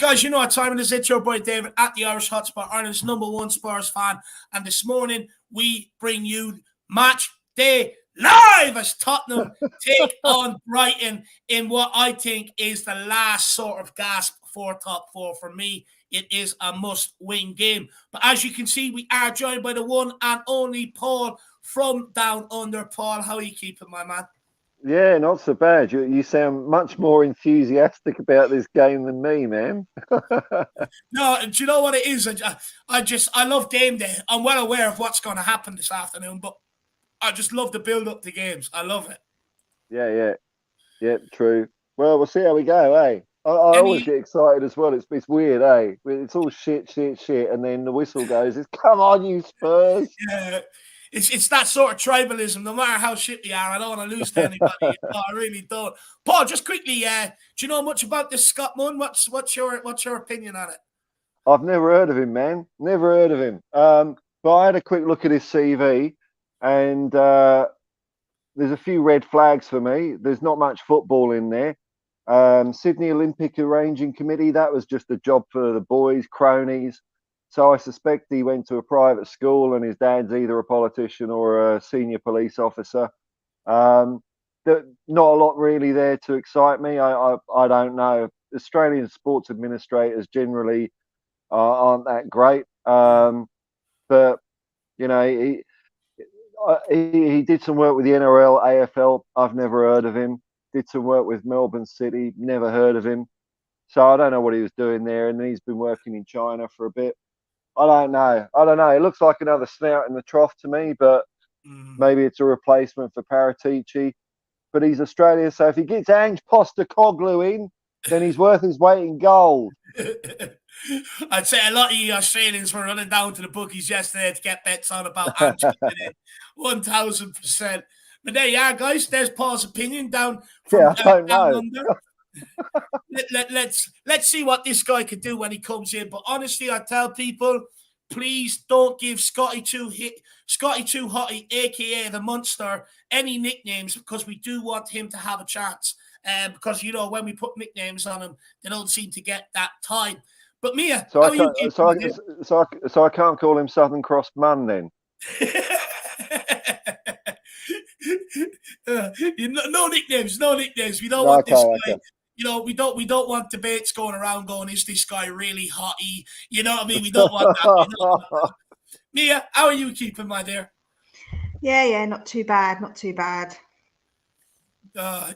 guys, you know what time it is. It's your boy David at the Irish Hotspur, Ireland's #1 Spurs fan. And this morning, we bring you match day live as Tottenham take on Brighton in what I think is the last sort of gasp for top four. For me, it is a must-win game. But as you can see, we are joined by the one and only Paul from Down Under. Paul, how are you keeping, my man? Yeah, not so bad. You sound much more enthusiastic about this game than me, man. No, do you know what it is? I love game day. I'm well aware of what's going to happen this afternoon, but I just love the build up to games. I love it. Yeah, true. Well, we'll see how we go, eh? I always get excited as well. It's weird, eh? It's all shit, and then the whistle goes. It's come on, you Spurs. Yeah. It's that sort of tribalism. No matter how shit they are, I don't want to lose to anybody. No, I really don't. Paul, just quickly, do you know much about this Scott Munn? What's your opinion on it? I've never heard of him, man. Never heard of him. But I had a quick look at his CV, and there's a few red flags for me. There's not much football in there. Sydney Olympic Arranging Committee, that was just a job for the boys, cronies. So I suspect he went to a private school and his dad's either a politician or a senior police officer. Not a lot really there to excite me. I don't know. Australian sports administrators generally aren't that great. But, you know, he did some work with the NRL, AFL. I've never heard of him. Did some work with Melbourne City. Never heard of him. So I don't know what he was doing there. And then he's been working in China for a bit. I don't know. It looks like another snout in the trough to me, but maybe it's a replacement for Paratici. But he's Australian, so if he gets Ange Postecoglou in, then he's worth his weight in gold. I'd say a lot of you Australians were running down to the bookies yesterday to get bets on about Ange 1,000%. But there you are, guys. There's Paul's opinion down from down under. Let's see what this guy could do when he comes in. But honestly, I tell people, please don't give Scotty Too Hotty, aka the Monster, any nicknames, because we do want him to have a chance. Because you know when we put nicknames on him, they don't seem to get that time. But Mia, so I can't call him Southern Cross Mun then. No nicknames. We don't want this guy. Okay. You know, we don't want debates going around going, is this guy really hotty? You know what I mean? We don't want that. Mia, how are you keeping, my dear? Yeah, not too bad.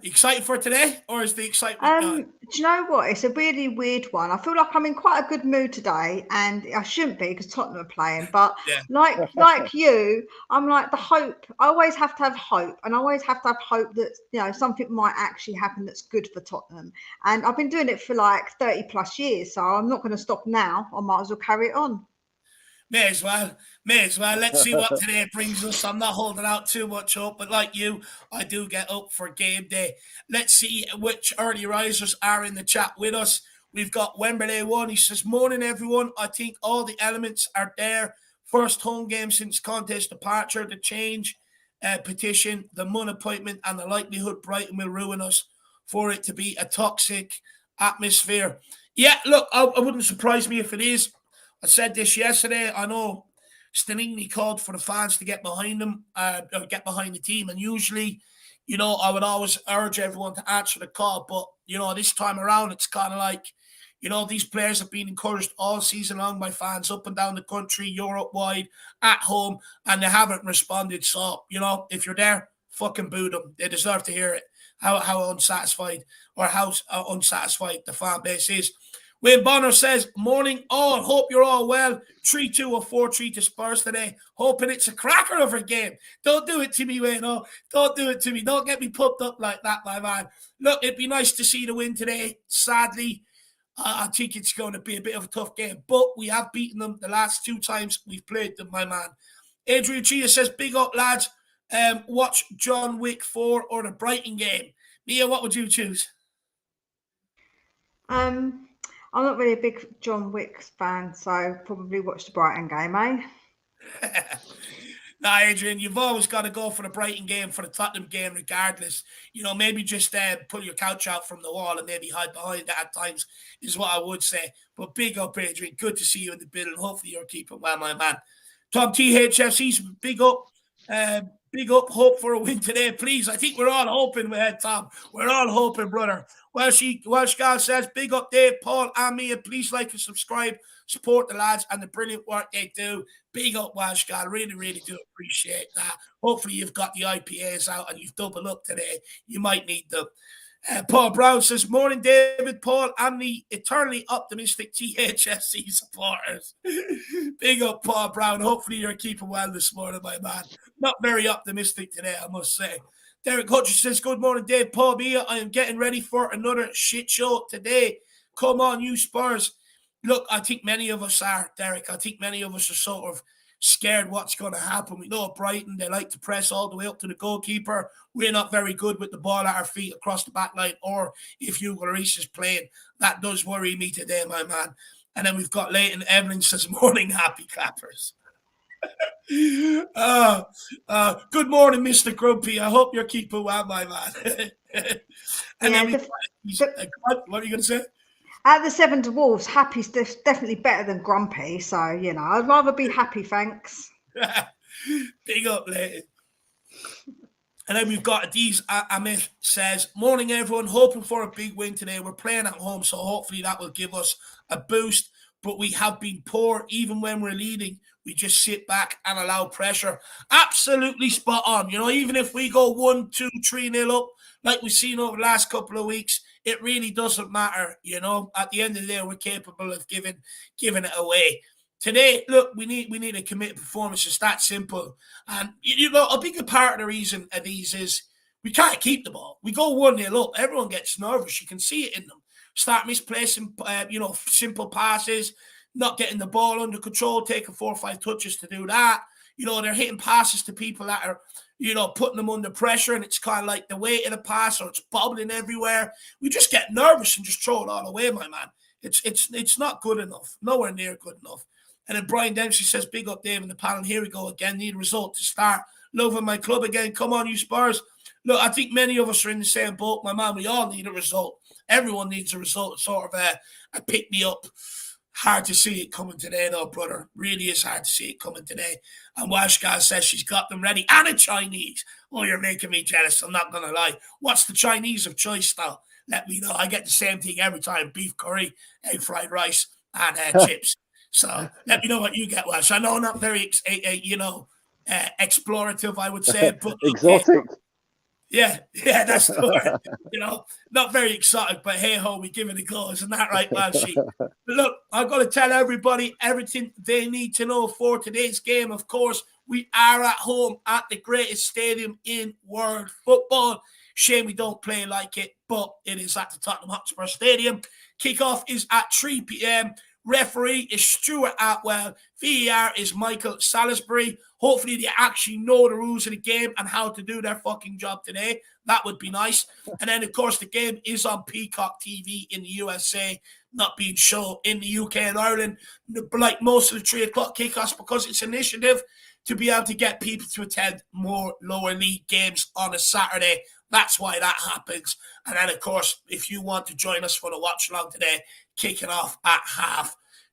Excited for today, or is the excitement? Do you know what? It's a really weird one. I feel like I'm in quite a good mood today, and I shouldn't be because Tottenham are playing. But like you, I'm like the hope. I always have to have hope, and I always have to have hope that something might actually happen that's good for Tottenham. And I've been doing it for like 30 plus years, so I'm not going to stop now. I might as well carry it on. May as well. Let's see what today brings us. I'm not holding out too much hope, but like you, I do get up for game day. Let's see which early risers are in the chat with us. We've got Wembley 1. He says, morning, everyone. I think all the elements are there. First home game since contest departure, the change petition, the Munn appointment, and the likelihood Brighton will ruin us for it to be a toxic atmosphere. Yeah, look, I wouldn't surprise me if it is. I said this yesterday. I know Stanini called for the fans to get behind them, or get behind the team. And usually, I would always urge everyone to answer the call. But, this time around, it's kind of like, these players have been encouraged all season long by fans up and down the country, Europe-wide, at home, and they haven't responded. So, if you're there, fucking boo them. They deserve to hear it, how unsatisfied the fan base is. Wayne Bonner says, morning all. Hope you're all well. 3-2 or 4-3 to Spurs today. Hoping it's a cracker of a game. Don't do it to me, Wayne. No, don't do it to me. Don't get me pumped up like that, my man. Look, it'd be nice to see the win today. Sadly, I think it's going to be a bit of a tough game. But we have beaten them the last 2 times we've played them, my man. Adrian Cheetah says, big up, lads. Watch John Wick 4 or the Brighton game. Mia, what would you choose? I'm not really a big John Wick fan, so probably watch the Brighton game, eh? Nah, Adrian, you've always got to go for the Brighton game, for the Tottenham game, regardless. Maybe just pull your couch out from the wall and maybe hide behind it at times, is what I would say. But big up, Adrian. Good to see you in the building. Hopefully you're keeping well, my man. Tom THFC's big up. Big up, hope for a win today, please. I think we're all hoping, Tom. We're all hoping, brother. Welsh Gal says, big up Dave, Paul, and me, and please like and subscribe. Support the lads and the brilliant work they do. Big up, Welsh Gal. Really, really do appreciate that. Hopefully you've got the IPAs out and you've doubled up today. You might need them. Paul Brown says, morning, David, Paul, and the eternally optimistic THFC supporters. Big up, Paul Brown. Hopefully you're keeping well this morning, my man. Not very optimistic today, I must say. Derek Hutchins says, good morning, Dave, Paul, Mia. I am getting ready for another shit show today. Come on, you Spurs. Look, I think many of us are, Derek. I think many of us are sort of scared what's going to happen. We know Brighton, they like to press all the way up to the goalkeeper. We're not very good with the ball at our feet across the back line, or if Hugo Lloris is playing. That does worry me today, my man. And then we've got Leighton Evelyn says, morning, happy clappers. Good morning, Mr. Grumpy. I hope you're keeping well, my man. And then what are you going to say? At the Seven Dwarfs, happy's definitely better than grumpy. So, I'd rather be happy, thanks. Big up, Leighton. And then we've got Adiz Amit says, morning, everyone. Hoping for a big win today. We're playing at home, so hopefully that will give us a boost. But we have been poor even when we're leading. We just sit back and allow pressure. Absolutely spot on. Even if we go 1, 2, 3-0 up, like we've seen over the last couple of weeks, it really doesn't matter. At the end of the day, we're capable of giving it away. Today, look, we need a committed performance. It's that simple. And, a big part of the reason of these is we can't keep the ball. We go 1-0 up. Everyone gets nervous. You can see it in them. Start misplacing, simple passes, not getting the ball under control, taking 4 or 5 touches to do that. They're hitting passes to people that are, putting them under pressure, and it's kind of like the weight of the pass, or it's bobbling everywhere. We just get nervous and just throw it all away, my man. It's not good enough. Nowhere near good enough. And then Brian Dempsey says, big up Dave in the panel. Here we go again. Need a result to start. Loving my club again. Come on, you Spurs. Look, I think many of us are in the same boat, my man. We all need a result. Everyone needs a result. It's sort of a pick-me-up. Hard to see it coming today, though, brother. Really is hard to see it coming today. And Washka says she's got them ready. And a Chinese. Oh, you're making me jealous. I'm not going to lie. What's the Chinese of choice, though? Let me know. I get the same thing every time. Beef curry, egg fried rice, and chips. So let me know what you get, Welsh. I know not very, explorative, I would say. But exotic. Yeah, that's the word. Not very exotic, but hey-ho, we give it a go. Isn't that right, Welshie? But look, I've got to tell everybody everything they need to know for today's game. Of course, we are at home at the greatest stadium in world football. Shame we don't play like it, but it is at the Tottenham Hotspur Stadium. Kickoff is at 3 p.m. Referee is Stuart Atwell. VAR is Michael Salisbury. Hopefully they actually know the rules of the game and how to do their fucking job today. That would be nice. And then, of course, the game is on Peacock TV in the USA, not being shown in the UK and Ireland, like most of the 3 o'clock kickoffs, because it's an initiative to be able to get people to attend more lower league games on a Saturday. That's why that happens. And then, of course, if you want to join us for the watch along today, kicking off at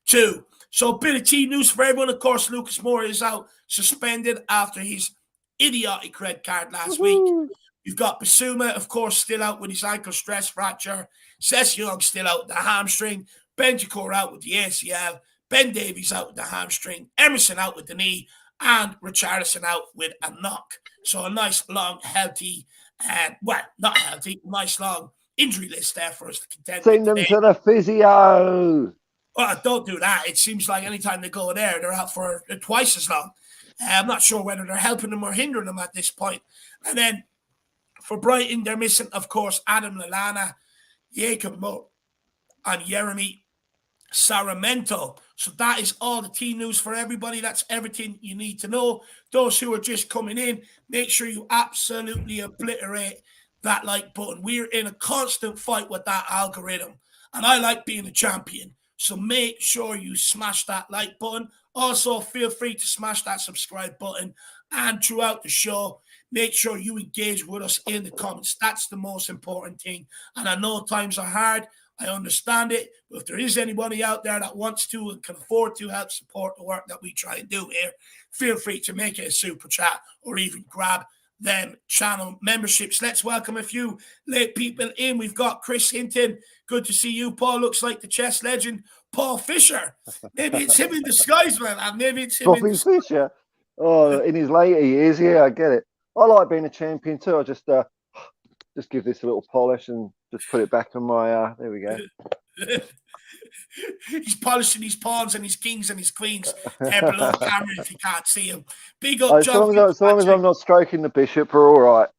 2:30. So a bit of team news for everyone. Of course, Lucas Moura is out suspended after his idiotic red card last week. You've got Basuma, of course, still out with his ankle stress fracture. Sess Young still out with the hamstring. Benjacour out with the ACL. Ben Davies out with the hamstring. Emerson out with the knee. And Richarlison out with a knock. So a nice, long, healthy, not healthy, nice, long injury list there for us to contend with. Send them to the physio. Well, don't do that. It seems like anytime they go there, they're out for twice as long. I'm not sure whether they're helping them or hindering them at this point. And then for Brighton, they're missing, of course, Adam Lallana, Jacob Mo, and Jeremy Saramento. So that is all the team news for everybody. That's everything you need to know. Those who are just coming in, make sure you absolutely obliterate that like button. We're in a constant fight with that algorithm. And I like being a champion. So make sure you smash that like button. Also, feel free to smash that subscribe button. And throughout the show, make sure you engage with us in the comments. That's the most important thing. And I know times are hard. I understand it. But if there is anybody out there that wants to and can afford to help support the work that we try and do here, feel free to make it a super chat or even grab them channel memberships. Let's welcome a few late people in. We've got Chris Hinton. Good to see you. Paul looks like the chess legend, Paul Fisher. Maybe it's him in disguise, man. And maybe it's him in disguise. Fisher. Oh, in his later years, yeah, I get it. I like being a champion too. I just give this a little polish and just put it back on my. There we go. He's polishing his pawns and his kings and his queens there below the camera if you can't see him. Big up, John. As long as I'm not stroking the bishop, we're all right.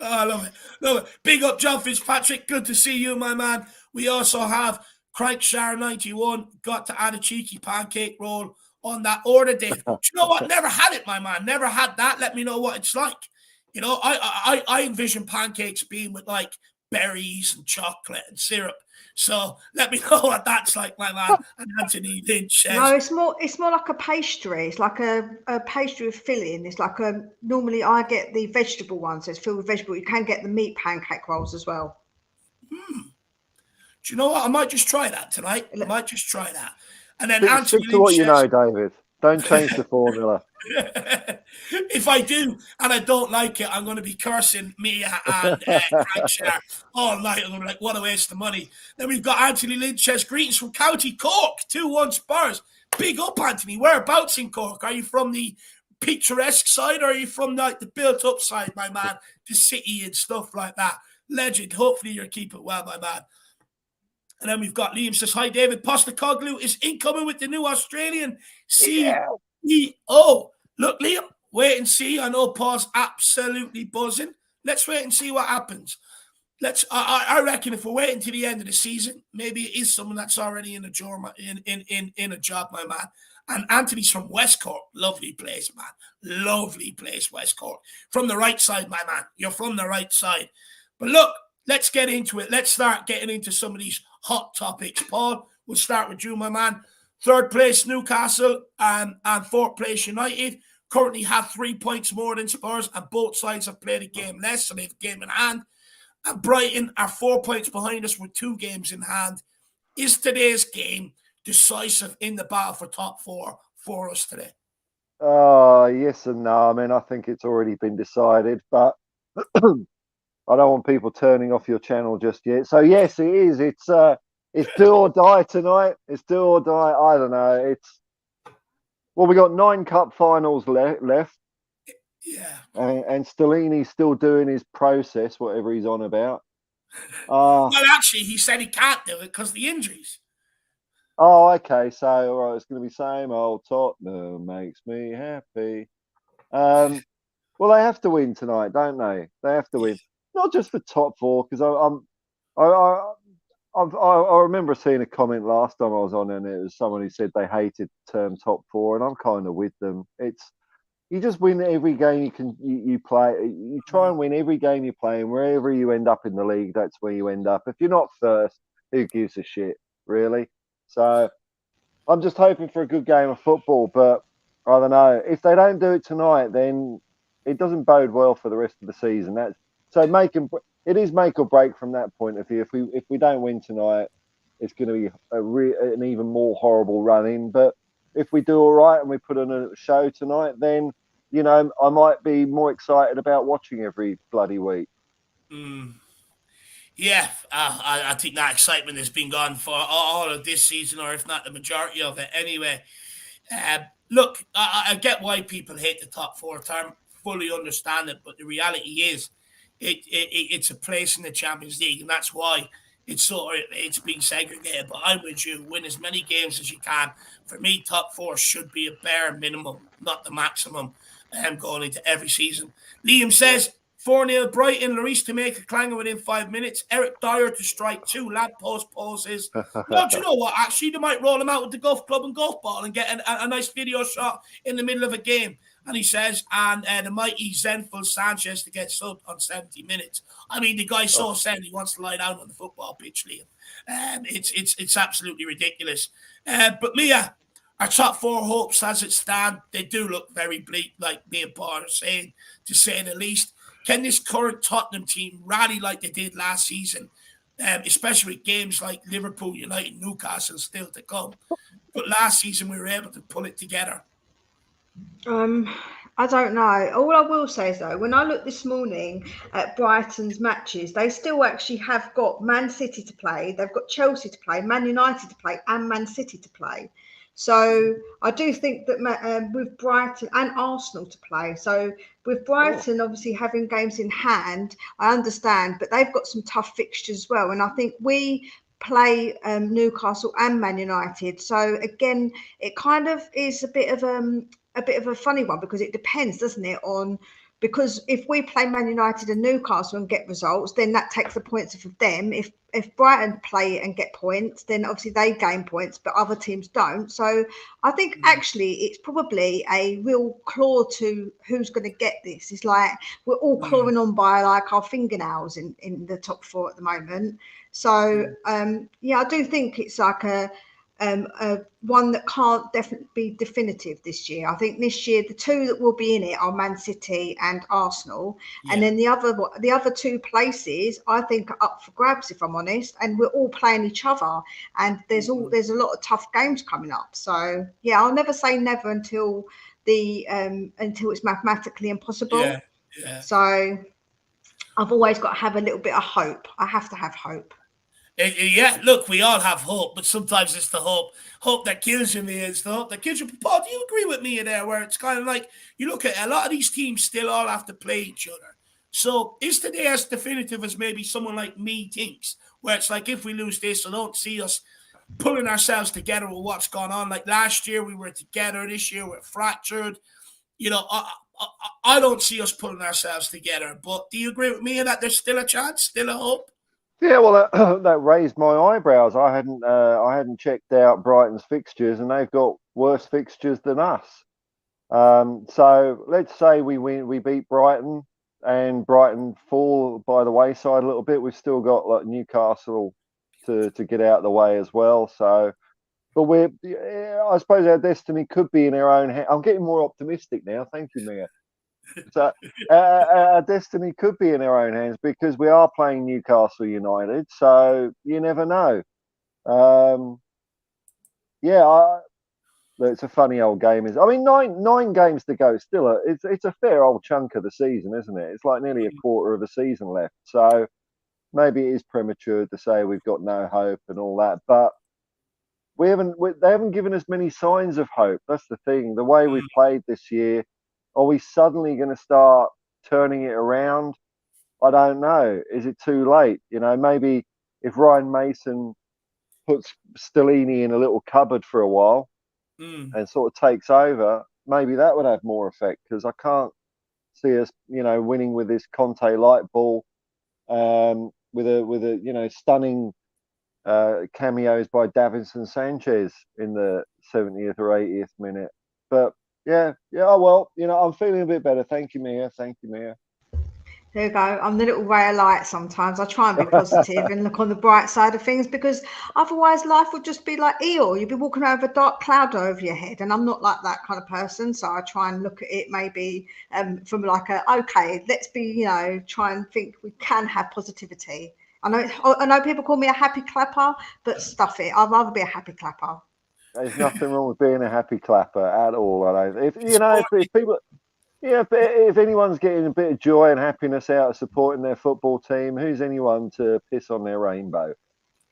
Oh, I love it. Love it. Big up, John Fitzpatrick. Good to see you, my man. We also have Crankshire91. Got to add a cheeky pancake roll on that order, Dave. Do you know what? Never had it, my man. Never had that. Let me know what it's like. You know, I envision pancakes being with like berries and chocolate and syrup. So let me know what that's like, my man. And Anthony Lynch says, no, it's more like a pastry. It's like a pastry with filling. It's like normally I get the vegetable ones. It's filled with vegetable. You can get the meat pancake rolls as well. Do you know what? I might just try that tonight. I might just try that. And then Stick to what you know, David. Don't change the formula. If I do and I don't like it, I'm going to be cursing Mia and Crankshire all night. I'm going to be like, what a waste of money. Then we've got Anthony Lynch says, greetings from County Cork, 2-1 Spurs. Big up, Anthony. Whereabouts in Cork? Are you from the picturesque side or are you from like the built-up side, my man? The city and stuff like that. Legend. Hopefully you're keeping well, my man. And then we've got Liam says, hi, David. Postecoglou is incoming with the new Australian CEO. Look, Liam, wait and see. I know Paul's absolutely buzzing. Let's wait and see what happens. I reckon if we're waiting to the end of the season, maybe it is someone that's already in a job, my man. And Anthony's from West Cork. Lovely place, man. Lovely place, West Cork. From the right side, my man. You're from the right side. But look, let's get into it. Let's start getting into some of these hot topics. Paul, we'll start with you, my man. Third place, Newcastle, and fourth place, United. Currently have 3 points more than Spurs, and both sides have played a game less, so they have a game in hand. And Brighton are 4 points behind us with 2 games in hand. Is today's game decisive in the battle for top 4 for us today? Yes and no. I mean, I think it's already been decided, but I don't want people turning off your channel just yet. So yes, it is. It's do or die tonight. It's do or die. I don't know. We got 9 cup finals left. Yeah. And Stellini's still doing his process, whatever he's on about. Well, actually, he said he can't do it because of the injuries. Oh, okay. So, all right, it's going to be same old Tottenham makes me happy. Well, they have to win tonight, don't they? They have to win, not just for top 4, because I remember seeing a comment last time I was on, and it was someone who said they hated the term top 4, and I'm kind of with them. You just win every game you play. You try and win every game you play, and wherever you end up in the league, that's where you end up. If you're not first, who gives a shit, really? So I'm just hoping for a good game of football, but I don't know. If they don't do it tonight, then it doesn't bode well for the rest of the season. It is make or break from that point of view. If we don't win tonight, it's going to be an even more horrible run in. But if we do all right and we put on a show tonight, then, you know, I might be more excited about watching every bloody week. Yeah, I think that excitement has been gone for all of this season, or if not the majority of it anyway. Look, I get why people hate the top 4 term, fully understand it, but the reality is it's a place in the Champions League, and that's why it's being segregated. But I'm with you. Win as many games as you can. For me, top 4 should be a bare minimum, not the maximum, going into every season. Liam says 4-0 Brighton. Lloris to make a clanger within 5 minutes. Eric Dyer to strike 2 lamppost poses. No, do you know what? Actually, they might roll him out with the golf club and golf ball and get a nice video shot in the middle of a game. And he says, and the mighty Zenful Sanchez to get subbed on 70 minutes. I mean, the guy's so zen, he wants to lie down on the football pitch, Liam. It's absolutely ridiculous. But Mia, our top 4 hopes as it stand, they do look very bleak, like me and Paul are saying, to say the least. Can this current Tottenham team rally like they did last season, especially with games like Liverpool, United, Newcastle still to come? But last season we were able to pull it together. I don't know. All I will say is, though, when I looked this morning at Brighton's matches, they still actually have got Man City to play, they've got Chelsea to play, Man United to play, and Man City to play. So I do think that with Brighton and Arsenal to play. So with Brighton obviously having games in hand, I understand, but they've got some tough fixtures as well. And I think we play Newcastle and Man United. So again, it kind of is a bit of a funny one, because it depends, doesn't it, on, because if we play Man United and Newcastle and get results, then that takes the points off of them. If Brighton play and get points, then obviously they gain points, but other teams don't. So I think actually it's probably a real claw to who's going to get this. It's like we're all clawing on by like our fingernails in the top 4 at the moment. So I do think it's like a one that can't definitely be definitive this year. I think this year the 2 that will be in it are Man City and Arsenal, and then the other 2 places I think are up for grabs, if I'm honest. And we're all playing each other, and there's a lot of tough games coming up. So yeah, I'll never say never until it's mathematically impossible. So I've always got to have a little bit of hope. I have to have hope. Yeah, look, we all have hope, but sometimes it's the hope that kills you, me. It's the hope that kills you. But Paul, do you agree with me there, where it's kind of like, you look at a lot of these teams still all have to play each other. So is today as definitive as maybe someone like me thinks, where it's like, if we lose this, I don't see us pulling ourselves together with what's gone on. Like last year we were together, this year we're fractured. I don't see us pulling ourselves together. But do you agree with me that there's still a chance, still a hope? Yeah, well, that raised my eyebrows. I hadn't checked out Brighton's fixtures, and they've got worse fixtures than us. So let's say we beat Brighton, and Brighton fall by the wayside a little bit. We've still got like Newcastle to get out of the way as well. So, but I suppose our destiny could be in our own hands. I'm getting more optimistic now. Thank you, Mia. So our destiny could be in our own hands, because we are playing Newcastle United. So you never know. It's a funny old game. I mean, nine games to go. Still, it's a fair old chunk of the season, isn't it? It's like nearly a quarter of the season left. So maybe it is premature to say we've got no hope and all that. But they haven't given us many signs of hope. That's the thing. The way we've played this year. Are we suddenly going to start turning it around? I don't know. Is it too late? Maybe if Ryan Mason puts Stellini in a little cupboard for a while and sort of takes over, maybe that would have more effect, because I can't see us, winning with this Conte light ball, with a stunning cameos by Davinson Sanchez in the 70th or 80th minute. But yeah. Oh, well, I'm feeling a bit better. Thank you, Mia. There you go. I'm the little ray of light sometimes. I try and be positive and look on the bright side of things, because otherwise life would just be like Eeyore. You'd be walking over a dark cloud over your head, and I'm not like that kind of person. So I try and look at it maybe from like let's be, try and think we can have positivity. I know people call me a happy clapper, but stuff it. I'd rather be a happy clapper. There's nothing wrong with being a happy clapper at all. I don't. If people, if anyone's getting a bit of joy and happiness out of supporting their football team, who's anyone to piss on their rainbow?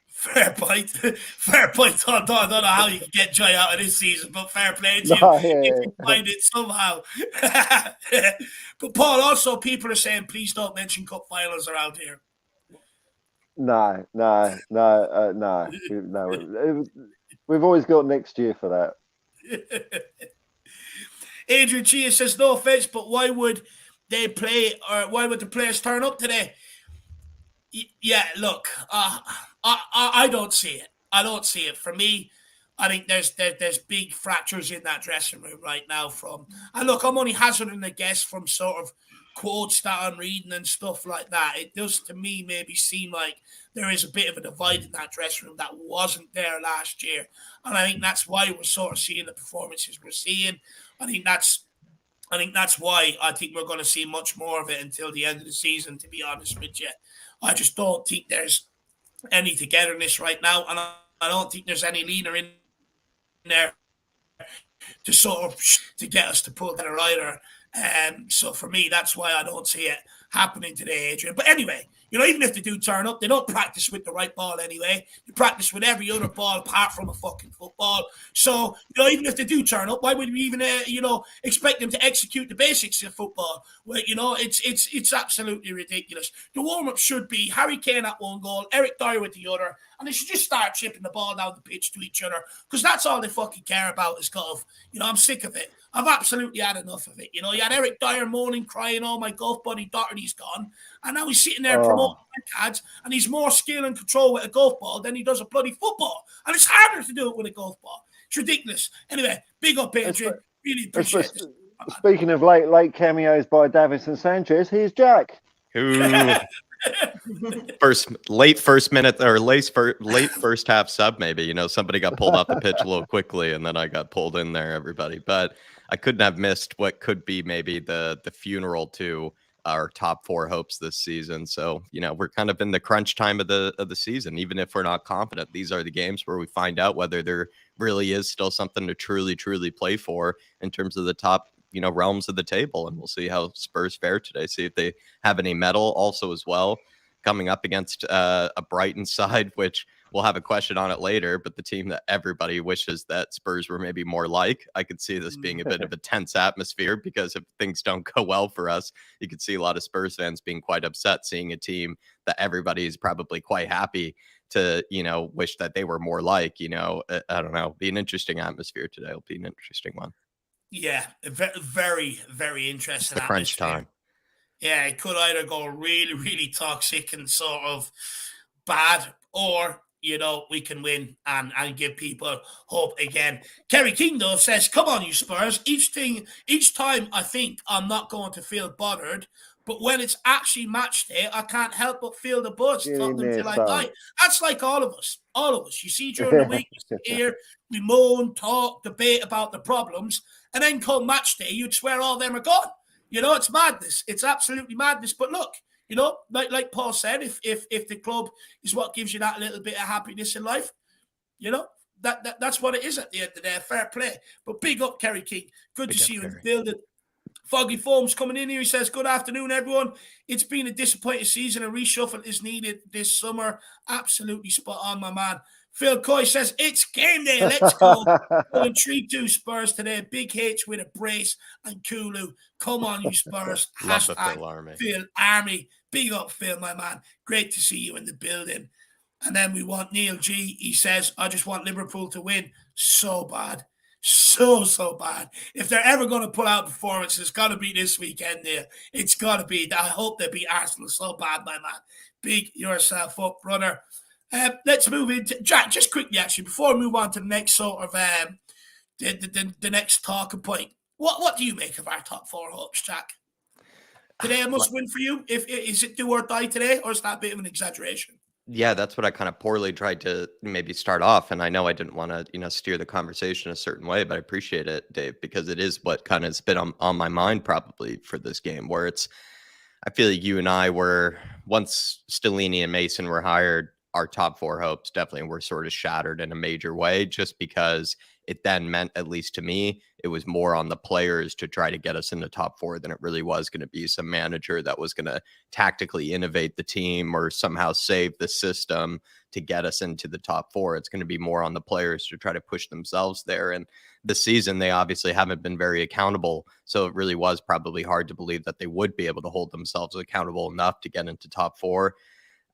Fair point. Fair point. I don't know how you can get joy out of this season, but fair play to you if you find it somehow. But Paul, also people are saying, please don't mention cup finals around here. No. We've always got next year for that. Adrian Chia says, no offense, but why would they play, or why would the players turn up today? Yeah, look, I don't see it. I don't see it. For me, I think there's big fractures in that dressing room right now. And look, I'm only hazarding a guess from sort of quotes that I'm reading and stuff like that. It does to me maybe seem like there is a bit of a divide in that dressing room that wasn't there last year, and I think that's why we're sort of seeing the performances we're seeing. I think that's I think that's why I think we're going to see much more of it until the end of the season, to be honest with you. I just don't think there's any togetherness right now, and I don't think there's any leader in there to sort of to get us to pull together either. So for me, that's why I don't see it happening today, Adrian. But anyway, even if they do turn up, they don't practice with the right ball anyway. They practice with every other ball apart from a fucking football. So, even if they do turn up, why would we even, expect them to execute the basics of football? Well, it's absolutely ridiculous. The warm-up should be Harry Kane at one goal, Eric Dyer with the other, and they should just start chipping the ball down the pitch to each other, because that's all they fucking care about is golf. I'm sick of it. I've absolutely had enough of it. You had Eric Dyer moaning, crying, "Oh, my golf buddy Doherty's gone," and now he's sitting there promoting cards, and he's more skill and control with a golf ball than he does a bloody football, and it's harder to do it with a golf ball. It's ridiculous. Anyway, big up, Adrian. Really appreciate it. Speaking of late cameos by Davinson Sanchez, here's Jack. late first half sub, maybe. Somebody got pulled off the pitch a little quickly, and then I got pulled in there, everybody. But I couldn't have missed what could be maybe the funeral to our top four hopes this season. So, we're kind of in the crunch time of the season. Even if we're not confident, these are the games where we find out whether there really is still something to truly play for in terms of the top realms of the table. And we'll see how Spurs fare today, see if they have any mettle also as well, coming up against a Brighton side, which we'll have a question on it later, but the team that everybody wishes that Spurs were maybe more like. I could see this being a bit of a tense atmosphere, because if things don't go well for us, you could see a lot of Spurs fans being quite upset seeing a team that everybody's probably quite happy to, wish that they were more like. I don't know, be an interesting atmosphere today. It'll be an interesting one. Yeah, very, very interesting. It's the crunch time. Yeah, it could either go really, really toxic and sort of bad, or, we can win and give people hope again. Kerry King, though, says, "Come on, you Spurs. Each time I think I'm not going to feel bothered, but when it's actually match day, I can't help but feel the buzz. Tottenham till I die." That's like all of us. All of us. You see, during the week, we moan, talk, debate about the problems, and then come match day, you'd swear all them are gone. It's madness. It's absolutely madness. But look, like Paul said, if the club is what gives you that little bit of happiness in life, that's what it is at the end of the day. Fair play. But big up, Kerry King. Good to see you in the building. Foggy Foams coming in here. He says, "Good afternoon, everyone. It's been a disappointing season. A reshuffle is needed this summer." Absolutely spot on, my man. Phil Coy says, "It's game day. Let's go." Going 3-2 Spurs today. Big H with a brace and Kulu. Come on, you Spurs. Love the Phil Army. Phil Army. Big up, Phil, my man. Great to see you in the building. And then we want Neil G. He says, "I just want Liverpool to win so bad. So bad. If they're ever going to pull out performances, it's got to be this weekend there. It's got to be. I hope they beat Arsenal so bad, my man. Big yourself up, brother." Let's move into Jack, just quickly, actually, before we move on to the next sort of the next talking point. What do you make of our top four hopes, Jack? Today a must win for you. Is it do or die today, or is that a bit of an exaggeration? Yeah, that's what I kind of poorly tried to maybe start off. And I know I didn't want to, steer the conversation a certain way, but I appreciate it, Dave, because it is what kind of has been on my mind probably for this game, where I feel like you and I were, once Stellini and Mason were hired, our top four hopes definitely were sort of shattered in a major way, just because it then meant, at least to me, it was more on the players to try to get us in the top four than it really was going to be some manager that was going to tactically innovate the team or somehow save the system to get us into the top four. It's going to be more on the players to try to push themselves there. And this season, they obviously haven't been very accountable. So it really was probably hard to believe that they would be able to hold themselves accountable enough to get into top four.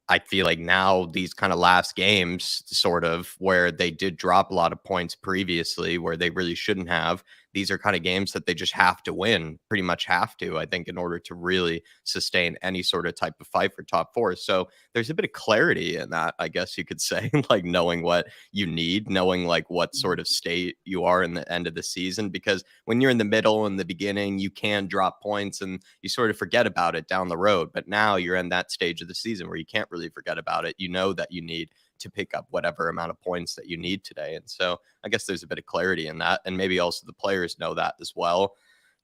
I feel like now these kind of last games, sort of where they did drop a lot of points previously, where they really shouldn't have, these are kind of games that they just have to win, pretty much have to, I think, in order to really sustain any sort of type of fight for top four. So there's a bit of clarity in that, I guess you could say, like knowing what you need, knowing like what sort of state you are in the end of the season. Because when you're in the middle, in the beginning, you can drop points and you sort of forget about it down the road. But now you're in that stage of the season where you can't really forget about it. You know that you need to pick up whatever amount of points that you need today. And so I guess there's a bit of clarity in that. And maybe also the players know that as well.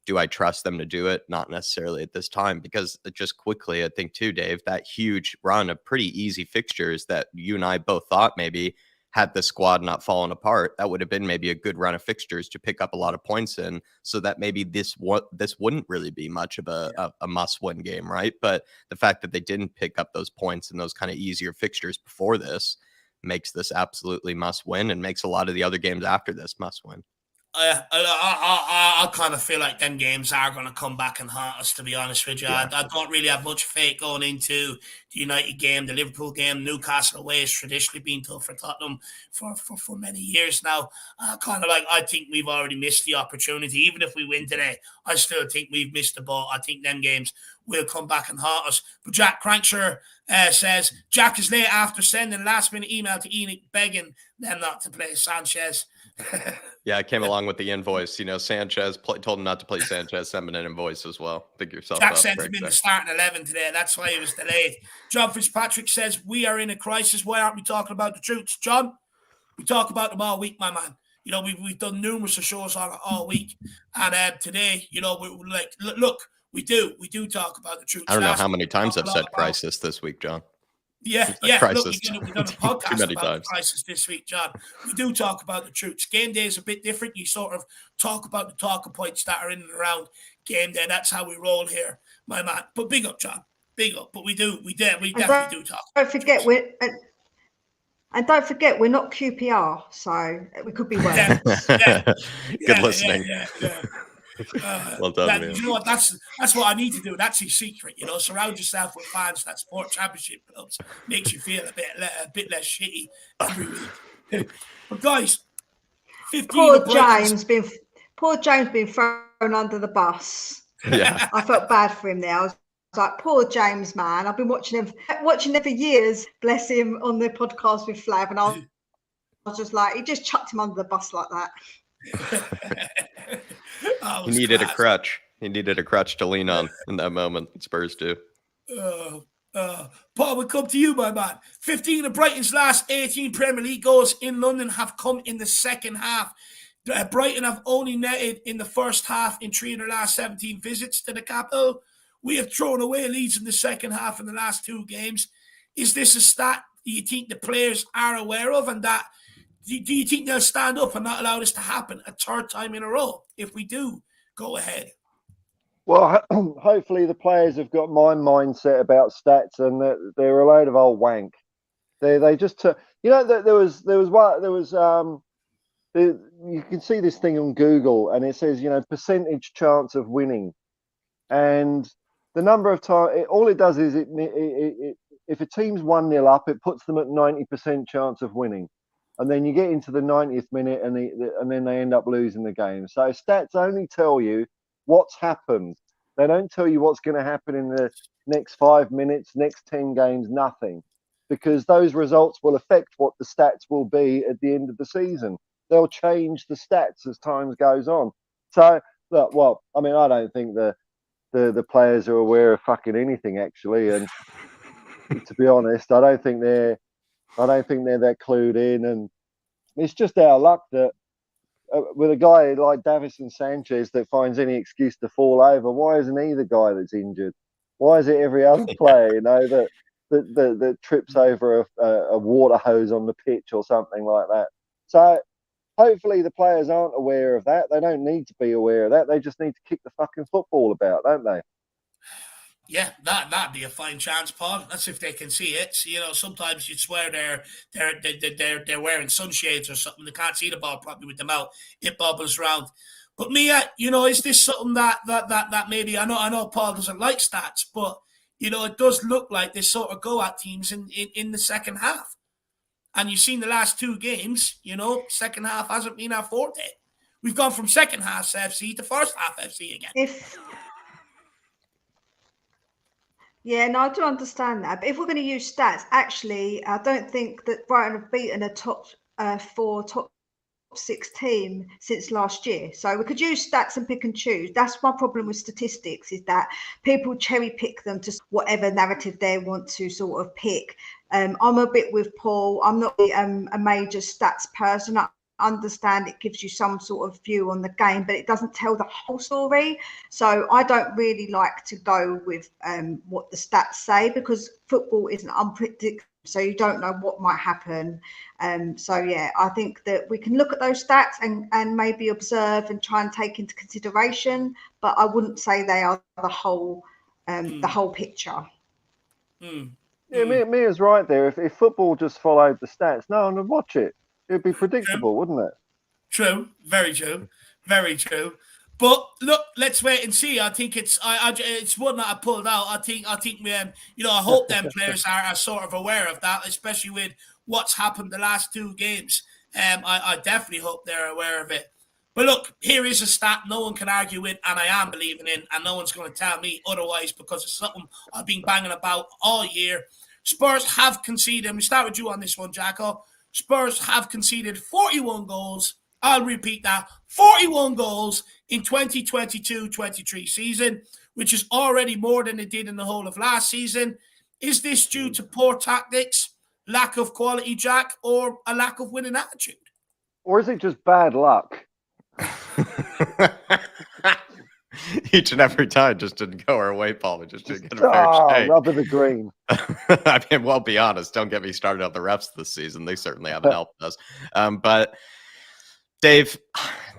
Do I trust them to do it? Not necessarily at this time, because just quickly, I think too, Dave, that huge run of pretty easy fixtures that you and I both thought maybe had the squad not fallen apart, that would have been maybe a good run of fixtures to pick up a lot of points in, so that maybe this wouldn't really be much of a must-win game, right? But the fact that they didn't pick up those points in those kind of easier fixtures before this makes this absolutely must-win, and makes a lot of the other games after this must-win. I kind of feel like them games are going to come back and haunt us, to be honest with you. Yeah. I don't really have much faith going into the United game, the Liverpool game. Newcastle away has traditionally been tough for Tottenham for many years now. I think we've already missed the opportunity. Even if we win today, I still think we've missed the ball. I think them games will come back and haunt us. But Jack Crankshire says, Jack is late after sending last-minute email to Enoch begging them not to play Sanchez. Yeah, I came along with the invoice. Sanchez told him not to play Sanchez, sent him an invoice as well. Pick yourself Jack up. sent him in the starting 11 today. That's why he was delayed. John Fitzpatrick says, we are in a crisis. Why aren't we talking about the truths? John, we talk about them all week, my man. We've done numerous shows on it all week. And today, we're like, look, we do talk about the truth. I don't know how many times I've said crisis this week, John. Yeah. Crisis. Look, we've done a podcast about times. the crisis this week, John. We do talk about the truths. Game day is a bit different. You sort of talk about the talking points that are in and around game day. That's how we roll here, my man. But big up, John. Big up. But we definitely do talk. Don't forget we're not QPR, so we could be worse. Good listening. Yeah. Well done, man. You know what? That's what I need to do. That's your secret. Surround yourself with fans that support championship clubs. Makes you feel a bit less shitty every week. But guys, 15. Poor James being thrown under the bus. Yeah, I felt bad for him there. I was like, poor James, man. I've been watching him for years. Bless him, on the podcast with Flav, and I was just like, he just chucked him under the bus like that. He needed a crutch. He needed a crutch to lean on in that moment. Spurs do. Paul, we come to you, my man. 15 of Brighton's last 18 Premier League goals in London have come in the second half. Brighton have only netted in the first half in 3 of their last 17 visits to the capital. We have thrown away leads in the second half in the last 2 games. Is this a stat do you think the players are aware of, and that do you think they'll stand up and not allow this to happen a third time in a row? If we do, go ahead. Well, hopefully the players have got my mindset about stats, and that they're a load of old wank. They just you can see this thing on Google, and it says percentage chance of winning, and the number of times all it does is it if a team's 1-0 up, it puts them at 90% chance of winning. And then you get into the 90th minute and then they end up losing the game. So stats only tell you what's happened. They don't tell you what's going to happen in the next 5 minutes, next 10 games, nothing. Because those results will affect what the stats will be at the end of the season. They'll change the stats as time goes on. So, look, I don't think the players are aware of fucking anything, actually. And to be honest, I don't think they're that clued in, and it's just our luck that with a guy like Davison Sanchez that finds any excuse to fall over, why isn't he the guy that's injured? Why is it every other player, that trips over a water hose on the pitch or something like that? So hopefully the players aren't aware of that. They don't need to be aware of that. They just need to kick the fucking football about, don't they? Yeah, that'd be a fine chance, Paul. That's if they can see it. So, sometimes you'd swear they're wearing sunshades or something. They can't see the ball properly with them out. It bobbles around. But Mia, is this something that maybe I know Paul doesn't like stats, but it does look like they sort of go at teams in the second half. And you've seen the last 2 games. Second half hasn't been our forte. We've gone from second half FC to first half FC again. Yeah, no, I do understand that. But if we're going to use stats, actually, I don't think that Brighton have beaten a top 6 team since last year. So we could use stats and pick and choose. That's my problem with statistics, is that people cherry pick them to whatever narrative they want to sort of pick. I'm a bit with Paul. I'm not a major stats person. I understand it gives you some sort of view on the game, but it doesn't tell the whole story. So I don't really like to go with what the stats say, because football isn't unpredictable. So you don't know what might happen. So yeah, I think that we can look at those stats and maybe observe and try and take into consideration, but I wouldn't say they are the whole picture. Yeah, Mia's right there. If football just followed the stats, no one would watch it. It'd be predictable, wouldn't it? True, very true, very true. But look, let's wait and see. I think it's one that I pulled out. I think we I hope them players are sort of aware of that, especially with what's happened the last 2 games. I definitely hope they're aware of it. But look, here is a stat no one can argue with, and I am believing in, and no one's going to tell me otherwise, because it's something I've been banging about all year. Spurs have conceded. We start with you on this one, Jacko. Spurs have conceded 41 goals. I'll repeat that. 41 goals in 2022-23 season, which is already more than they did in the whole of last season. Is this due to poor tactics, lack of quality, Jack, or a lack of winning attitude? Or is it just bad luck? Each and every time just didn't go our way, Paul. We just didn't get a fair shake. Rub of the green. I mean, well, be honest. Don't get me started on the refs this season. They certainly haven't helped us. But Dave,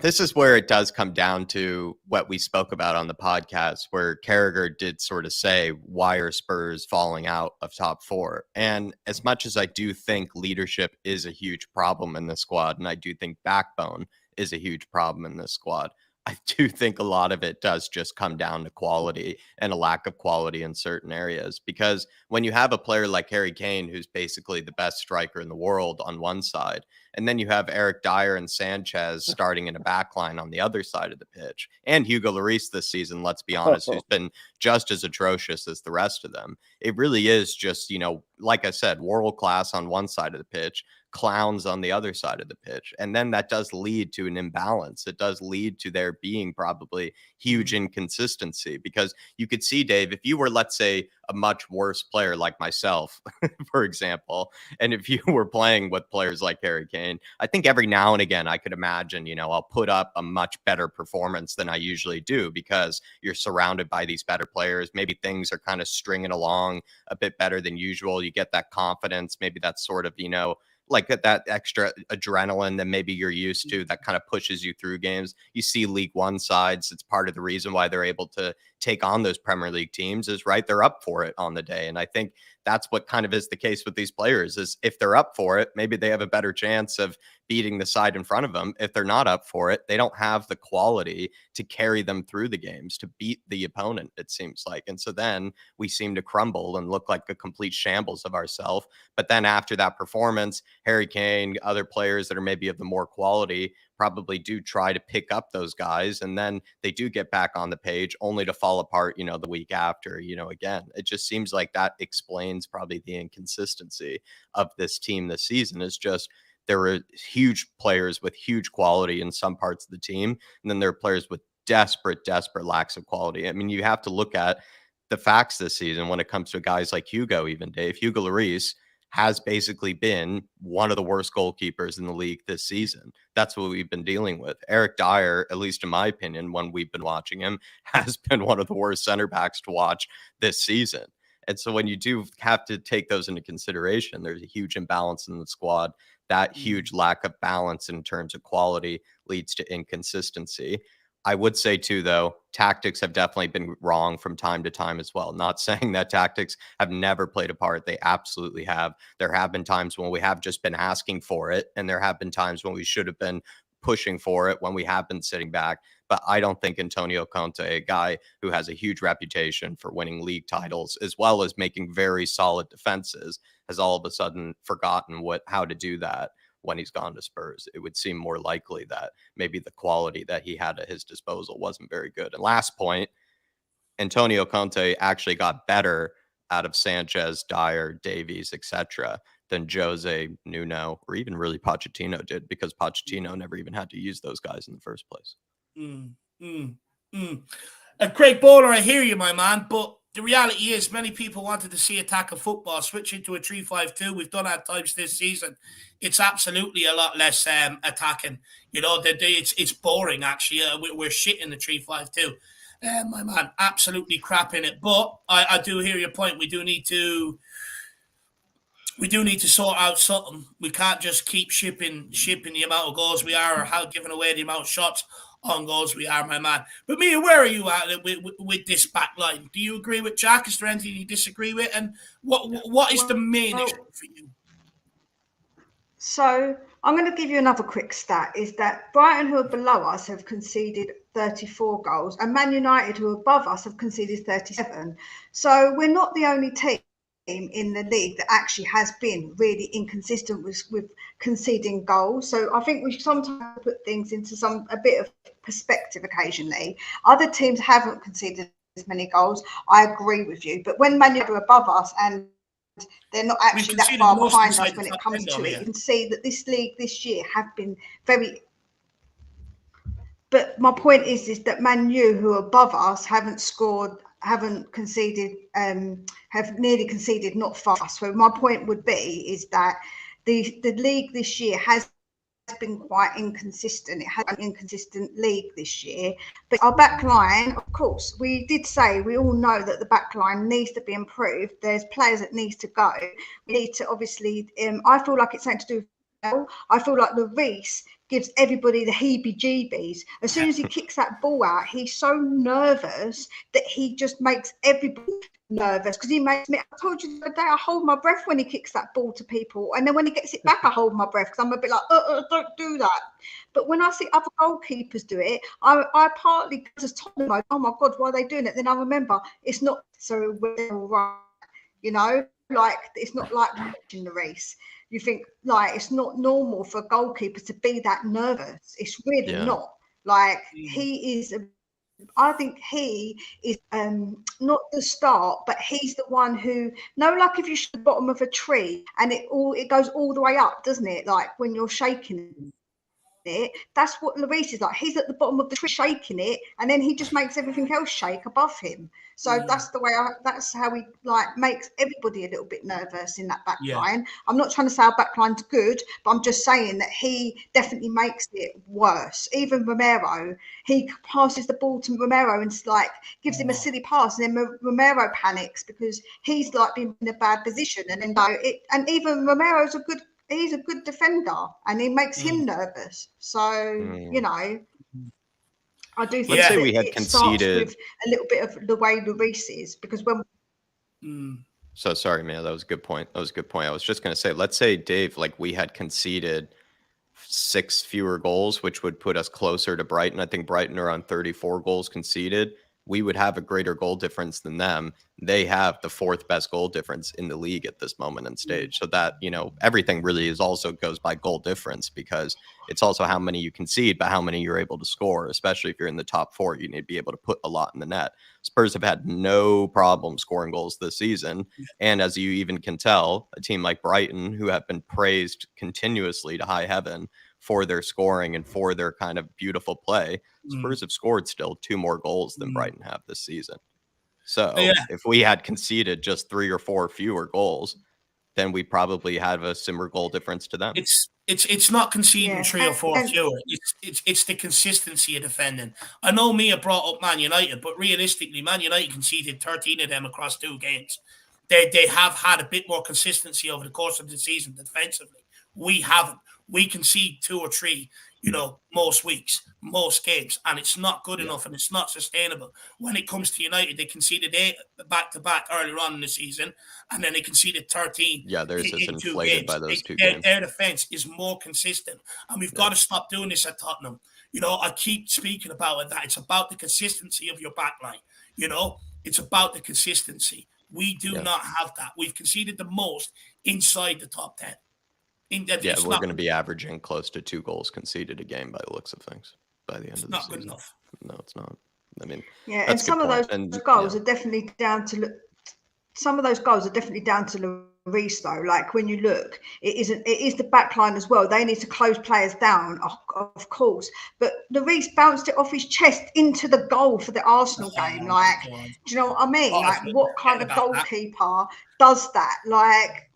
this is where it does come down to what we spoke about on the podcast, where Carragher did sort of say, why are Spurs falling out of top 4? And as much as I do think leadership is a huge problem in this squad, and I do think backbone is a huge problem in this squad, I do think a lot of it does just come down to quality and a lack of quality in certain areas. Because when you have a player like Harry Kane, who's basically the best striker in the world on one side, and then you have Eric Dyer and Sanchez starting in a backline on the other side of the pitch, and Hugo Lloris this season, let's be honest, who's been just as atrocious as the rest of them. It really is just, like I said, world class on one side of the pitch, clowns on the other side of the pitch. And then that does lead to an imbalance. It does lead to there being probably huge inconsistency, because you could see, Dave, if you were, let's say, a much worse player like myself, for example, and if you were playing with players like Harry Kane, I think every now and again, I could imagine, I'll put up a much better performance than I usually do, because you're surrounded by these better players. Maybe things are kind of stringing along a bit better than usual. You get that confidence. Maybe that's sort of, like that extra adrenaline that maybe you're used to that kind of pushes you through games. You see League One sides. It's part of the reason why they're able to take on those Premier League teams is, right, they're up for it on the day. And I think that's what kind of is the case with these players, is if they're up for it, maybe they have a better chance of beating the side in front of them. If they're not up for it, they don't have the quality to carry them through the games, to beat the opponent, it seems like. And so then we seem to crumble and look like a complete shambles of ourselves. But then after that performance, Harry Kane, other players that are maybe of the more quality, probably do try to pick up those guys, and then they do get back on the page only to fall apart, the week after, again. It just seems like that explains probably the inconsistency of this team this season. Is just there were huge players with huge quality in some parts of the team, and then there are players with desperate lacks of quality. I mean, you have to look at the facts this season when it comes to guys like Hugo, even Dave. Hugo Lloris has basically been one of the worst goalkeepers in the league this season. That's what we've been dealing with. Eric Dyer, at least in my opinion, when we've been watching him, has been one of the worst center backs to watch this season. And so when you do have to take those into consideration, there's a huge imbalance in the squad. That huge lack of balance in terms of quality leads to inconsistency. I would say too, though, tactics have definitely been wrong from time to time as well. Not saying that tactics have never played a part. They absolutely have. There have been times when we have just been asking for it, and there have been times when we should have been pushing for it, when we have been sitting back. But I don't think Antonio Conte, a guy who has a huge reputation for winning league titles as well as making very solid defenses, has all of a sudden forgotten how to do that when he's gone to Spurs. It would seem more likely that maybe the quality that he had at his disposal wasn't very good. And last point, Antonio Conte actually got better out of Sanchez, Dyer, Davies, etc., than Jose, Nuno, or even really Pochettino did, because Pochettino never even had to use those guys in the first place. Craig Bowler, I hear you, my man, but the reality is many people wanted to see attacking football, switching to a 3-5-2. We've done at times this season. It's absolutely a lot less attacking. You know, it's boring, actually. We're shit in the 3-5-2. My man, absolutely crap in it. But I do hear your point. We do need to sort out something. We can't just keep shipping the amount of goals we are, or how giving away the amount of shots on goals we are, my man. But Mia, where are you at with this back line? Do you agree with Jack? Is there anything you disagree with? And what is the main issue for you? So I'm going to give you another quick stat, is that Brighton, who are below us, have conceded 34 goals, and Man United, who are above us, have conceded 37. So we're not the only team in the league that actually has been really inconsistent with conceding goals. So I think we sometimes put things into a bit of perspective occasionally. Other teams haven't conceded as many goals. I agree with you. But when Man United are above us and they're not actually that far behind us when it comes to it, you can see that this league this year have been very... But my point is that Man U, who are above us, haven't conceded, have nearly conceded not far. So my point would be is that the league this year has been quite inconsistent. It has an inconsistent league this year. But our back line, of course, we all know that the back line needs to be improved. There's players that needs to go. We need to obviously, I feel like it's something to do with, I feel like Lloris gives everybody the heebie-jeebies. As soon as he kicks that ball out, he's so nervous that he just makes everybody nervous, because he makes me... I told you the other day, I hold my breath when he kicks that ball to people, and then when he gets it back, I hold my breath, because I'm a bit like, don't do that. But when I see other goalkeepers do it, I partly just Tottenham, oh my God, why are they doing it? Then I remember it's not so right, you know, like it's not like watching the race. You think like it's not normal for goalkeepers to be that nervous. It's really not. Like he is, I think he is not the start, but he's the one who, like if you shoot the bottom of a tree and it goes all the way up, doesn't it? Like when you're shaking it, that's what Lloris is like. He's at the bottom of the tree shaking it, and then he just makes everything else shake above him. So that's the way that's how he like makes everybody a little bit nervous in that back line. I'm not trying to say our back line's good, but I'm just saying that he definitely makes it worse. Even Romero, he passes the ball to Romero and like gives him a silly pass, and then Romero panics because he's like been in a bad position, and then and even Romero's he's a good defender, and he makes him nervous. So you know, I do think Let's say we had conceded with a little bit of the way Lloris is, because when. So sorry, man. That was a good point. I was just going to say, let's say, Dave, like we had conceded 6 fewer goals, which would put us closer to Brighton. I think Brighton are on 34 goals conceded. We would have a greater goal difference than them. They have the 4th best goal difference in the league at this moment in stage. So that, you know, everything really goes by goal difference, because it's also how many you concede, but how many you're able to score, especially if you're in the top 4, you need to be able to put a lot in the net. Spurs have had no problem scoring goals this season. And as you even can tell, a team like Brighton, who have been praised continuously to high heaven for their scoring and for their kind of beautiful play, Spurs have scored still 2 more goals than Brighton have this season. So if we had conceded just 3 or 4 fewer goals, then we probably have a similar goal difference to them. It's not conceding 3 or 4 fewer. It's the consistency of defending. I know Mia brought up Man United, but realistically, Man United conceded 13 of them across 2 games. They have had a bit more consistency over the course of the season defensively. We haven't. We concede 2 or 3, you know, most weeks, most games, and it's not good enough, and it's not sustainable. When it comes to United, they conceded 8 back-to-back earlier on in the season, and then they conceded 13. Yeah, theirs is inflated by those 2 games. Their defense is more consistent, and we've got to stop doing this at Tottenham. You know, I keep speaking about it, that it's about the consistency of your backline. You know, it's about the consistency. We do not have that. We've conceded the most inside the top 10. Yeah, we're going to be averaging close to 2 goals conceded a game by the looks of things by the end of the season. Not good enough. No, it's not. I mean, yeah, that's and some of those goals are definitely down to Lloris though. Like when you look, it is the back line as well. They need to close players down, of course. But Lloris bounced it off his chest into the goal for the Arsenal game. Like, do you know what I mean? Like, what kind of goalkeeper does that? Like,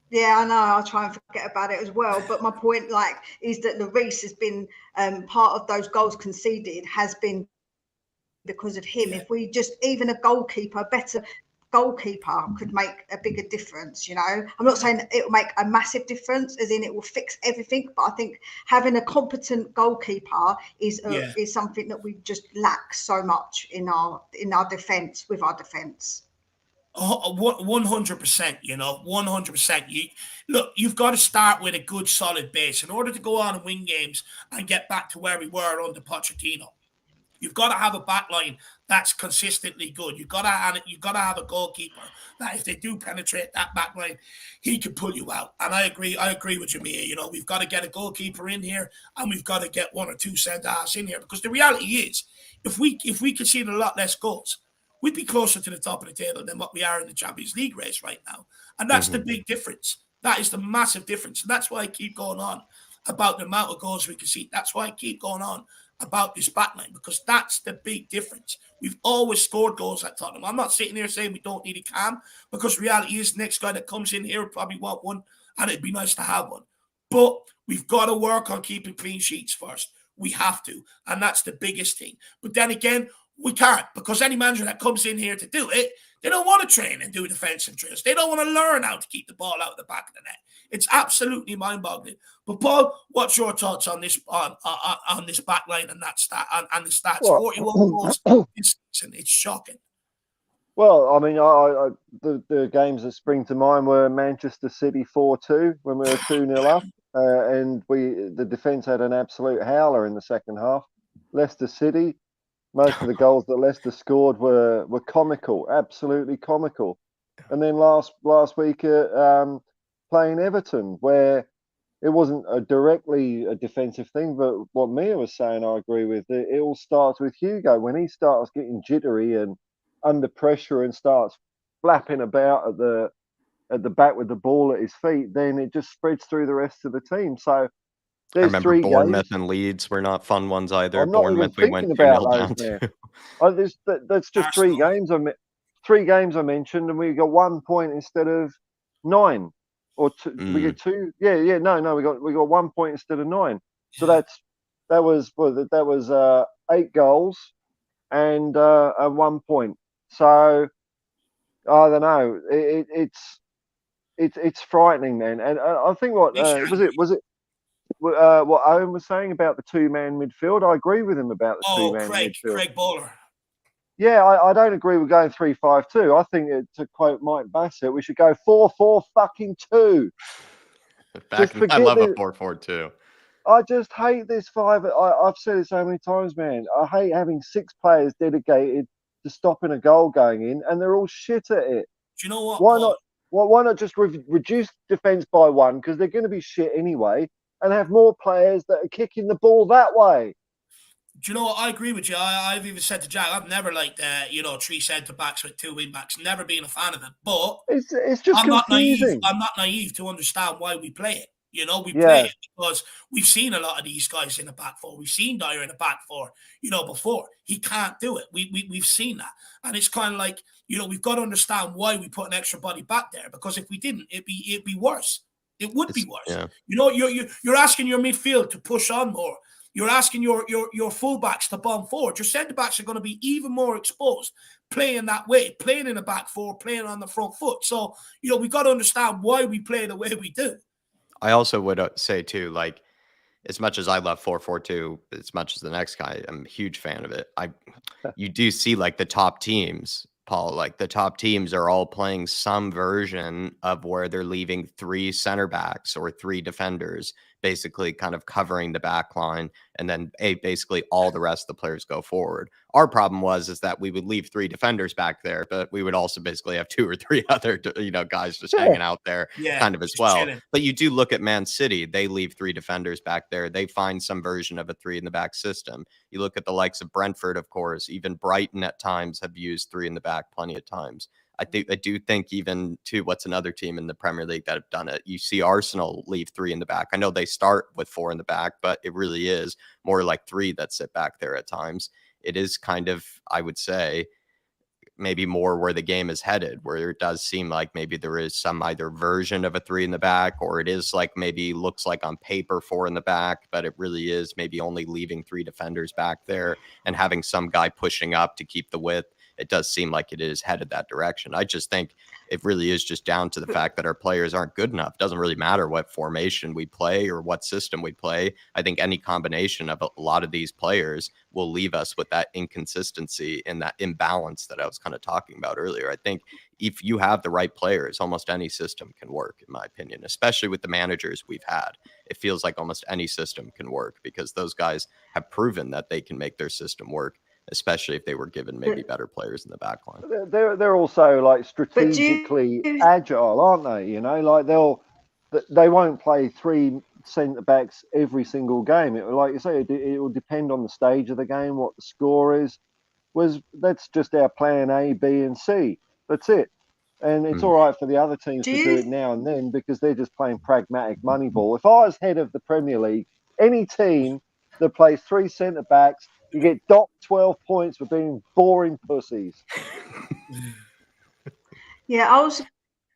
yeah, I know. I'll try and forget about it as well. But my point, like, is that Lloris has been part of those goals conceded has been because of him. If we just, even a better goalkeeper could make a bigger difference, you know. I'm not saying it will make a massive difference, as in it will fix everything, but I think having a competent goalkeeper is something that we just lack so much in our defence, with our defence. 100%, you know, 100%. Look, you've got to start with a good, solid base in order to go on and win games and get back to where we were under Pochettino. You've got to have a back line that's consistently good. You've got to have a goalkeeper that if they do penetrate that back line, he can pull you out. And I agree with you, Mia. You know, we've got to get a goalkeeper in here, and we've got to get 1 or 2 centre-halves in here, because the reality is, if we conceded a lot less goals, we'd be closer to the top of the table than what we are in the Champions League race right now. And that's the big difference. That is the massive difference. And that's why I keep going on about the amount of goals we concede. That's why I keep going on about this backline, because that's the big difference. We've always scored goals at Tottenham. I'm not sitting here saying we don't need a cam, because reality is the next guy that comes in here will probably want one, and it'd be nice to have one. But we've got to work on keeping clean sheets first. We have to. And that's the biggest thing. But then again, we can't, because any manager that comes in here to do it, they don't want to train and do defensive drills. They don't want to learn how to keep the ball out of the back of the net. It's absolutely mind-boggling. But Paul, what's your thoughts on this on this back line and that stat and the stats? Well, 41 goals this season. It's shocking. Well, I mean, the games that spring to mind were Manchester City 4-2 when we were 2-0 up, and the defence had an absolute howler in the second half. Leicester City, most of the goals that Leicester scored were comical, absolutely comical. And then last week playing Everton, where it wasn't directly a defensive thing, but what Mia was saying, I agree with. It all starts with Hugo. When he starts getting jittery and under pressure and starts flapping about at the back with the ball at his feet, then it just spreads through the rest of the team. So I remember Bournemouth and Leeds were not fun ones either. I'm not Bournemouth, even thinking about those now. That's just Arsenal. 3 games I mentioned, and we got 1 point instead of 9, or 2. We get 2. Yeah. No, we got 1 point instead of 9. So that was 8 goals and 1 point. So I don't know. It's frightening, man. And I think what what Owen was saying about the 2-man midfield. I agree with him about the 2-man midfield. Craig Bowler. Yeah, I don't agree with going 3-5-2. I think, to quote Mike Bassett, we should go 4-4-2. I love a 4-4-2. I just hate this 5. I've said it so many times, man. I hate having 6 players dedicated to stopping a goal going in, and they're all shit at it. Do you know what? Why not just reduce defence by 1, because they're going to be shit anyway, and have more players that are kicking the ball that way? Do you know what? I agree with you. I've even said to Jack, I've never liked 3 centre backs with 2 wing backs. Never been a fan of it. But it's just confusing. I'm not naive to understand why we play it. You know, we play it because we've seen a lot of these guys in the back four. We've seen Dyer in the back four, before. He can't do it. We've seen that. And it's kind of like, we've got to understand why we put an extra body back there, because if we didn't, it'd be worse. It would be worse. Yeah. You're asking your midfield to push on more. You're asking your fullbacks to bomb forward. Your centre-backs are going to be even more exposed playing that way, playing in the back four, playing on the front foot. So, we've got to understand why we play the way we do. I also would say, too, like, as much as I love 4-4-2, as much as the next guy, I'm a huge fan of it. You do see, like, the top teams, Paul, like the top teams are all playing some version of where they're leaving 3 center backs or 3 defenders basically kind of covering the back line, and then basically all the rest of the players go forward. Our problem is that we would leave 3 defenders back there, but we would also basically have 2 or 3 other, guys just hanging out there kind of as well. Chilling. But you do look at Man City, they leave 3 defenders back there. They find some version of a 3 in the back system. You look at the likes of Brentford, of course, even Brighton at times have used 3 in the back plenty of times. I do think even to what's another team in the Premier League that have done it. You see Arsenal leave 3 in the back. I know they start with 4 in the back, but it really is more like 3 that sit back there at times. It is kind of, I would say, maybe more where the game is headed, where it does seem like maybe there is some either version of a 3 in the back, or it is like maybe looks like on paper 4 in the back, but it really is maybe only leaving 3 defenders back there and having some guy pushing up to keep the width. It does seem like it is headed that direction. I just think it really is just down to the fact that our players aren't good enough. It doesn't really matter what formation we play or what system we play. I think any combination of a lot of these players will leave us with that inconsistency and that imbalance that I was kind of talking about earlier. I think if you have the right players, almost any system can work, in my opinion, especially with the managers we've had. It feels like almost any system can work because those guys have proven that they can make their system work, especially if they were given maybe better players in the back line. They're also like strategically agile, aren't they? Like they won't play 3 centre backs every single game. Like you say, it will depend on the stage of the game, what the score is. That's just our plan A, B, and C. That's it. And it's all right for the other teams to do it now and then because they're just playing pragmatic money ball. If I was head of the Premier League, any team that plays 3 centre backs, you get docked 12 points for being boring pussies. Yeah, I was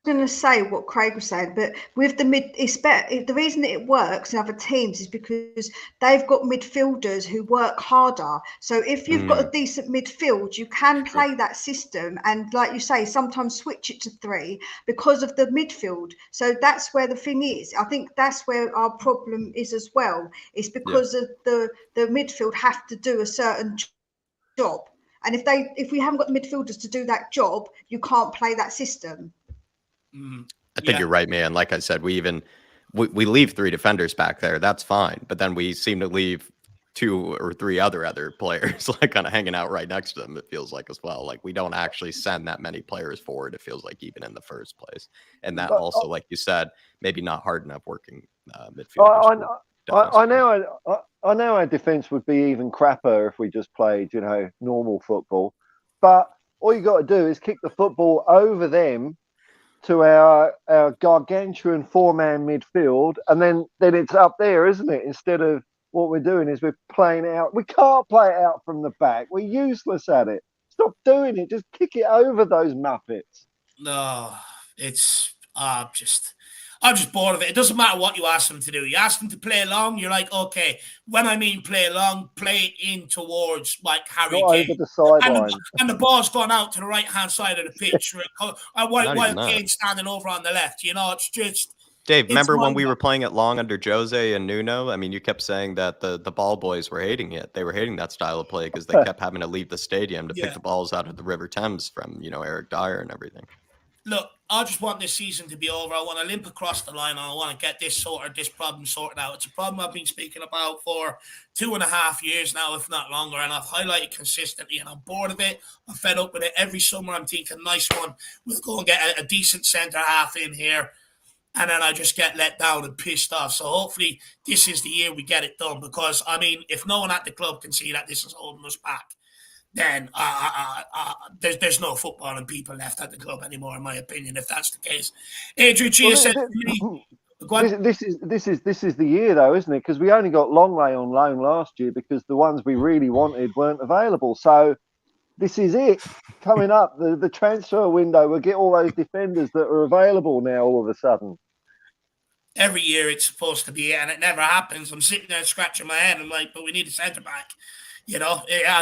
going to say what Craig was saying, but with the it's better. The reason that it works in other teams is because they've got midfielders who work harder. So if you've got a decent midfield, you can play that system, and like you say, sometimes switch it to 3 because of the midfield. So that's where the thing is. I think that's where our problem is as well. It's because of the midfield have to do a certain job, and if we haven't got the midfielders to do that job, you can't play that system. I think you're right, man. Like I said, we leave 3 defenders back there. That's fine. But then we seem to leave 2 or 3 other players like kind of hanging out right next to them, it feels like as well. Like we don't actually send that many players forward, it feels like, even in the first place. And that also, like you said, maybe not hard enough working midfielders. I know our defense would be even crapper if we just played, normal football. But all you got to do is kick the football over them to our gargantuan 4-man midfield, and then it's up there, isn't it? Instead of what we're doing is we're playing it out. We can't play it out from the back. We're useless at it. Stop doing it. Just kick it over those muppets. No, it's I'm just bored of it. It doesn't matter what you ask them to do. You ask them to play long, you're like, okay, when I mean play long, play in towards like Harry Kane. Over the sideline. And the ball's gone out to the right-hand side of the pitch while Kane's standing over on the left. It's just... Dave, remember when we were playing it long under Jose and Nuno? I mean, you kept saying that the ball boys were hating it. They were hating that style of play because they kept having to leave the stadium to pick the balls out of the River Thames from, Eric Dyer and everything. Look, I just want this season to be over. I want to limp across the line and I want to get this problem sorted out. It's a problem I've been speaking about for 2.5 years now, if not longer, and I've highlighted consistently, and I'm bored of it. I'm fed up with it. Every summer I'm thinking, nice one, we'll go and get a decent centre-half in here, and then I just get let down and pissed off. So hopefully this is the year we get it done, because, I mean, if no one at the club can see that this is holding us back, then there's no footballing people left at the club anymore, in my opinion, if that's the case. Adrian Chia said to me, this is the year, though, isn't it? Because we only got Longley on loan last year because the ones we really wanted weren't available. So this is it coming up. The transfer window will get all those defenders that are available now all of a sudden. Every year it's supposed to be, and it never happens. I'm sitting there scratching my head. I'm like, but we need a centre back. I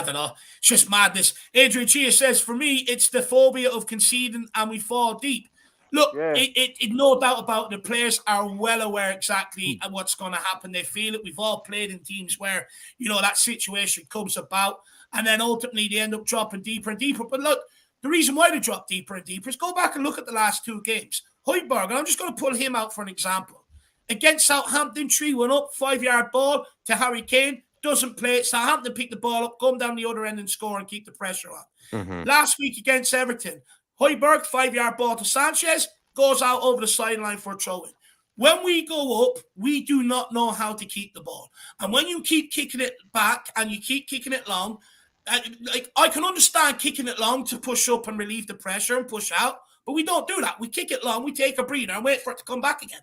don't know. It's just madness. Adrian Chia says, for me, it's the phobia of conceding and we fall deep. Look, it no doubt about it. The players are well aware exactly what's going to happen. They feel it. We've all played in teams where, that situation comes about, and then ultimately they end up dropping deeper and deeper. But look, the reason why they drop deeper and deeper is go back and look at the last 2 games. Højbjerg, and I'm just going to pull him out for an example. Against Southampton, 3-1 up, 5-yard ball to Harry Kane. Doesn't play it. Southampton pick the ball up, come down the other end and score and keep the pressure on. Mm-hmm. Last week against Everton, Højbjerg, 5-yard ball to Sanchez, goes out over the sideline for a throw-in. When we go up, we do not know how to keep the ball. And when you keep kicking it back and you keep kicking it long, I can understand kicking it long to push up and relieve the pressure and push out, but we don't do that. We kick it long, we take a breather and wait for it to come back again.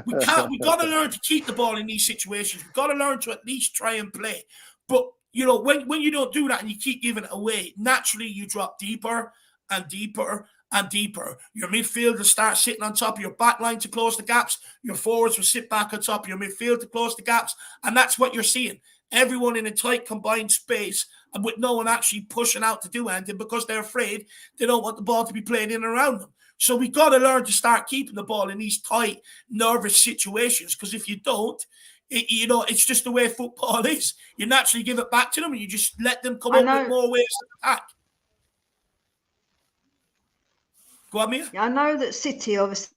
We got to learn to keep the ball in these situations. We've got to learn to at least try and play. But, when you don't do that and you keep giving it away, naturally you drop deeper and deeper and deeper. Your midfielders start sitting on top of your back line to close the gaps. Your forwards will sit back on top of your midfield to close the gaps. And that's what you're seeing. Everyone in a tight combined space and with no one actually pushing out to do anything because they're afraid they don't want the ball to be played in and around them. So we got to learn to start keeping the ball in these tight, nervous situations, because if you don't, it's just the way football is. You naturally give it back to them and you just let them come up with more ways to attack. Go on, Mia. I know that City obviously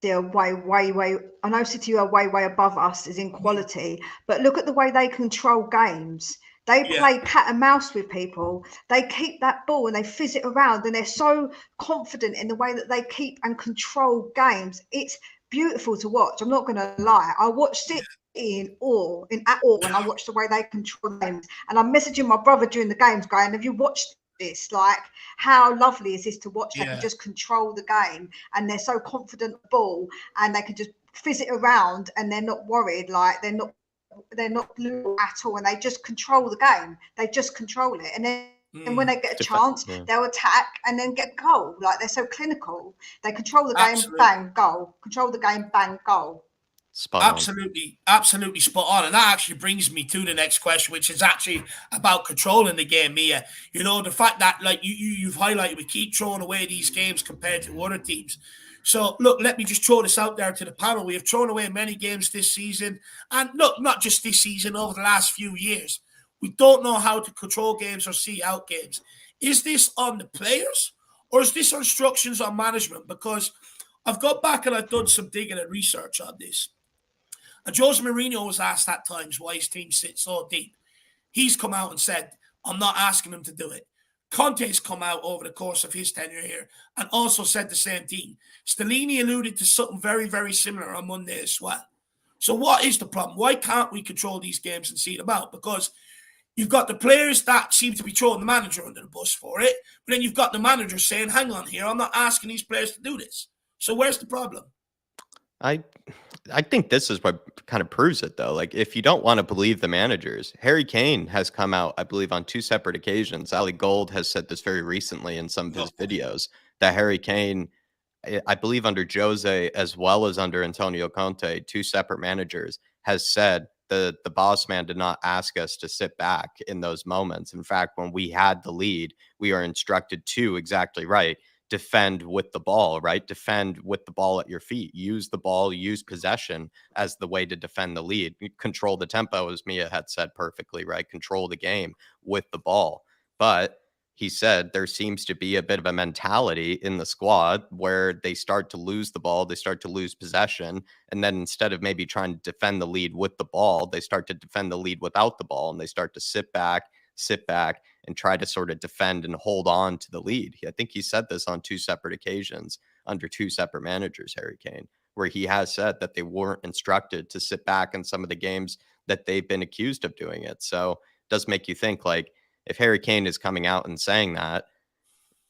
are way. I know City are way above us is in quality, but look at the way they control games. They play cat and mouse with people. They keep that ball and they fizz it around, and they're so confident in the way that they keep and control games. It's beautiful to watch. I'm not going to lie. I watched it in awe when I watched the way they control games. And I'm messaging my brother during the games, going, "Have you watched this? Like, how lovely is this to watch? They can just control the game, and they're so confident the ball, and they can just fizz it around, and they're not worried. Like they're not blue at all, and they just control the game. They just control it, and then and when they get a chance, they'll attack and then get a goal. Like they're so clinical. They control the game, bang, goal. Control the game, bang, goal. Absolutely spot on. And that actually brings me to the next question, which is actually about controlling the game, Mia. The fact that like you've highlighted, we keep throwing away these games compared to other teams. So, look, let me just throw this out there to the panel. We have thrown away many games this season. And look, not just this season, over the last few years. We don't know how to control games or see out games. Is this on the players or is this instructions on management? Because I've got back and I've done some digging and research on this. And Jose Mourinho was asked at times why his team sits so deep. He's come out and said, I'm not asking him to do it. Conte's come out over the course of his tenure here and also said the same thing. Stellini alluded to something very, very similar on Monday as well. So what is the problem? Why can't we control these games and see them out? Because you've got the players that seem to be throwing the manager under the bus for it, but then you've got the manager saying, hang on here, I'm not asking these players to do this. So where's the problem? I think this is what kind of proves it, though. Like, if you don't want to believe the managers, Harry Kane has come out, I believe, on 2 separate occasions. Ali Gold has said this very recently in some of his videos, that Harry Kane, I believe under Jose as well as under Antonio Conte, 2 separate managers, has said the boss man did not ask us to sit back in those moments. In fact, when we had the lead, we are instructed to, exactly right, defend with the ball, right? Defend with the ball at your feet. Use the ball, use possession as the way to defend the lead. Control the tempo, as Mia had said perfectly, right? Control the game with the ball. But he said there seems to be a bit of a mentality in the squad where they start to lose the ball, they start to lose possession, and then instead of maybe trying to defend the lead with the ball, they start to defend the lead without the ball, and they start to sit back and try to sort of defend and hold on to the lead. I think he said this on 2 separate occasions under 2 separate managers, Harry Kane, where he has said that they weren't instructed to sit back in some of the games that they've been accused of doing it. So it does make you think, like, if Harry Kane is coming out and saying that,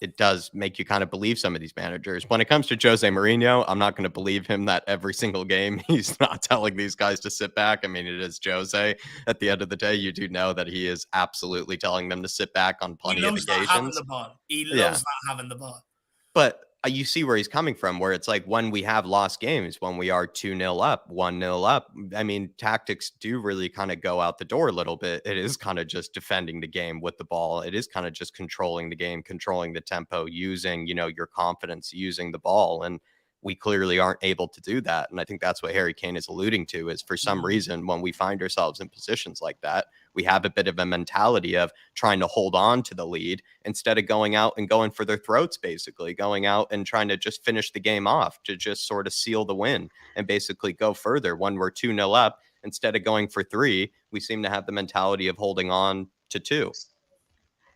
it does make you kind of believe some of these managers. When it comes to Jose Mourinho, I'm not going to believe him that every single game he's not telling these guys to sit back. I mean, it is Jose. At the end of the day, you do know that he is absolutely telling them to sit back on plenty of occasions. He loves not having the ball. He loves not having the ball. But you see where he's coming from, where it's like when we have lost games, when we are 2-0 up, 1-0 up, I mean, tactics do really kind of go out the door a little bit. It is kind of just defending the game with the ball. It is kind of just controlling the game, controlling the tempo, using, your confidence, using the ball. And we clearly aren't able to do that. And I think that's what Harry Kane is alluding to, is for some reason, when we find ourselves in positions like that, we have a bit of a mentality of trying to hold on to the lead instead of going out and going for their throats, basically going out and trying to just finish the game off, to just sort of seal the win and basically go further. When we're 2-0 up, instead of going for 3, we seem to have the mentality of holding on to 2.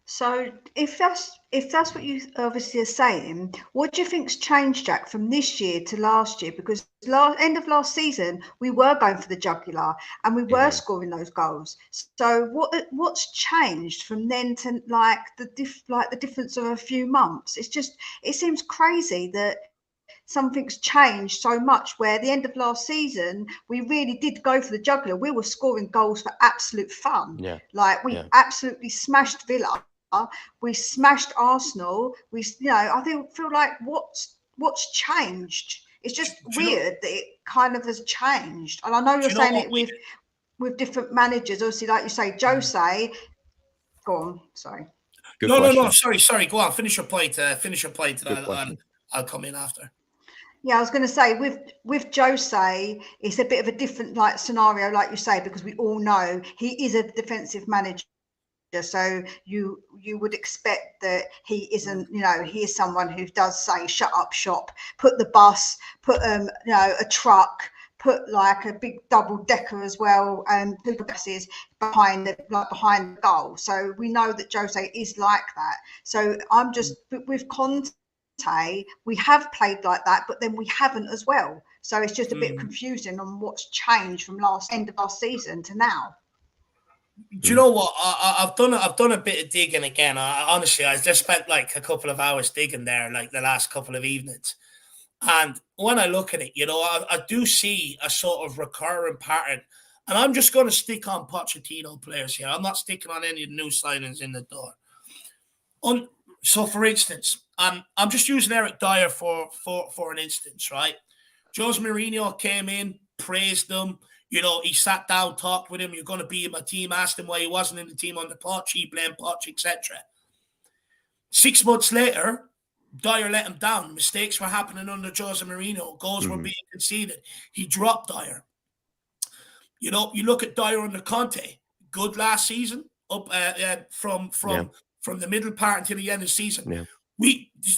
So if that's what you obviously are saying, what do you think's changed, Jack, from this year to last year? Because end of last season we were going for the jugular and we were scoring those goals. So what's changed from then to like the difference of a few months? It seems crazy that something's changed so much, where the end of last season we really did go for the jugular. We were scoring goals for absolute fun. Like we absolutely smashed Villa, we smashed Arsenal. I feel like what's changed? It's just weird that it kind of has changed. And I know you're saying it with different managers, obviously, like you say, Jose. Go on, sorry. No, sorry, go on, finish your point, and I'll come in after. Yeah, I was going to say with Jose, it's a bit of a different like scenario, like you say, because we all know he is a defensive manager. So you would expect that he isn't, he is someone who does say shut up shop, put the bus, put a truck, put like a big double decker as well, and the buses behind the goal. So we know that Jose is like that. So I'm just with Conte, we have played like that, but then we haven't as well. So it's just a bit confusing on what's changed from end of last season to now. Do you know what? I've done a bit of digging again. Honestly, I just spent like a couple of hours digging there, like the last couple of evenings. And when I look at it, I do see a sort of recurring pattern. And I'm just going to stick on Pochettino players here. I'm not sticking on any new signings in the door. So, for instance, I'm just using Eric Dyer for an instance, right? Jose Mourinho came in, praised them. He sat down, talked with him. You're going to be in my team. Asked him why he wasn't in the team on the Poch. He blamed Poch, etc. 6 months later, Dyer let him down. Mistakes were happening under Jose Mourinho. Goals were being conceded. He dropped Dyer. You look at Dyer under Conte. Good last season, up from the middle part until the end of the season. Yeah.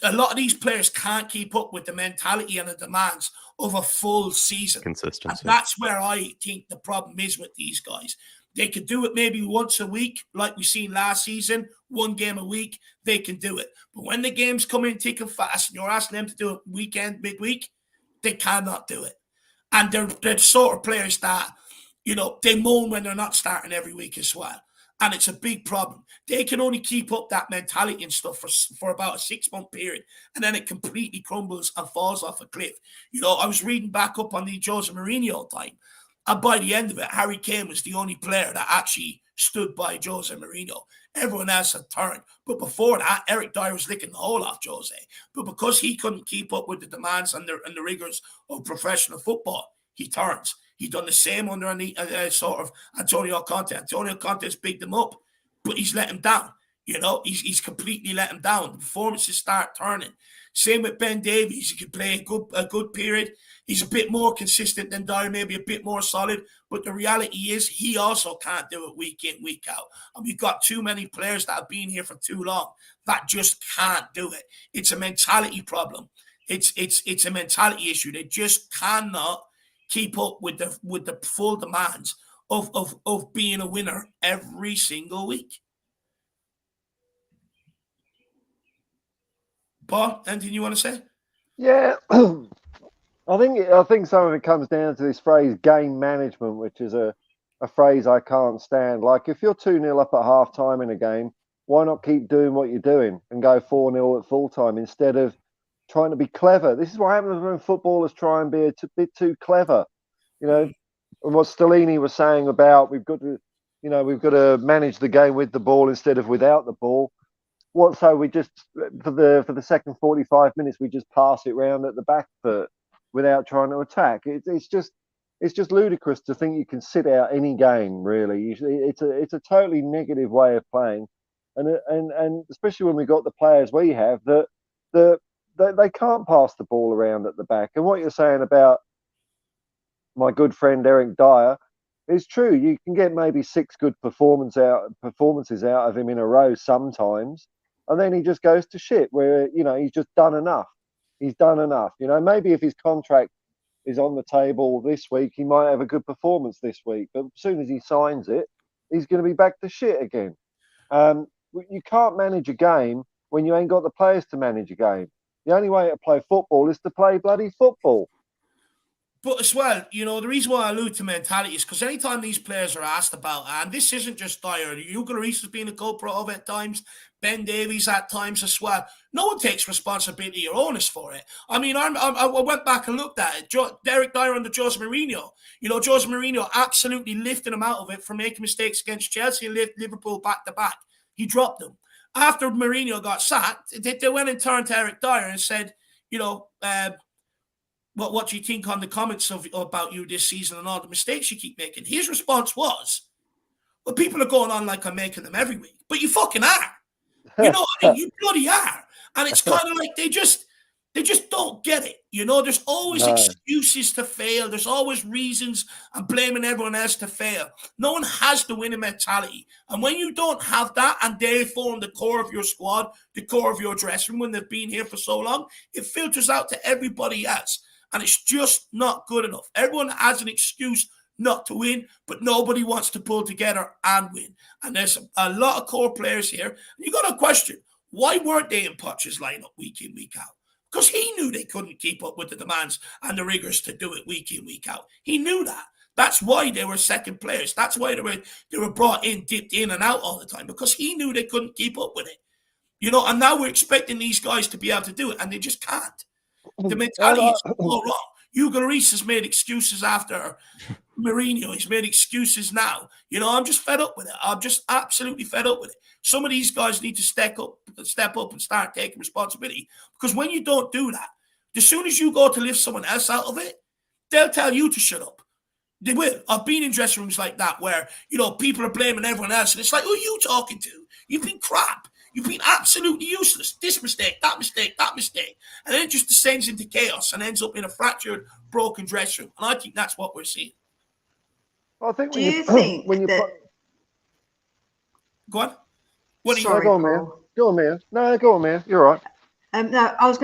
A lot of these players can't keep up with the mentality and the demands of a full season. Consistency. And that's where I think the problem is with these guys. They could do it maybe once a week, like we seen last season, 1 game a week, they can do it. But when the games come in thick and fast and you're asking them to do it weekend, midweek, they cannot do it. And they're the sort of players that, they moan when they're not starting every week as well. And it's a big problem. They can only keep up that mentality and stuff for about a 6-month period. And then it completely crumbles and falls off a cliff. I was reading back up on the Jose Mourinho time. And by the end of it, Harry Kane was the only player that actually stood by Jose Mourinho. Everyone else had turned. But before that, Eric Dyer was licking the whole off Jose. But because he couldn't keep up with the demands and the rigors of professional football, he turns. He done the same under sort of Antonio Conte. Antonio Conte's bigged him up, but he's let him down. He's completely let him down. The performances start turning. Same with Ben Davies. He can play a good period. He's a bit more consistent than Dyer, maybe a bit more solid. But the reality is he also can't do it week in, week out. And we've got too many players that have been here for too long that just can't do it. It's a mentality problem. It's a mentality issue. They just cannot keep up with the full demands of being a winner every single week. Bob, anything you want to say? Yeah, I think some of it comes down to this phrase game management, which is a phrase I can't stand. Like if you're 2-0 up at half time in a game, why not keep doing what you're doing and go 4-0 at full time instead of trying to be clever? This is what happens when footballers try and be a bit too clever, and what Stellini was saying about we've got to manage the game with the ball instead of without the ball. So we just for the second 45 minutes we just pass it round at the back foot without trying to attack. It's just ludicrous to think you can sit out any game. Really, it's a totally negative way of playing, and especially when we got the players we have that they can't pass the ball around at the back. And what you're saying about my good friend Eric Dyer, It's true. You can get maybe 6 good performances out of him in a row sometimes, and then he just goes to shit. Where he's just done enough. He's done enough. Maybe if his contract is on the table this week, he might have a good performance this week. But as soon as he signs it, he's going to be back to shit again. You can't manage a game when you ain't got the players to manage a game. The only way to play football is to play bloody football. But as well, the reason why I allude to mentality is because anytime these players are asked about, and this isn't just Dyer, Hugo Lloris has been a culprit of it at times, Ben Davies at times as well. No one takes responsibility or onus for it. I mean, I went back and looked at it. Derek Dyer under Jose Mourinho. Jose Mourinho absolutely lifted him out of it for making mistakes against Chelsea and Liverpool back to back. He dropped them. After Mourinho got sacked, they went and turned to Eric Dyer and said, what do you think on the comments about you this season and all the mistakes you keep making? His response was, well, people are going on like I'm making them every week. But you fucking are. You know what I mean? You bloody are. And it's kind of like they just don't get it. There's always excuses to fail. There's always reasons and blaming everyone else to fail. No one has the winning mentality. And when you don't have that and they form the core of your squad, the core of your dressing room when they've been here for so long, it filters out to everybody else. And it's just not good enough. Everyone has an excuse not to win, but nobody wants to pull together and win. And there's a lot of core players here. And you got to question, why weren't they in Poch's lineup week in, week out? Because he knew they couldn't keep up with the demands and the rigors to do it week in, week out. He knew that. That's why they were second players. That's why they were brought in, dipped in and out all the time, because he knew they couldn't keep up with it. And now we're expecting these guys to be able to do it, and they just can't. The mentality is all wrong. Hugo Lloris has made excuses after Mourinho. He's made excuses now. I'm just fed up with it. I'm just absolutely fed up with it. Some of these guys need to step up and start taking responsibility. Because when you don't do that, as soon as you go to lift someone else out of it, they'll tell you to shut up. They will. I've been in dressing rooms like that where, people are blaming everyone else. And it's like, who are you talking to? You've been crap. You've been absolutely useless. This mistake, that mistake, that mistake. And then it just descends into chaos and ends up in a fractured, broken dressing room. And I think that's what we're seeing. I think do you think when you that... Go on. Go on, man. Go on, man. No, go on, man. You're right. I was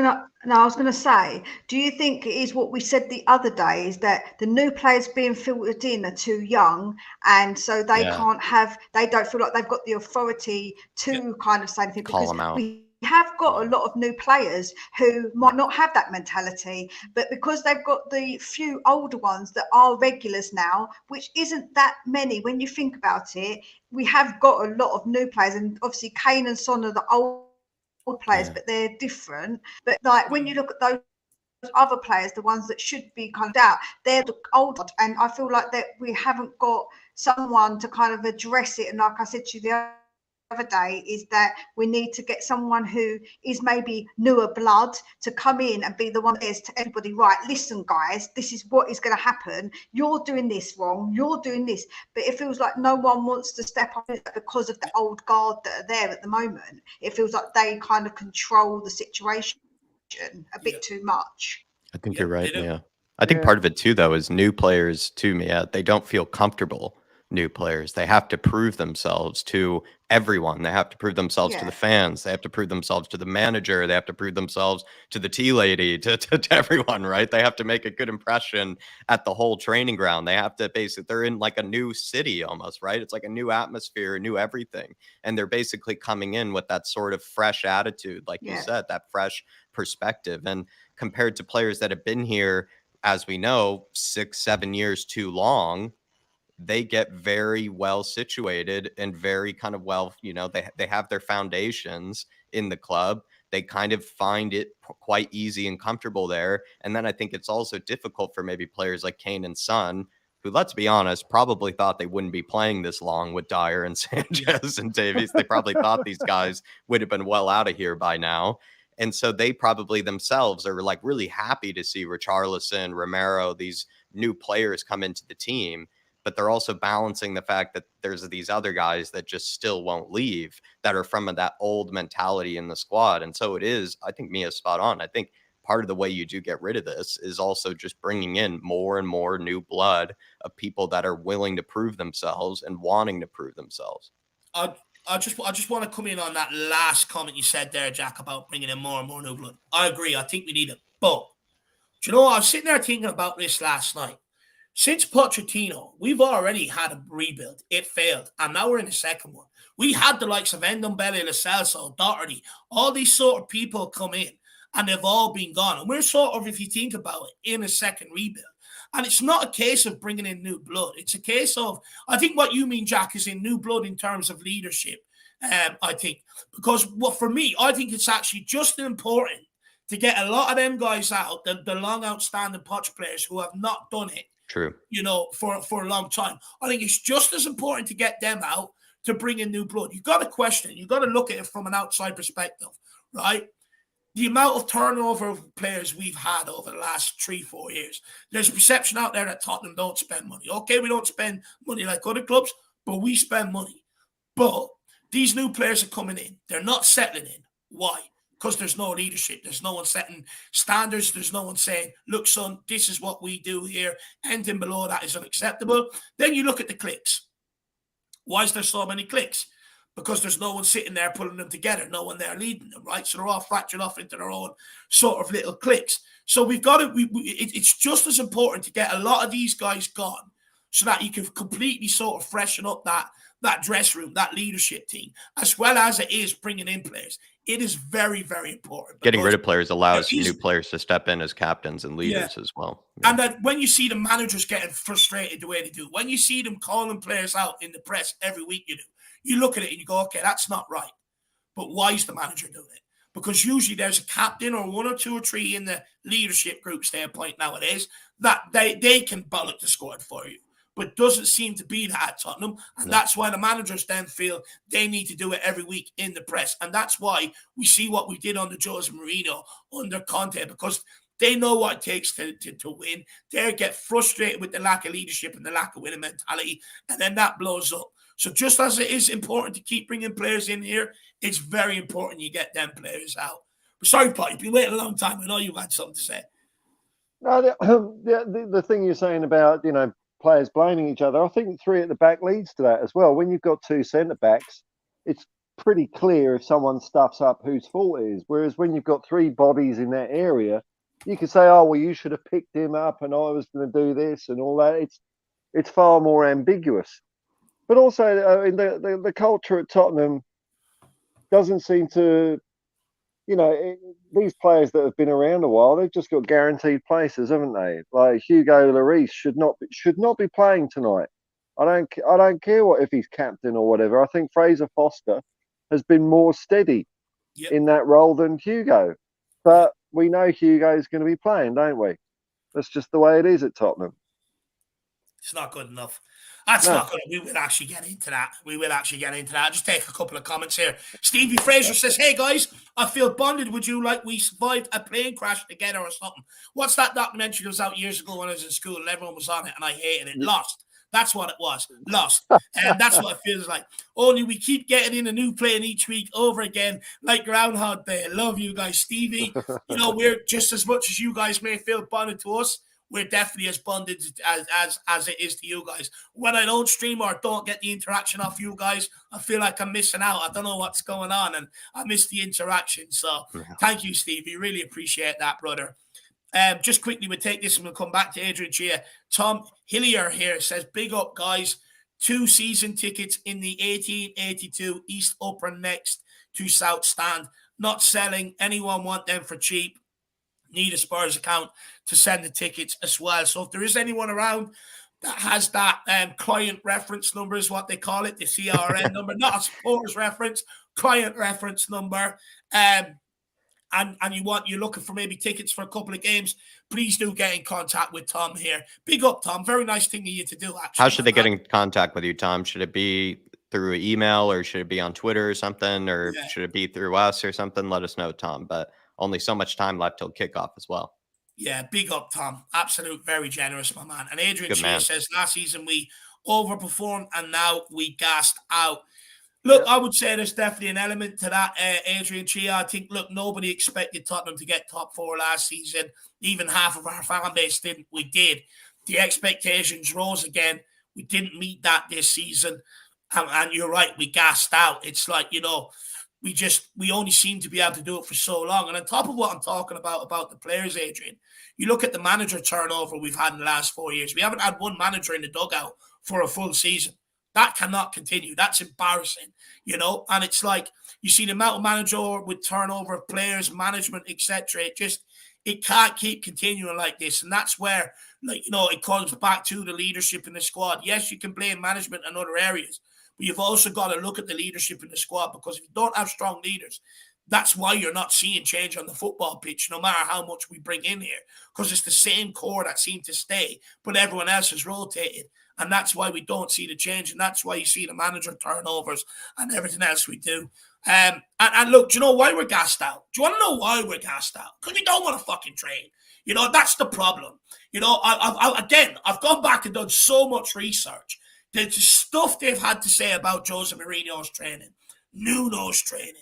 gonna say, do you think it is what we said the other day, is that the new players being filtered in are too young, and so they don't feel like they've got the authority to kind of say anything, because we have got a lot of new players who might not have that mentality, but because they've got the few older ones that are regulars now, which isn't that many when you think about it, we have got a lot of new players, and obviously Kane and Son are the old players, but they're different. But like when you look at those other players, the ones that should be kind of out, they're the old, and I feel like that we haven't got someone to kind of address it. And like I said to you the other day, is that we need to get someone who is maybe newer blood to come in and be the one that says to everybody, right, listen guys, this is what is going to happen, you're doing this wrong, you're doing this. But it feels like no one wants to step up because of the old guard that are there at the moment. It feels like they kind of control the situation a bit too much. I think you're right. Yeah, I think part of it too, though, is new players too, Mia. They don't feel comfortable. New players, they have to prove themselves to everyone. They have to prove themselves to the fans. They have to prove themselves to the manager. They have to prove themselves to the tea lady, to everyone, right? They have to make a good impression at the whole training ground. They have to they're in like a new city almost, right? It's like a new atmosphere, a new everything. And they're basically coming in with that sort of fresh attitude, like you said, that fresh perspective. And compared to players that have been here, as we know, 6-7 years too long, they get very well situated and very kind of well, they have their foundations in the club. They kind of find it quite easy and comfortable there. And then I think it's also difficult for maybe players like Kane and Son, who, let's be honest, probably thought they wouldn't be playing this long with Dyer and Sanchez and Davies. They probably thought these guys would have been well out of here by now. And so they probably themselves are like really happy to see Richarlison, Romero, these new players come into the team. But they're also balancing the fact that there's these other guys that just still won't leave, that are from that old mentality in the squad. And so it is, I think Mia's spot on. I think part of the way you do get rid of this is also just bringing in more and more new blood of people that are willing to prove themselves and wanting to prove themselves. I just want to come in on that last comment you said there, Jack, about bringing in more and more new blood. I agree. I think we need it. But do you know what? I was sitting there thinking about this last night. Since Pochettino, we've already had a rebuild. It failed. And now we're in the second one. We had the likes of Ndombele, Lo Celso, Doherty, all these sort of people come in, and they've all been gone. And we're sort of, if you think about it, in a second rebuild. And it's not a case of bringing in new blood. It's a case of, I think what you mean, Jack, is in new blood in terms of leadership, I think. Because for me, I think it's actually just as important to get a lot of them guys out, the long outstanding Poch players who have not done it. True. For a long time. I think it's just as important to get them out to bring in new blood. You've got to question it. You've got to look at it from an outside perspective, right? The amount of turnover of players we've had over the last 3-4 years. There's a perception out there that Tottenham don't spend money. Okay, we don't spend money like other clubs, but we spend money. But these new players are coming in. They're not settling in. Why? Because there's no leadership. There's no one setting standards. There's no one saying, look, son, this is what we do here. Anything below that is unacceptable. Then you look at the clicks. Why is there so many clicks? Because there's no one sitting there pulling them together, no one there leading them, right? So they're all fractured off into their own sort of little cliques. So we've got to, it's just as important to get a lot of these guys gone so that you can completely sort of freshen up that dress room, that leadership team, as well as it is bringing in players. It is very, very important. Getting rid of players allows new players to step in as captains and leaders as well. Yeah. And then when you see the managers getting frustrated the way they do, when you see them calling players out in the press every week you look at it and you go, okay, that's not right. But why is the manager doing it? Because usually there's a captain or one or two or three in the leadership group standpoint nowadays that they can bollock the squad for you. But it doesn't seem to be that at Tottenham. And that's why the managers then feel they need to do it every week in the press. And that's why we see what we did under Jose Mourinho, under Conte, because they know what it takes to win. They get frustrated with the lack of leadership and the lack of winning mentality. And then that blows up. So just as it is important to keep bringing players in here, it's very important you get them players out. But sorry, Pat, you've been waiting a long time. I know you had something to say. No, the thing you're saying about, players blaming each other, I think 3 at the back leads to that as well. When you've got 2 centre-backs, it's pretty clear if someone stuffs up whose fault it is. Whereas when you've got 3 bodies in that area, you can say, oh, well, you should have picked him up and I was going to do this and all that. It's far more ambiguous. But also, the culture at Tottenham doesn't seem to, these players that have been around a while, they've just got guaranteed places, haven't they? Like Hugo Lloris should not be playing tonight. I don't care if he's captain or whatever. I think Fraser Foster has been more steady in that role than Hugo. But we know Hugo's going to be playing, don't we? That's just the way it is at Tottenham. It's not good enough. That's not good. We will actually get into that. I'll just take a couple of comments here. Stevie Fraser says, hey, guys, I feel bonded with you like we survived a plane crash together or something. What's that documentary that was out years ago when I was in school and everyone was on it and I hated it? Lost. That's what it was. Lost. And that's what it feels like. Only we keep getting in a new plane each week over again, like Groundhog Day. I love you guys, Stevie. We're just as much as you guys may feel bonded to us. We're definitely as bonded as it is to you guys. When I don't stream or don't get the interaction off you guys, I feel like I'm missing out. I don't know what's going on, and I miss the interaction. So thank you, Stevie. Really appreciate that, brother. Just quickly, we'll take this and we'll come back to Adrian Chia. Tom Hillier here says, big up, guys. 2 season tickets in the 1882 East Upper next to South Stand. Not selling. Anyone want them for cheap? Need a Spurs account to send the tickets as well. So if there is anyone around that has that client reference number is what they call it, the CRN number, not a supporters reference, client reference number, and you're looking for maybe tickets for a couple of games, please do get in contact with Tom here. Big up, Tom. Very nice thing of you to do, actually. How should they get in contact with you, Tom? Should it be through email or should it be on Twitter or something? Or should it be through us or something? Let us know, Tom. But only so much time left till kickoff as well. Yeah, big up, Tom. Absolute, very generous, my man. And Adrian Chia says, last season we overperformed and now we gassed out. Look, I would say there's definitely an element to that, Adrian Chia. I think, look, nobody expected Tottenham to get top 4 last season. Even half of our fan base didn't. We did. The expectations rose again. We didn't meet that this season. And you're right, we gassed out. It's like, we only seem to be able to do it for so long. And on top of what I'm talking about the players, Adrian, you look at the manager turnover we've had in the last 4 years. We haven't had one manager in the dugout for a full season. That cannot continue. That's embarrassing, And it's like you see the amount of manager with turnover of players, management, etc. It can't keep continuing like this, and that's where, it comes back to the leadership in the squad. Yes, you can blame management in other areas, but you've also got to look at the leadership in the squad, because if you don't have strong leaders, that's why you're not seeing change on the football pitch, no matter how much we bring in here, because it's the same core that seem to stay, but everyone else is rotated. And that's why we don't see the change. And that's why you see the manager turnovers and everything else we do. And look, do you know why we're gassed out? Do you want to know why we're gassed out? Because we don't want to fucking train. That's the problem. I've gone back and done so much research. The stuff they've had to say about Jose Mourinho's training, Nuno's training.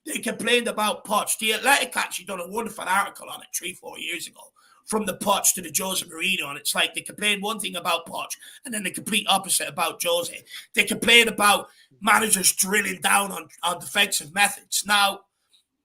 They complained about Poch. The Athletic actually done a wonderful article on it 3-4 years ago. From the Poch to the Jose Mourinho, and it's like they complain one thing about Poch and then the complete opposite about Jose. They complain about managers drilling down on defensive methods. Now,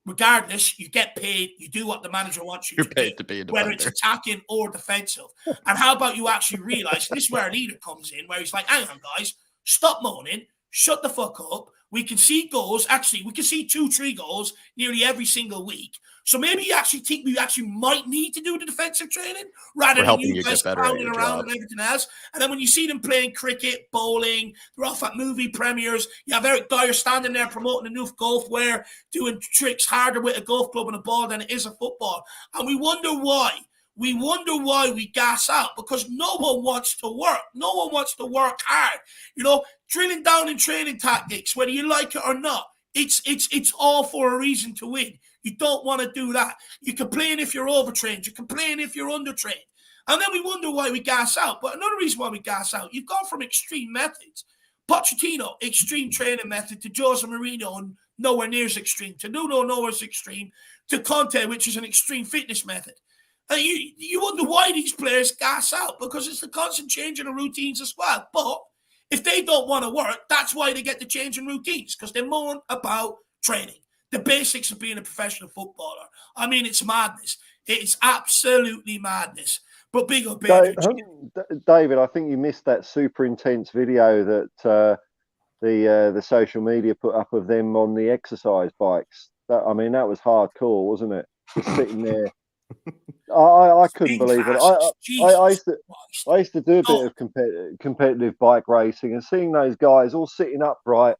regardless, you get paid, you do what the manager wants you You're to paid do, to be a whether defender. it's attacking or defensive. And how about you actually realize, this is where a leader comes in, where he's like, hang on, guys, stop moaning, shut the fuck up. We can see goals. Actually, we can see 2-3 goals nearly every single week. So maybe you actually think we actually might need to do the defensive training rather than you guys crowding around and everything else. And then when you see them playing cricket, bowling, they're off at movie premieres. You have Eric Dyer standing there promoting a new golf wear, doing tricks harder with a golf club and a ball than it is a football. And we wonder why. We wonder why we gas out, because no one wants to work. No one wants to work hard. Drilling down in training tactics, whether you like it or not, it's all for a reason to win. You don't want to do that. You complain if you're overtrained. You complain if you're undertrained. And then we wonder why we gas out. But another reason why we gas out, you've gone from extreme methods. Pochettino, extreme training method, to Jose Mourinho, nowhere near as extreme, to Nuno, nowhere as extreme, to Conte, which is an extreme fitness method. And you wonder why these players gas out, because it's the constant changing of routines as well. But if they don't want to work, that's why they get the change in routines, because they moan about training. The basics of being a professional footballer. I mean, it's madness. It's absolutely madness. But big up, David, I think you missed that super intense video that the social media put up of them on the exercise bikes. That was hardcore, wasn't it? Just sitting there. I couldn't believe it. I used to do a bit of competitive bike racing, and seeing those guys all sitting upright,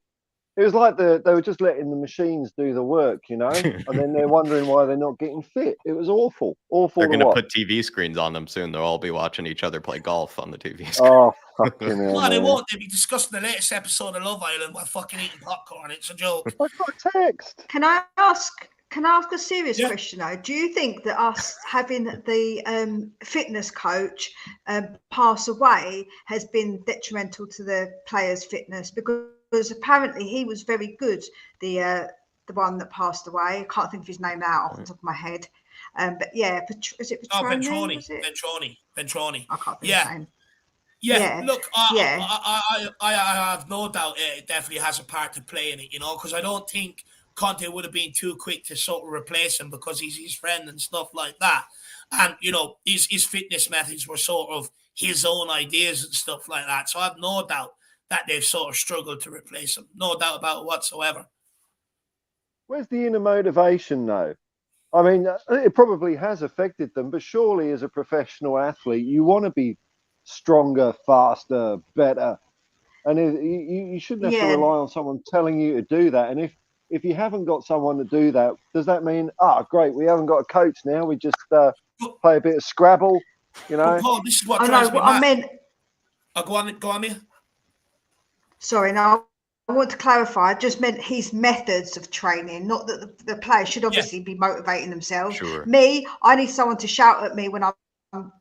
it was like they were just letting the machines do the work, and then they're wondering why they're not getting fit. It was awful. They're going to put TV screens on them soon. They'll all be watching each other play golf on the TV screen. Oh, fucking hell. No, they won't. They'll be discussing the latest episode of Love Island while fucking eating popcorn. It's a joke. I got a text. Can I ask a serious question though? Do you think that us having the fitness coach pass away has been detrimental to the players' fitness? Because apparently he was very good, the one that passed away. I can't think of his name now off the top of my head. But yeah, is it Petroni? Ventroni. I can't think of his name. Yeah, look, I have no doubt it definitely has a part to play in it, because I don't think Conte would have been too quick to sort of replace him, because he's his friend and stuff like that. And, his fitness methods were sort of his own ideas and stuff like that. So I have no doubt that they've sort of struggled to replace him. No doubt about it whatsoever. Where's the inner motivation, though? I mean, it probably has affected them, but surely as a professional athlete, you want to be stronger, faster, better. And you shouldn't have to rely on someone telling you to do that. And if you haven't got someone to do that, does that mean, great, we haven't got a coach now, we just play a bit of Scrabble, Paul, this is what drives me mad. Go on, Mia. Sorry, no, I want to clarify. I just meant his methods of training, not that the players should obviously be motivating themselves. Sure. Me, I need someone to shout at me when I'm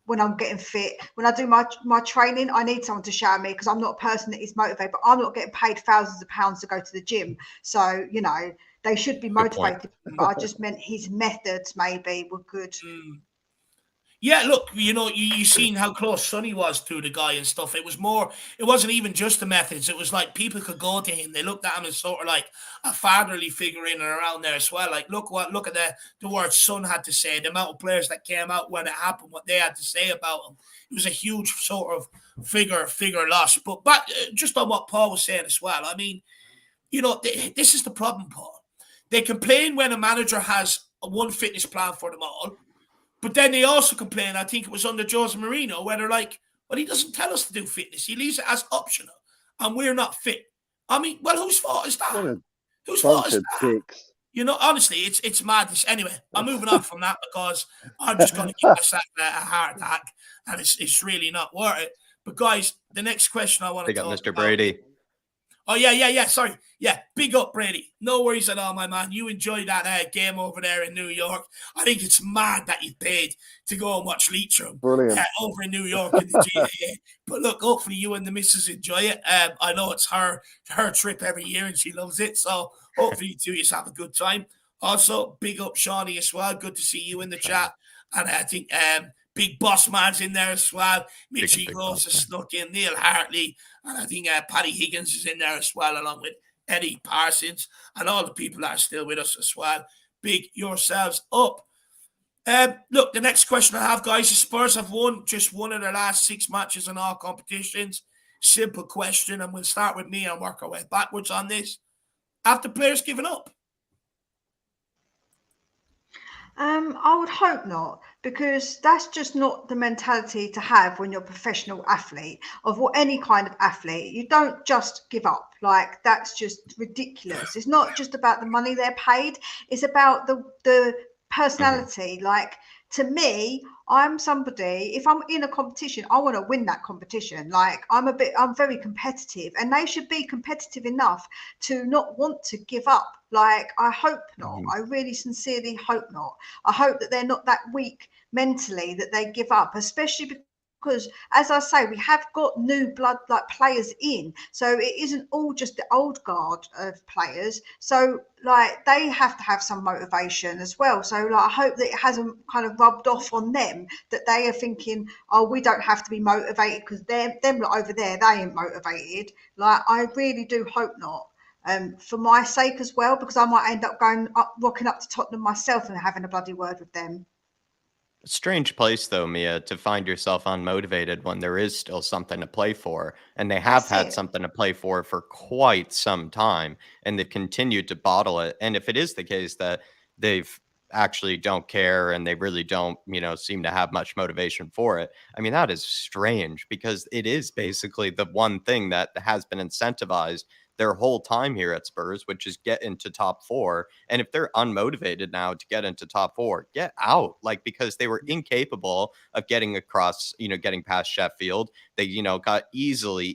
when I'm getting fit. When I do my training, I need someone to shower me because I'm not a person that is motivated, but I'm not getting paid thousands of pounds to go to the gym. So, you know, they should be motivated. But I just meant his methods maybe were good. Yeah, look, you know, you seen how close Sonny was to the guy and stuff. It wasn't even just the methods. It was like people could go to him. They looked at him as sort of like a fatherly figure in and around there as well. Like, look at the words Son had to say, the amount of players that came out when it happened, what they had to say about him. It was a huge sort of figure loss. But back just on what Paul was saying as well, I mean, you know, this is the problem, Paul. They complain when a manager has one fitness plan for them all. But then they also complain, I think it was under Jose Mourinho, where they're like, well, he doesn't tell us to do fitness. He leaves it as optional, and we're not fit. I mean, well, whose fault is that? Whose fault is that? Dicks. You know, honestly, it's madness. Anyway, I'm moving on from that because I'm just going to give myself a heart attack, and it's really not worth it. But guys, the next question I want to talk about, Mr. Brady. Oh, yeah. Sorry. Yeah, big up, Brady. No worries at all, my man. You enjoyed that game over there in New York. I think it's mad that you paid to go and watch Leitrim over in New York in the GAA. But look, hopefully you and the missus enjoy it. I know it's her trip every year and she loves it. So hopefully you two just have a good time. Also, big up Shawnee as well. Good to see you in the chat. And I think Big Boss Man's in there as well. Mitchie Groves has snuck in. Neil Hartley. And I think Paddy Higgins is in there as well, along with Eddie Parsons and all the people that are still with us as well. Big yourselves up. Look, the next question I have, guys, the Spurs have won just one of their last 6 matches in all competitions. Simple question, and we'll start with me and work our way backwards on this. Have the players given up? I would hope not, because that's just not the mentality to have when you're a professional athlete or any kind of athlete. You don't just give up. Like, that's just ridiculous. It's not just about the money they're paid. It's about the personality. Like, to me, I'm somebody, if I'm in a competition, I want to win that competition. Like, I'm very competitive, and they should be competitive enough to not want to give up. Like, I hope not. I really sincerely hope not. I hope that they're not that weak mentally that they give up, especially because, as I say, we have got new blood like players in, so it isn't all just the old guard of players. So like, they have to have some motivation as well. So like, I hope that it hasn't kind of rubbed off on them, that they are thinking, oh, we don't have to be motivated because them lot over there, they ain't motivated. Like, I really do hope not. For my sake as well, because I might end up rocking up to Tottenham myself and having a bloody word with them. Strange place, though, Mia, to find yourself unmotivated when there is still something to play for. And they have had something to play for quite some time, and they've continued to bottle it. And if it is the case that they've actually don't care and they really don't, seem to have much motivation for it, I mean, that is strange, because it is basically the one thing that has been incentivized their whole time here at Spurs, which is get into top 4. And if they're unmotivated now to get into top 4, get out. Like, because they were incapable of getting across, getting past Sheffield. They, got easily,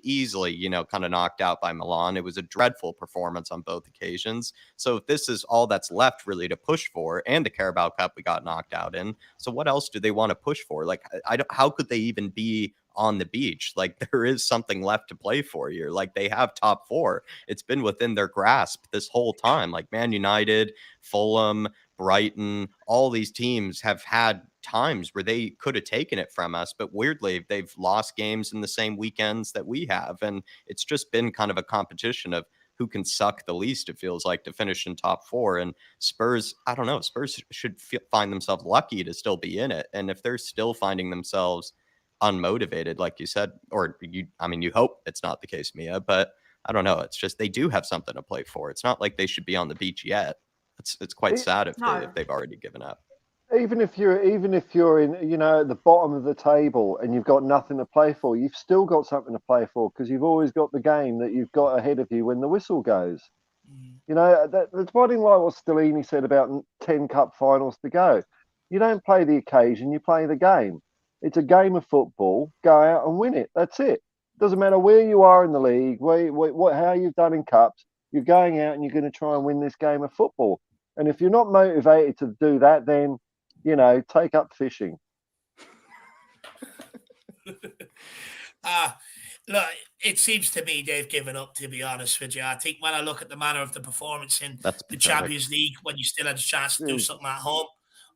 kind of knocked out by Milan. It was a dreadful performance on both occasions. So if this is all that's left really to push for, and the Carabao Cup we got knocked out in, so what else do they want to push for? Like, how could they even be on the beach? Like, there is something left to play for here. Like, they have top 4. It's been within their grasp this whole time. Like, Man United, Fulham, Brighton, all these teams have had times where they could have taken it from us, but weirdly they've lost games in the same weekends that we have, and it's just been kind of a competition of who can suck the least, it feels like, to finish in top 4. And Spurs, I don't know, Spurs should find themselves lucky to still be in it. And if they're still finding themselves unmotivated, like you said, or you hope it's not the case, Mia, but I don't know. It's just, they do have something to play for. It's not like they should be on the beach yet. It's quite sad if they've already given up. Even if you're in, at the bottom of the table and you've got nothing to play for, you've still got something to play for, because you've always got the game that you've got ahead of you when the whistle goes. That's what in like what Stellini said about 10 cup finals to go. You don't play the occasion, you play the game. It's a game of football. Go out and win it. That's it. Doesn't matter where you are in the league, how you've done in cups. You're going out and you're going to try and win this game of football. And if you're not motivated to do that, then take up fishing. Look, it seems to me they've given up, to be honest with you. I think when I look at the manner of the performance in That's the pathetic. Champions League, when you still had a chance to do Jeez. something at home,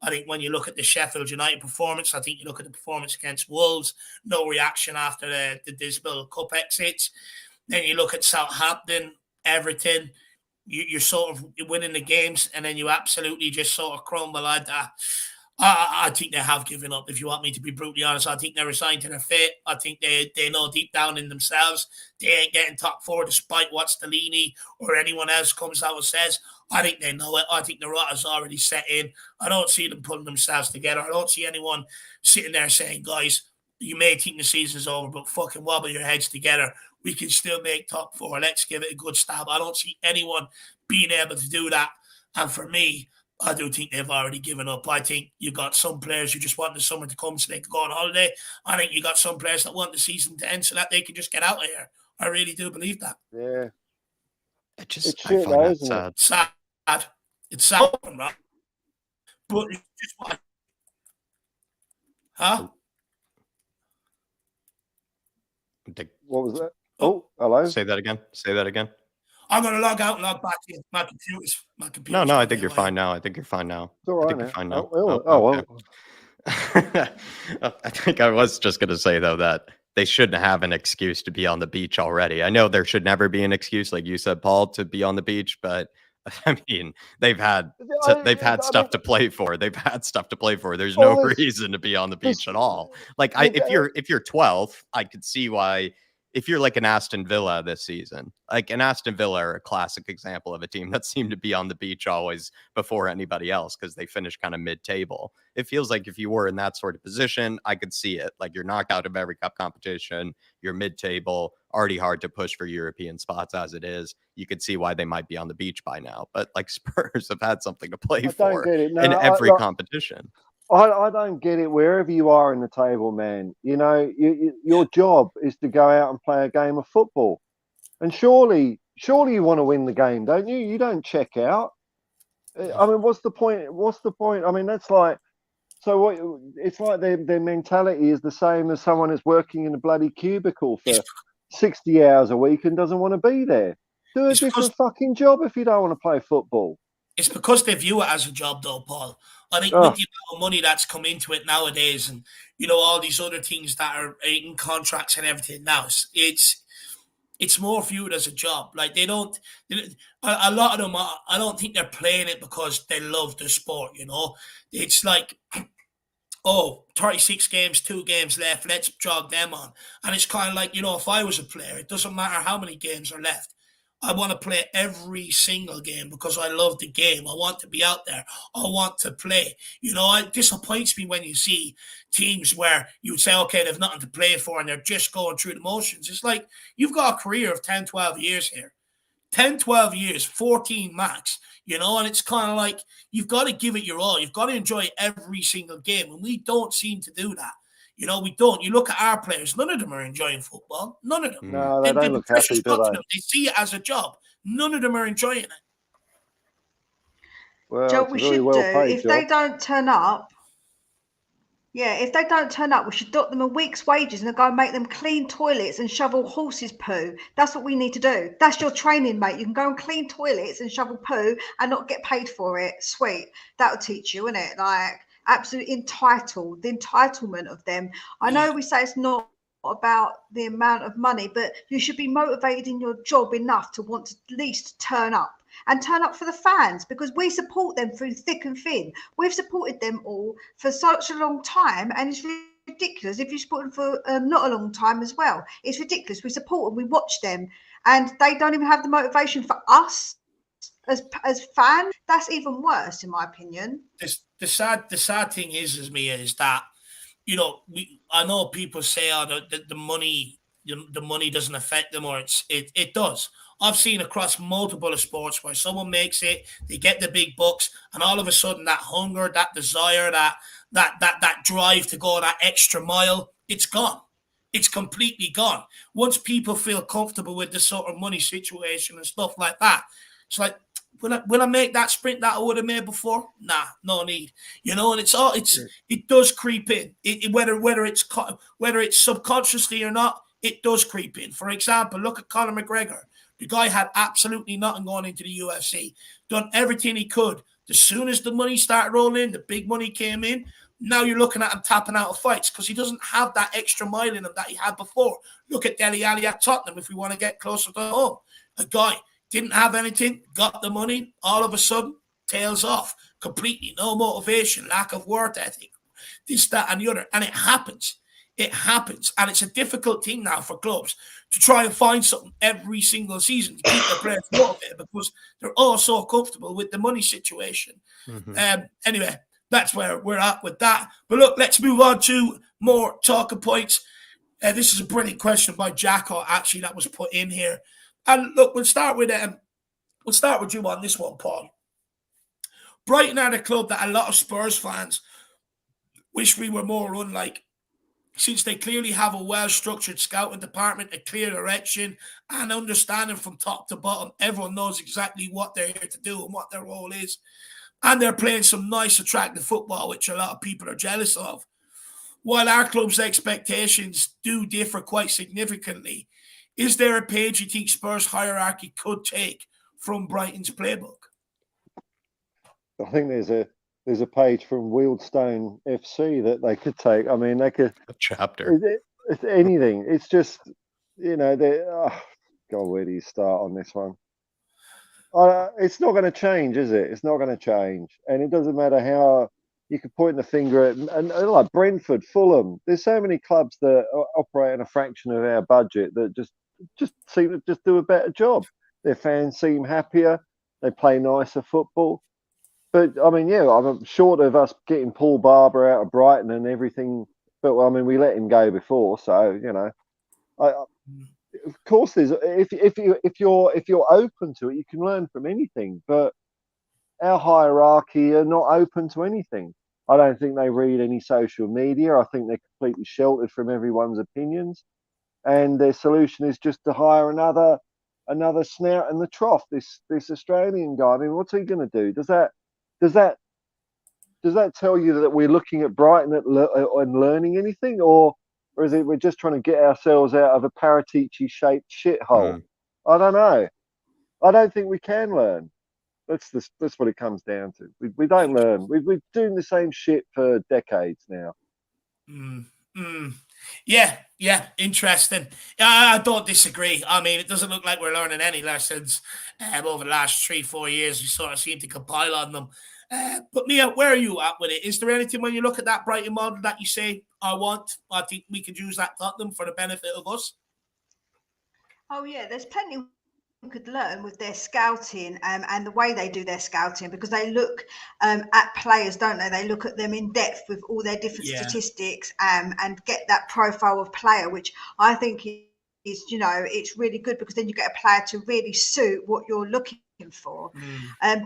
I think when you look at the Sheffield United performance, I think you look at the performance against Wolves, no reaction after the dismal cup exits. Then you look at Southampton, Everton, you're sort of winning the games, and then you absolutely just sort of crumble. I think they have given up, if you want me to be brutally honest. I think they're resigned to their fate. I think they know deep down in themselves they ain't getting top four despite what Stellini or anyone else comes out and says. I think they know it. I think the rot has already set in. I don't see them pulling themselves together. I don't see anyone sitting there saying, guys, you may think the season's over, but fucking wobble your heads together. We can still make top four. Let's give it a good stab. I don't see anyone being able to do that. And for me, I do think they've already given up. I think you got some players who just want the summer to come so they can go on holiday. I think you got some players that want the season to end so that they can just get out of here. I really do believe that. Yeah. It's It's I shit find though, that isn't it? sad. Sad. It's sad, right? But it's just what. Huh? What was that? Oh, hello. Say that again. Say that again. I'm going to log out and log back in. My computer's No, I think you're fine now. I think you're fine now. It's all I right think now. you're fine now. Well. Okay. I think I was just going to say, though, that they shouldn't have an excuse to be on the beach already. I know there should never be an excuse, like you said, Paul, to be on the beach, but I mean, they've had stuff to play for. They've had stuff to play for. There's no reason to be on the beach at all. Like, if you're 12, I could see why. If you're like an Aston Villa this season, like an Aston Villa are a classic example of a team that seemed to be on the beach always before anybody else because they finished kind of mid-table. It feels like if you were in that sort of position, I could see it. Like you're knocked out of every cup competition, you're mid-table, already hard to push for European spots as it is. You could see why they might be on the beach by now. But like Spurs have had something to play for in every competition. I don't get it wherever you are in the table, man. You know, your job is to go out and play a game of football. And surely you want to win the game, don't you? You don't check out. I mean, what's the point? I mean, that's like, so what? It's like their mentality is the same as someone who's working in a bloody cubicle for 60 hours a week and doesn't want to be there. Do a different fucking job if you don't want to play football. It's because they view it as a job, though, Paul. I think with the amount of money that's come into it nowadays, and you know all these other things that are in contracts and everything now, it's more viewed as a job. Like a lot of them. I don't think they're playing it because they love the sport. You know, it's like, 36 games, 2 games left. Let's jog them on. And it's kind of like, you know, if I was a player, it doesn't matter how many games are left. I want to play every single game because I love the game. I want to be out there. I want to play. You know, it disappoints me when you see teams where you would say, okay, they've nothing to play for and they're just going through the motions. It's like you've got a career of 10, 12 years here. 10, 12 years, 14 max, you know, and it's kind of like you've got to give it your all. You've got to enjoy every single game, and we don't seem to do that. You know, we don't. You look at our players, none of them are enjoying football. None of them. No, they don't look happy, do they? They see it as a job. None of them are enjoying it. Well, Joe, we should do, if they don't turn up, if they don't turn up, we should dock them a week's wages and go and make them clean toilets and shovel horses' poo. That's what we need to do. That's your training, mate. You can go and clean toilets and shovel poo and not get paid for it. Sweet. That'll teach you, innit? Like, absolutely entitled, the entitlement of them. I know we say it's not about the amount of money, but you should be motivated in your job enough to want to at least turn up and turn up for the fans, because we support them through thick and thin. We've supported them all for such a long time, and it's ridiculous if you support them for not a long time as well. It's ridiculous. We support them, we watch them, and they don't even have the motivation for us as fans. That's even worse, in my opinion. The sad thing is Mia, is that, you know, I know people say the money doesn't affect them, or it does. I've seen across multiple of sports where someone makes it, they get the big bucks, and all of a sudden that hunger, that desire, that drive to go that extra mile, it's gone. It's completely gone. Once people feel comfortable with this sort of money situation and stuff like that, it's like, Will I make that sprint that I would have made before? Nah, no need. You know, and it does creep in. Whether it's subconsciously or not, it does creep in. For example, look at Conor McGregor. The guy had absolutely nothing going into the UFC. Done everything he could. As soon as the money started rolling in, the big money came in. Now you're looking at him tapping out of fights because he doesn't have that extra mile in him that he had before. Look at Dele Alli at Tottenham if we want to get closer to home. A guy didn't have anything, got the money, all of a sudden, tails off. Completely no motivation, lack of work ethic, this, that, and the other. And it happens. It happens. And it's a difficult thing now for clubs to try and find something every single season to keep their players motivated because they're all so comfortable with the money situation. Anyway, that's where we're at with that. But look, let's move on to more talking points. This is a brilliant question by Jacko, actually, that was put in here. And look, we'll start with you on this one, Paul. Brighton are the club that a lot of Spurs fans wish we were more unlike, since they clearly have a well-structured scouting department, a clear direction, and understanding from top to bottom. Everyone knows exactly what they're here to do and what their role is. And they're playing some nice, attractive football, which a lot of people are jealous of. While our club's expectations do differ quite significantly, is there a page you think Spurs hierarchy could take from Brighton's playbook? I think there's a page from Wealdstone FC that they could take. I mean, they could a chapter. It's anything. It's just, you know, God, where do you start on this one? It's not going to change, is it? It's not going to change, and it doesn't matter how you could point the finger at, and like Brentford, Fulham. There's so many clubs that operate on a fraction of our budget that just seem to just do a better job. Their fans seem happier. They play nicer football. But I mean, yeah, I'm short of us getting Paul Barber out of Brighton and everything. But I mean, we let him go before, so you know, of course, there's if you're open to it, you can learn from anything. But our hierarchy are not open to anything. I don't think they read any social media. I think they're completely sheltered from everyone's opinions, and their solution is just to hire another snout in the trough. This Australian guy. I mean, what's he going to do? Does that tell you that we're looking at Brighton and learning anything, or is it we're just trying to get ourselves out of a Paratici-shaped shithole? I don't know. I don't think we can learn. That's what it comes down to. We don't learn. We've doing the same shit for decades now. Yeah, interesting. I don't disagree. I mean, it doesn't look like we're learning any lessons over the last 3-4 years. We sort of seem to compile on them. But Mia, where are you at with it? Is there anything when you look at that Brighton model that you say, I think we could use that Tottenham for the benefit of us? Oh yeah, there's plenty we could learn with their scouting and the way they do their scouting, because they look at players, don't they? They look at them in depth with all their different statistics and get that profile of player, which I think is, you know, it's really good, because then you get a player to really suit what you're looking for.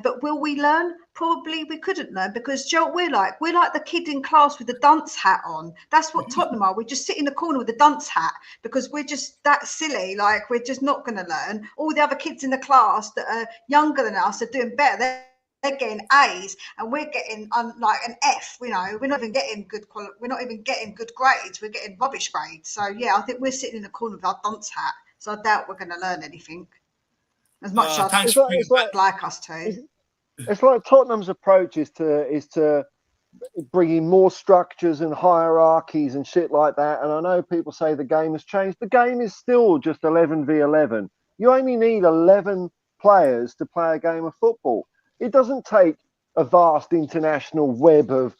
But will we learn? Probably we couldn't learn, because Joe, we're like the kid in class with the dunce hat on. That's what Tottenham are. We just sit in the corner with the dunce hat because we're just that silly. Like, we're just not going to learn. All the other kids in the class that are younger than us are doing better. They're getting A's and we're getting like an F. You know, we're not even getting good grades. We're getting rubbish grades. So yeah, I think we're sitting in the corner with our dunce hat. So I doubt we're going to learn anything. As much as I'd like us to. It's like Tottenham's approach is to bring in more structures and hierarchies and shit like that. And I know people say the game has changed. The game is still just 11v11. You only need 11 players to play a game of football. It doesn't take a vast international web of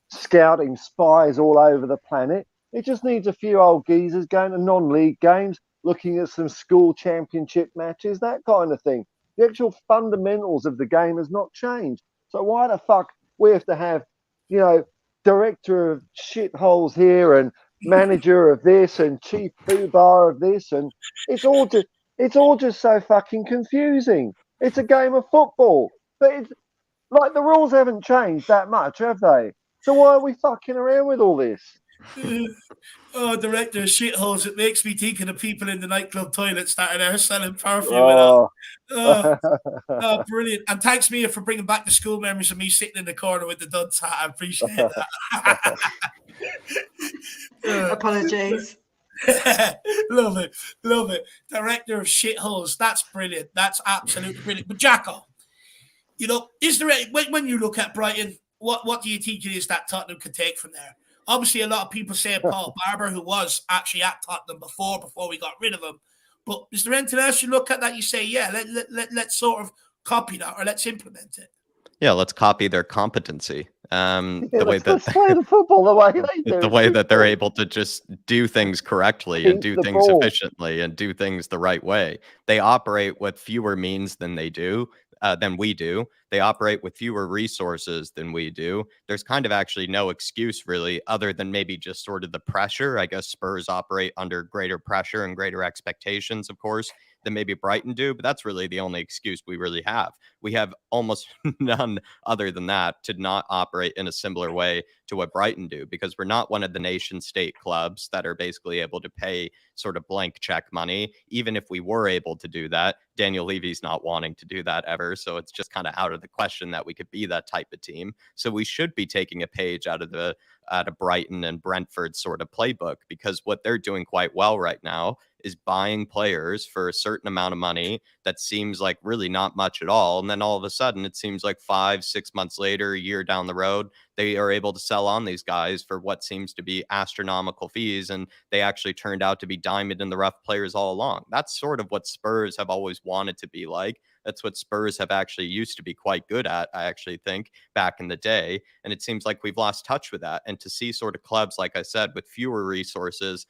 scouting spies all over the planet. It just needs a few old geezers going to non-league games, looking at some school championship matches, that kind of thing. The actual fundamentals of the game has not changed. So why the fuck we have to have, you know, director of shitholes here and manager of this and chief foobar of this, and it's all just so fucking confusing. It's a game of football, but it's like the rules haven't changed that much, have they? So why are we fucking around with all this? Oh, director of shitholes. It makes me think of the people in the nightclub toilets that are there selling perfume. Oh. Oh, brilliant. And thanks, Mia, for bringing back the school memories of me sitting in the corner with the dunce hat. I appreciate that. Apologies. Love it. Love it. Director of shitholes. That's brilliant. That's absolutely brilliant. But Jacko, is there when you look at Brighton, what do you think it is that Tottenham could take from there? Obviously, a lot of people say Paul Barber, who was actually at Tottenham before we got rid of him. But is there anything else you look at that you say, yeah, let's sort of copy that or let's implement it? Yeah, let's copy their competency. The way that let's play the football the way they do. The way that they're able to just do things correctly and do things efficiently and do things the right way. They operate with fewer means than we do. They operate with fewer resources than we do. There's kind of actually no excuse really, other than maybe just sort of the pressure. I guess Spurs operate under greater pressure and greater expectations, of course, than maybe Brighton do, but that's really the only excuse we really have. We have almost none other than that to not operate in a similar way to what Brighton do, because we're not one of the nation state clubs that are basically able to pay sort of blank check money. Even if we were able to do that, Daniel Levy's not wanting to do that ever. So it's just kind of out of the question that we could be that type of team. So we should be taking a page out of Brighton and Brentford sort of playbook, because what they're doing quite well right now is buying players for a certain amount of money that seems like really not much at all. And then all of a sudden, it seems like 5-6 months later, a year down the road, they are able to sell on these guys for what seems to be astronomical fees. And they actually turned out to be diamond in the rough players all along. That's sort of what Spurs have always wanted to be like. That's what Spurs have actually used to be quite good at, I actually think, back in the day. And it seems like we've lost touch with that. And to see sort of clubs, like I said, with fewer resources,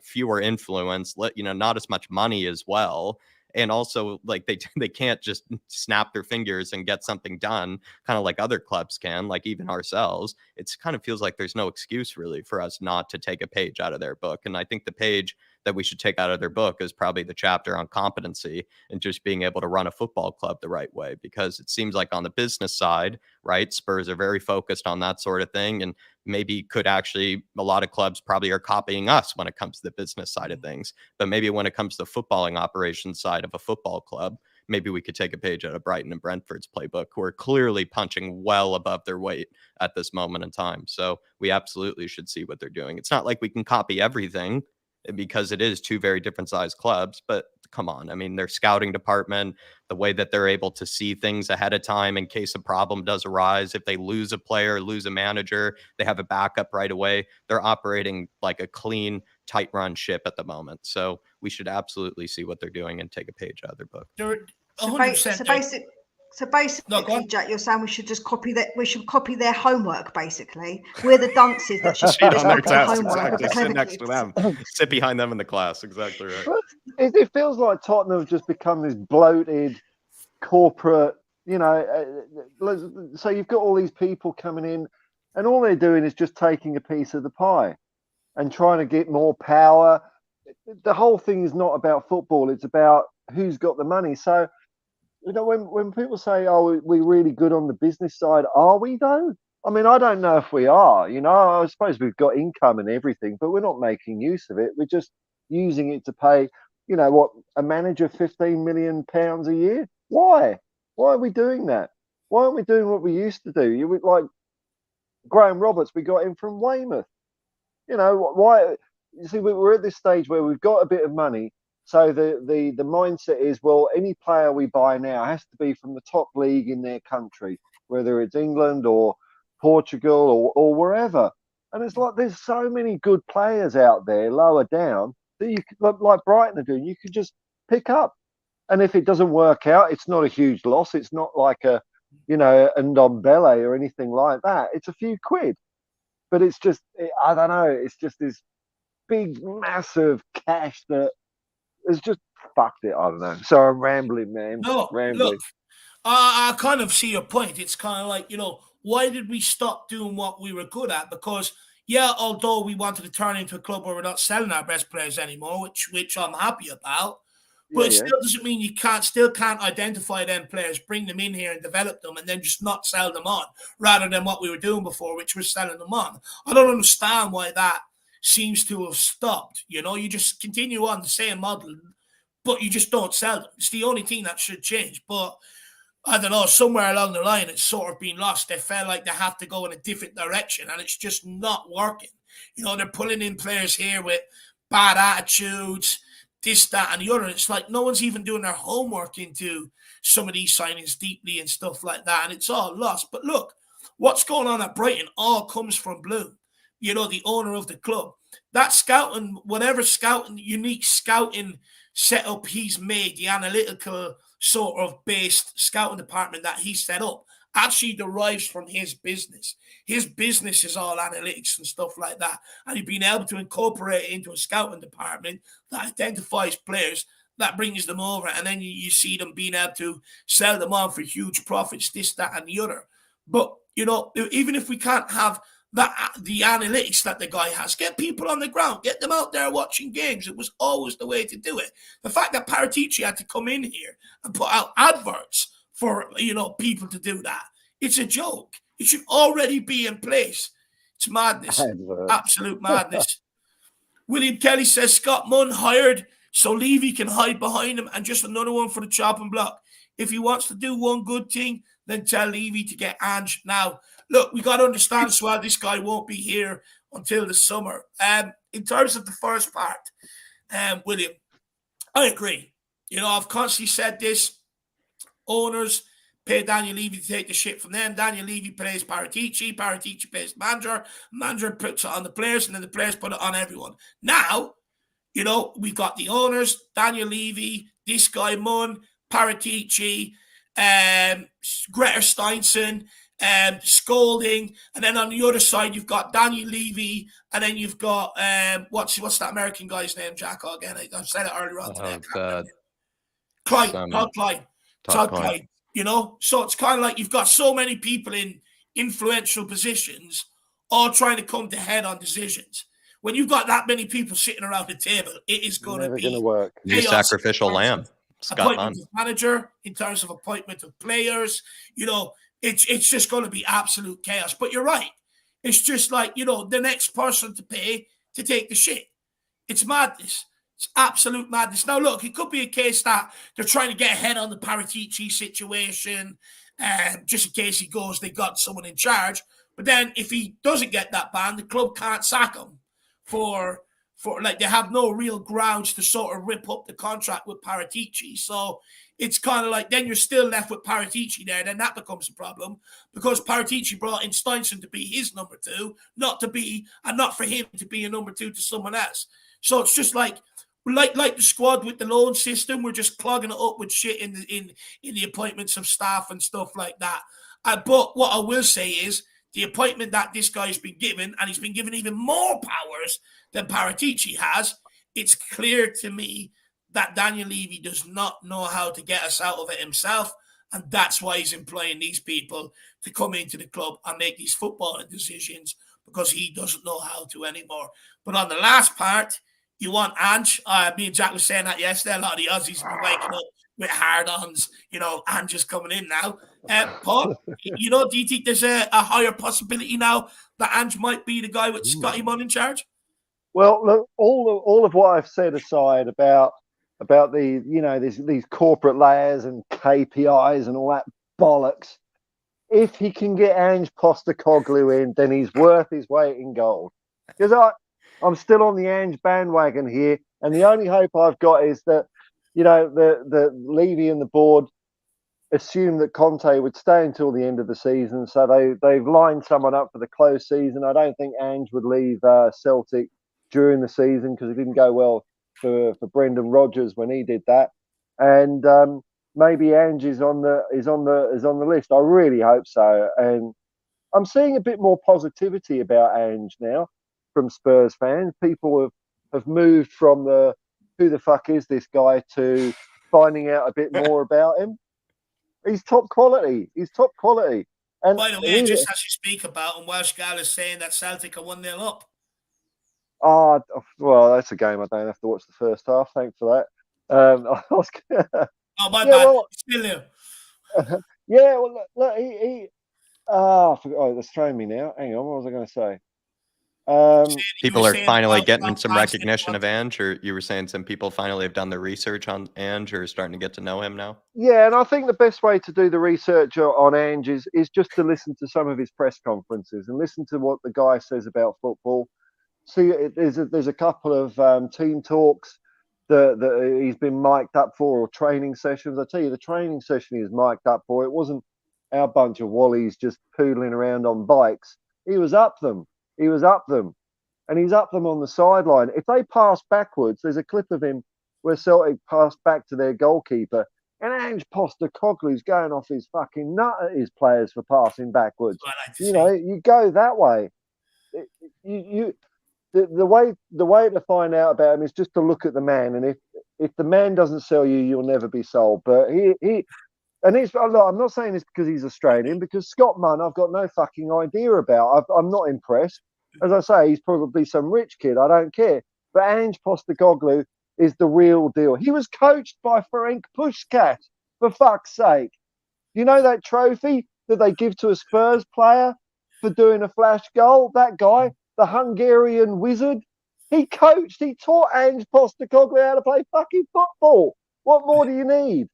fewer influence, not as much money as well. And also, like, they can't just snap their fingers and get something done, kind of like other clubs can, like even ourselves. It's kind of feels like there's no excuse really for us not to take a page out of their book. And I think the page that we should take out of their book is probably the chapter on competency and just being able to run a football club the right way, because it seems like on the business side, right, Spurs are very focused on that sort of thing, and maybe a lot of clubs probably are copying us when it comes to the business side of things. But maybe when it comes to the footballing operations side of a football club, maybe we could take a page out of Brighton and Brentford's playbook, who are clearly punching well above their weight at this moment in time. So we absolutely should see what they're doing. It's not like we can copy everything, because it is two very different sized clubs, but come on. I mean, their scouting department, the way that they're able to see things ahead of time in case a problem does arise. If they lose a player, lose a manager, they have a backup right away. They're operating like a clean, tight run ship at the moment. So we should absolutely see what they're doing and take a page out of their book. So basically, Jack, you're saying we should just copy that. We should copy their homework. Basically, we're the dunces that should cheat on their test. Exactly. Sit next to them, sit behind them in the class. Exactly right. It feels like Tottenham have just become this bloated corporate. So you've got all these people coming in, and all they're doing is just taking a piece of the pie and trying to get more power. The whole thing is not about football; it's about who's got the money. So, when people say, "Oh, we're really good on the business side," are we though? I mean, I don't know if we are. I suppose we've got income and everything, but we're not making use of it. We're just using it to pay, a manager £15 million a year. Why? Why are we doing that? Why aren't we doing what we used to do? Like Graham Roberts, we got him from Weymouth. Why? You see, we're at this stage where we've got a bit of money. So the mindset is, well, any player we buy now has to be from the top league in their country, whether it's England or Portugal or wherever. And it's like there's so many good players out there lower down that you could, like Brighton are doing, you could just pick up. And if it doesn't work out, it's not a huge loss. It's not like a Ndombele or anything like that. It's a few quid. But it's just, I don't know, it's just this big, massive cash that has just fucked it. I don't know. So I'm rambling, man. No, rambling. Look, I kind of see your point. It's kind of like, why did we stop doing what we were good at? Because, yeah, although we wanted to turn into a club where we're not selling our best players anymore, which I'm happy about, But it still doesn't mean you can't identify them players, bring them in here and develop them, and then just not sell them on, rather than what we were doing before, which was selling them on. I don't understand why that seems to have stopped. You know, you just continue on the same model, but you just don't sell them. It's the only thing that should change. But I don't know, somewhere along the line, it's sort of been lost. They felt like they have to go in a different direction, and it's just not working. You know, they're pulling in players here with bad attitudes, this, that, and the other. It's like no one's even doing their homework into some of these signings deeply and stuff like that, and it's all lost. But look, what's going on at Brighton all comes from Bloom, you know, the owner of the club. That scouting, whatever scouting, unique scouting setup he's made, the analytical sort of based scouting department that he set up, actually derives from his business. His business is all analytics and stuff like that. And he's been able to incorporate it into a scouting department that identifies players, that brings them over, and then you see them being able to sell them on for huge profits, this, that, and the other. But, you know, even if we can't have the analytics that the guy has, get people on the ground, get them out there watching games. It was always the way to do it. The fact that Paratici had to come in here and put out adverts for, you know, people to do that, it's a joke. It should already be in place. It's madness. Absolute madness. William Kelly says Scott Munn hired so Levy can hide behind him, and just another one for the chopping block. If he wants to do one good thing, then tell Levy to get Ange. Now, look, we got to understand as well, this guy won't be here until the summer. In terms of the first part, William, I agree. You know, I've constantly said this. Owners pay Daniel Levy to take the shit from them. Daniel Levy pays Paratici. Paratici pays the manager. Manager puts it on the players, and then the players put it on everyone. Now, you know, we've got the owners, Daniel Levy, this guy Munn, Paratici, Greta Steinson, scolding, and then on the other side you've got Daniel Levy, and then you've got what's that American guy's name, Jack? Again, I said it earlier on today. Todd Klein. You know, so it's kind of like you've got so many people in influential positions all trying to come to head on decisions. When you've got that many people sitting around the table, it is going to be work. New sacrificial lamb. Appointment of manager, in terms of appointment of players, you know, it's just going to be absolute chaos. But you're right. It's just like, you know, the next person to pay to take the shit. It's madness. It's absolute madness. Now, look, it could be a case that they're trying to get ahead on the Paratici situation, just in case he goes, they got someone in charge. But then if he doesn't get that ban, the club can't sack him for like, they have no real grounds to sort of rip up the contract with Paratici. So it's kind of like, then you're still left with Paratici there. Then that becomes a problem, because Paratici brought in Steinson to be his number two, not for him to be a number two to someone else. So it's just like the squad with the loan system, we're just clogging it up with shit in the appointments of staff and stuff like that. But what I will say is, the appointment that this guy's been given, and he's been given even more powers than Paratici has, it's clear to me that Daniel Levy does not know how to get us out of it himself, and that's why he's employing these people to come into the club and make these footballing decisions, because he doesn't know how to anymore. But on the last part, you want Ange. Me and Jack was saying that yesterday. A lot of the Aussies have been waking up with hard-ons. You know, Ange is coming in now. Paul, you know, do you think there's a higher possibility now that Ange might be the guy with Scotty Munn in charge? Well, look, all of what I've said aside about the, you know, these corporate layers and KPIs and all that bollocks, if he can get Ange Postecoglou in, then he's worth his weight in gold. Because I'm still on the Ange bandwagon here, and the only hope I've got is that, you know, the Levy and the board assumed that Conte would stay until the end of the season, so they've lined someone up for the close season. I don't think Ange would leave Celtic during the season, because it didn't go well for Brendan Rodgers when he did that, and maybe Ange is on the list. I really hope so, and I'm seeing a bit more positivity about Ange now from Spurs fans. People have moved from the who the fuck is this guy to finding out a bit more about him. He's top quality. And by the way, just as you speak about him, Welsh Gal is saying that Celtic are 1-0 up. Oh, well, that's a game I don't have to watch the first half. Thanks for that. I was, Oh, my yeah, bad. well, Still here. yeah, well, look, he I forgot. Oh, that's throwing me now. Hang on, what was I going to say? People are finally getting about some Max recognition of Dixon. Ange, or you were saying some people finally have done the research on Ange or are starting to get to know him now? Yeah, and I think the best way to do the research on Ange is just to listen to some of his press conferences and listen to what the guy says about football. See, there's a couple of team talks that he's been mic'd up for, or training sessions. I tell you, the training session he was mic'd up for, it wasn't our bunch of wallies just poodling around on bikes. He was up them. He was up them. And he's up them on the sideline. If they pass backwards, there's a clip of him where Celtic passed back to their goalkeeper, and Ange Postecoglou's going off his fucking nut at his players for passing backwards. What I like to You see. know, you go that way. The way to find out about him is just to look at the man, and if the man doesn't sell you, you'll never be sold. But and I'm not saying this because he's Australian, because Scott Munn, I've got no fucking idea about. I'm not impressed. As I say, he's probably some rich kid. I don't care. But Ange Postecoglou is the real deal. He was coached by Ferenc Puskas, for fuck's sake. You know that trophy that they give to a Spurs player for doing a flash goal? That guy, the Hungarian wizard, he taught Ange Postecoglou how to play fucking football. What more do you need?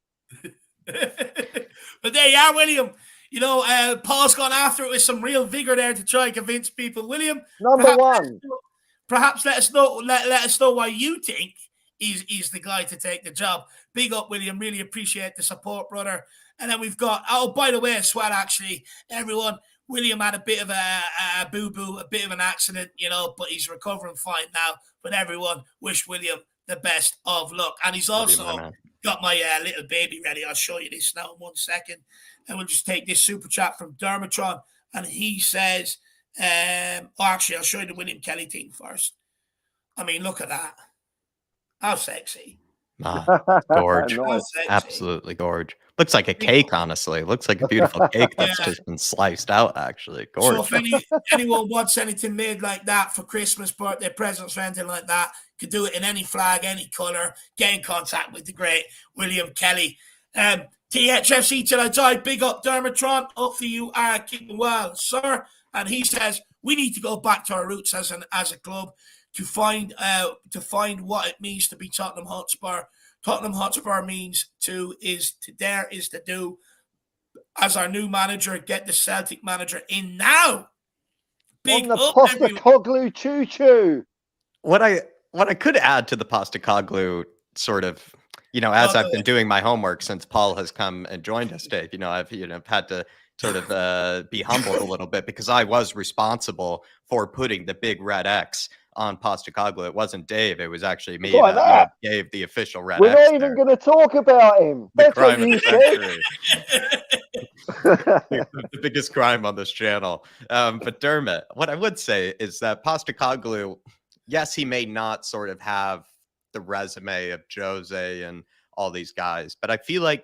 But there you are, William. You know, Paul's gone after it with some real vigor there to try and convince people. William, Number one. Perhaps let us know why you think he's the guy to take the job. Big up, William. Really appreciate the support, brother. And then we've got, oh, by the way, as well, actually, everyone, William had a bit of a boo-boo, a bit of an accident, you know, but he's recovering fine now. But everyone, wish William the best of luck. And he's also got my little baby ready. I'll show you this now in 1 second. And we'll just take this super chat from Dermatron. And he says, actually, I'll show you the William Kelly thing first. I mean, look at that. How sexy. Gorge. Nice. Absolutely gorge. Looks like a cake, honestly. Looks like a beautiful cake that's just been sliced out, actually. Gorge. So if anyone wants anything made like that for Christmas, birthday presents, or anything like that, could do it in any flag, any colour. Get in contact with the great William Kelly. THFC till I die. Big up, Dermatron. Hopefully you are keeping well, sir. And he says we need to go back to our roots as a club to find what it means to be Tottenham Hotspur. Tottenham Hotspur means to dare is to do. As our new manager, get the Celtic manager in now. Big on the up, Postecoglou choo-choo. What I could add to the Postecoglou sort of, you know, as I've been doing my homework since Paul has come and joined us, Dave, you know, I've had to sort of be humbled a little bit because I was responsible for putting the big red X on Postecoglou. It wasn't Dave. It was actually me that gave the official red We're X. We're not even going to talk about him. That's what you said. The biggest crime on this channel. But Dermot, what I would say is that Postecoglou, yes, he may not sort of have the resume of Jose and all these guys, but I feel like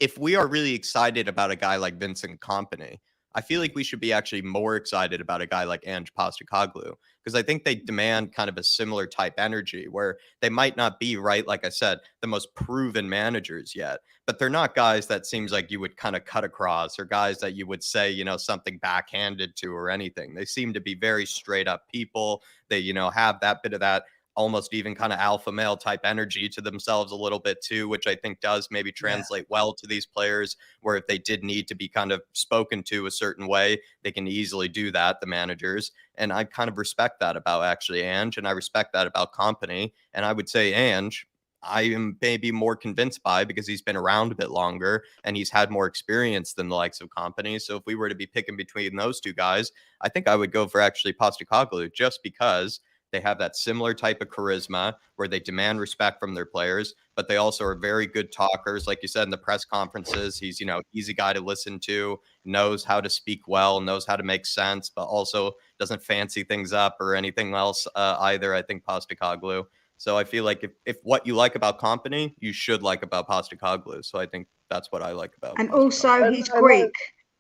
if we are really excited about a guy like Vincent Kompany, I feel like we should be actually more excited about a guy like Ange Postecoglou, because I think they demand kind of a similar type energy where they might not be, right, like I said, the most proven managers yet, but they're not guys that seems like you would kind of cut across or guys that you would say, you know, something backhanded to or anything. They seem to be very straight up people. They, you know, have that bit of that almost even kind of alpha male type energy to themselves a little bit too, which I think does maybe translate well to these players, where if they did need to be kind of spoken to a certain way, they can easily do that, the managers. And I kind of respect that about actually Ange, and I respect that about Kompany. And I would say Ange, I am maybe more convinced by, because he's been around a bit longer and he's had more experience than the likes of Kompany. So if we were to be picking between those two guys, I think I would go for actually Postecoglou, just because they have that similar type of charisma where they demand respect from their players, but they also are very good talkers. Like you said, in the press conferences, he's, you know, easy guy to listen to, knows how to speak well, knows how to make sense, but also doesn't fancy things up or anything else either, I think, Postecoglou. So I feel like if what you like about Kompany, you should like about Postecoglou. So I think that's what I like about And also he's Greek.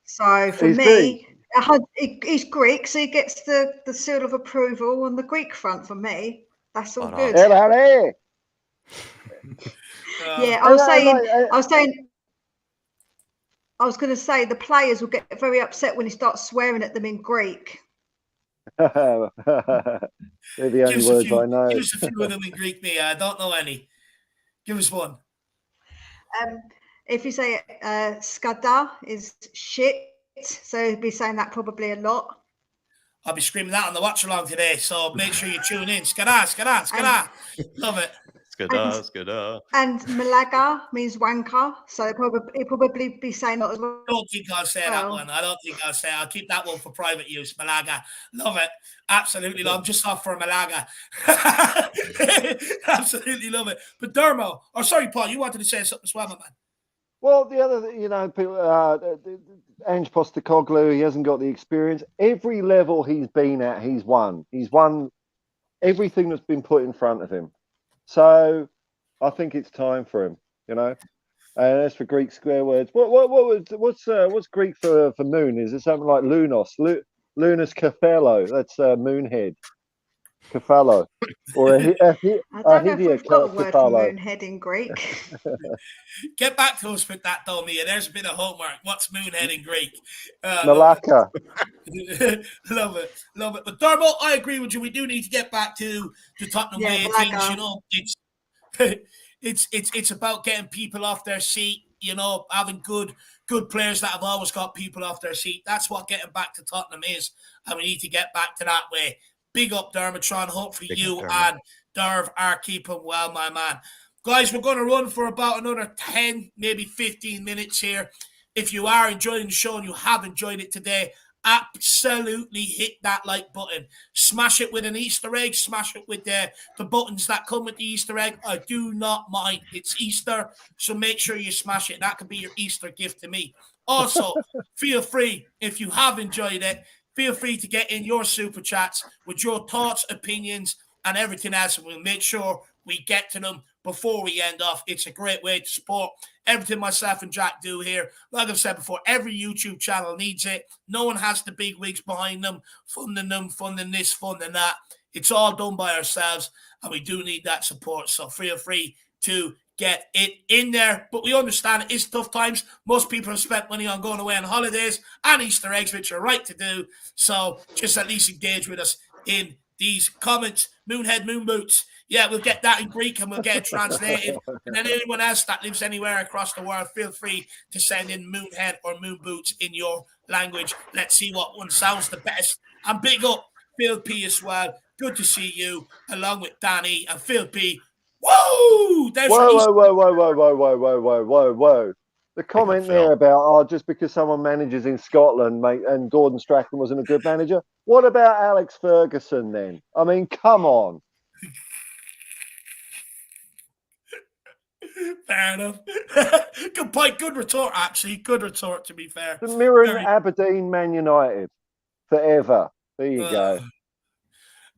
So for me, Greek. He's Greek, so he gets the seal of approval on the Greek front for me. That's all good. Yeah, I was going to say the players will get very upset when he starts swearing at them in Greek. They're the only words I know. Give us a few of them in Greek, me. I don't know any. Give us one. If you say skada is shit, so he'll be saying that probably a lot. I'll be screaming that on the watch along today, so make sure you tune in. Skada, skada, skada. Love it. Skada. And Malaga means wanker, so he'll probably be saying that as well. I don't think I'll say that one. I don't think I'll say it. I'll keep that one for private use. Malaga. Love it. Absolutely love it. I'm just off for Malaga. Absolutely love it. But Dermo, sorry, Paul, you wanted to say something as well, my man. Well, the other, people, Ange Postecoglou, he hasn't got the experience. Every level he's been at, he's won. He's won everything that's been put in front of him. So I think it's time for him, And as for Greek square words, what's Greek for moon? Is it something like lunos, lunus cephallo? That's moonhead, cephallo, or I don't know if we've got a word for moonhead in Greek. Get back to us with that, though, Mia. There's a bit of homework. What's moonhead in Greek? Malaka. Love it. But Dermo, I agree with you. We do need to get back to the Tottenham way of things. It's about getting people off their seat. Having good players that have always got people off their seat. That's what getting back to Tottenham is, and we need to get back to that way. Big up, Dermotron. Hopefully you and Derv are keeping well, my man. Guys, we're going to run for about another 10, maybe 15 minutes here. If you are enjoying the show and you have enjoyed it today, absolutely hit that like button. Smash it with an Easter egg. Smash it with the buttons that come with the Easter egg. I do not mind. It's Easter, so make sure you smash it. That could be your Easter gift to me. Also, feel free, if you have enjoyed it, feel free to get in your super chats with your thoughts, opinions, and everything else, and we'll make sure we get to them before we end off. It's a great way to support everything myself and Jack do here. Like I've said before, every YouTube channel needs it. No one has the big wigs behind them, funding this, funding that. It's all done by ourselves, and we do need that support. So feel free to get it in there. But we understand it is tough times. Most people have spent money on going away on holidays and Easter eggs, which are right to do. So just at least engage with us in these comments. Moonhead, moon boots. Yeah, we'll get that in Greek and we'll get it translated. And then anyone else that lives anywhere across the world, feel free to send in moonhead or moon boots in your language. Let's see what one sounds the best. And big up Phil P as well. Good to see you, along with Danny and Phil P. Whoa! Whoa. The comment there about, just because someone manages in Scotland, mate, and Gordon Strachan wasn't a good manager. What about Alex Ferguson then? I mean, come on. Fair enough. Good point. Good retort, actually. Good retort, to be fair. The mirroring Aberdeen, Man United. Forever. There you go.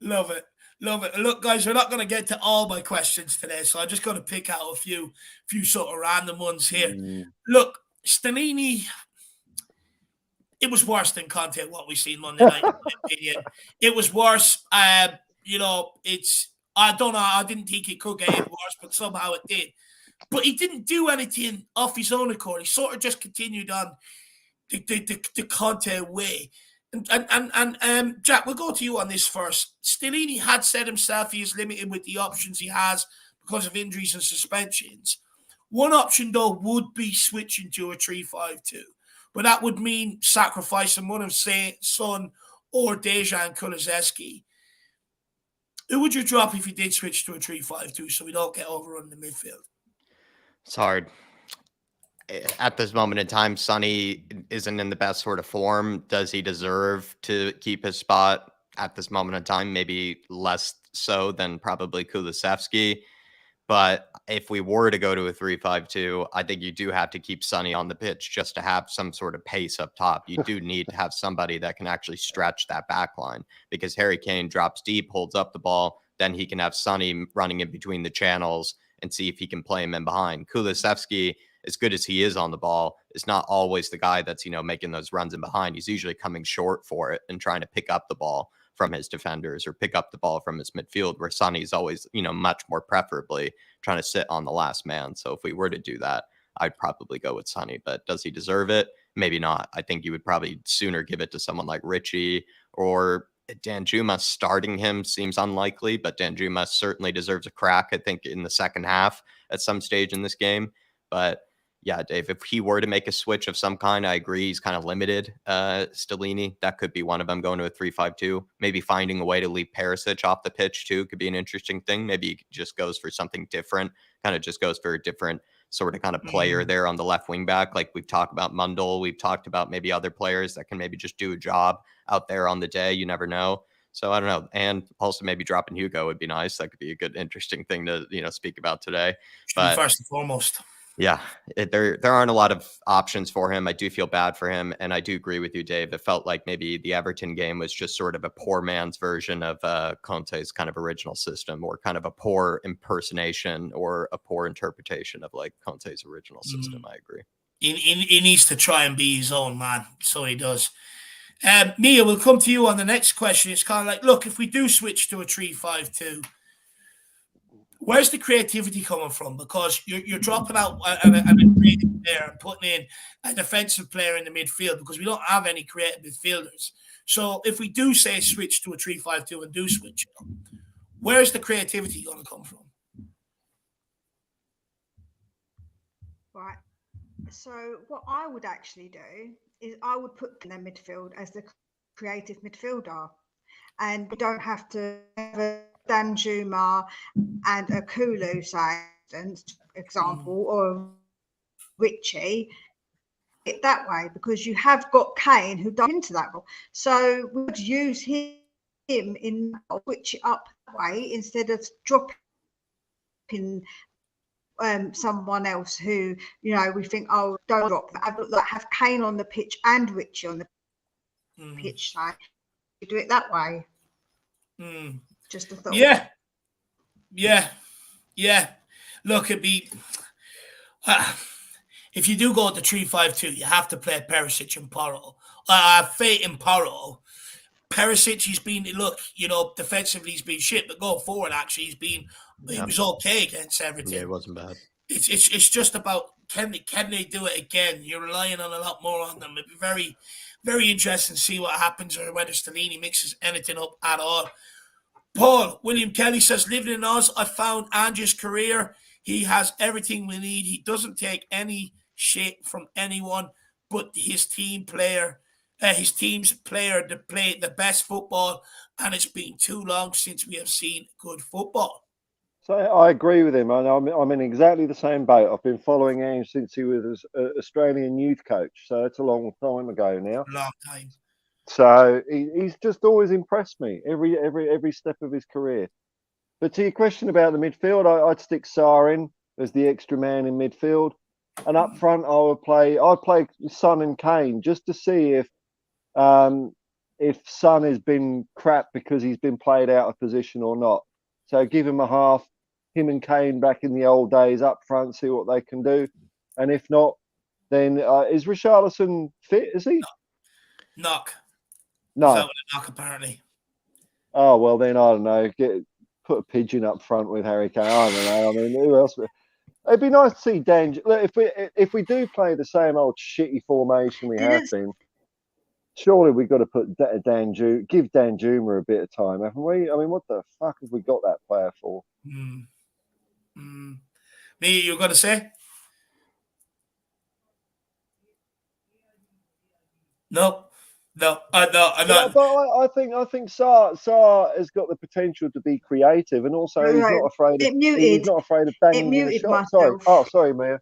Love it. Look, guys, we're not going to get to all my questions today, so I'm just going to pick out a few sort of random ones here. Look, Stellini, it was worse than Conte, what we've seen Monday night, in my opinion. It was worse. I don't know. I didn't think it could get any worse, but somehow it did. But he didn't do anything off his own accord. He sort of just continued on the Conte way. And Jack, we'll go to you on this first. Stellini had said himself he is limited with the options he has because of injuries and suspensions. One option, though, would be switching to a 3-5-2. But that would mean sacrificing one of Son or Dejan Kulusevski. Who would you drop if you did switch to a 3-5-2 so we don't get overrun in the midfield? It's hard. At this moment in time, Sonny isn't in the best sort of form. Does he deserve to keep his spot at this moment in time? Maybe less so than probably Kulusevski. But if we were to go to a 3-5-2, I think you do have to keep Sonny on the pitch just to have some sort of pace up top. You do need to have somebody that can actually stretch that back line, because Harry Kane drops deep, holds up the ball, then he can have Sonny running in between the channels and see if he can play him in behind. Kulusevski, as good as he is on the ball, is not always the guy that's, making those runs in behind. He's usually coming short for it and trying to pick up the ball from his defenders or pick up the ball from his midfield, where Sonny's always, much more preferably trying to sit on the last man. So if we were to do that, I'd probably go with Sonny. But does he deserve it? Maybe not. I think you would probably sooner give it to someone like Richie, or Danjuma. Starting him seems unlikely, but Danjuma certainly deserves a crack, I think, in the second half at some stage in this game. But yeah, Dave, if he were to make a switch of some kind, I agree he's kind of limited. Stellini, that could be one of them, going to a 3-5-2. Maybe finding a way to leave Perisic off the pitch too could be an interesting thing. Maybe he just goes for something different, kind of just goes for a different sort of kind of player there on the left wing back. Like we've talked about Mundell, we've talked about maybe other players that can maybe just do a job out there on the day. You never know. So I don't know. And also maybe dropping Hugo would be nice. That could be a good, interesting thing to, speak about today. But first and foremost. Yeah, there aren't a lot of options for him. I do feel bad for him, and I do agree with you, Dave. It felt like maybe the Everton game was just sort of a poor man's version of Conte's kind of original system, or kind of a poor impersonation or a poor interpretation of like Conte's original system. I agree. He needs to try and be his own man, so he does. Mia, we'll come to you on the next question. It's kind of like, look, if we do switch to a 3-5-2, where's the creativity coming from? Because you're dropping out a creative player and putting in a defensive player in the midfield, because we don't have any creative midfielders. So if we do say switch to a 3-5-2 and do switch, where's the creativity going to come from? Right. So what I would actually do is I would put in the midfield as the creative midfielder, and we don't have to have a Danjuma and a Kulu, say, example, or Richie, it that way, because you have got Kane who does into that role. So we would use him in switch it up that way instead of dropping someone else who, we think, oh, don't drop that. Have Kane on the pitch and Richie on the pitch. So you do it that way. Just a thought. Yeah. Look, it'd be if you do go to 3-5-2, you have to play Perisic and Porro. I have faith in Porro. Perisic, he's been, defensively he's been shit, but going forward, actually, he was okay against everything. Yeah, it wasn't bad. It's just about can they do it again? You're relying on a lot more on them. It'd be very, very interesting to see what happens, or whether Stellini mixes anything up at all. Paul, William Kelly says, living in Oz, I found Andrew's career. He has everything we need. He doesn't take any shit from anyone, but his team's player to play the best football, and it's been too long since we have seen good football. So I agree with him. I'm in exactly the same boat. I've been following him since he was an Australian youth coach. So it's a long time ago now. Long time. So he's just always impressed me every step of his career. But to your question about the midfield, I'd stick Sarr in as the extra man in midfield, and up front I'd play Son and Kane, just to see if Son has been crap because he's been played out of position or not. So give him a half, him and Kane back in the old days up front, see what they can do, and if not, then is Richarlison fit? Is he? Knock. No. He's out with a knock, apparently. Oh, well, then, I don't know. Put a pigeon up front with Harry Kane. I don't know. I mean, who else? It'd be nice to see Dan. Look, if we do play the same old shitty formation we have been, surely we've got to put give Danjuma a bit of time, haven't we? I mean, what the fuck have we got that player for? Me, you're going to say? No. No, I know. But I think Sarr has got the potential to be creative, and also he's not afraid of banging in a shot. Sorry, Mia.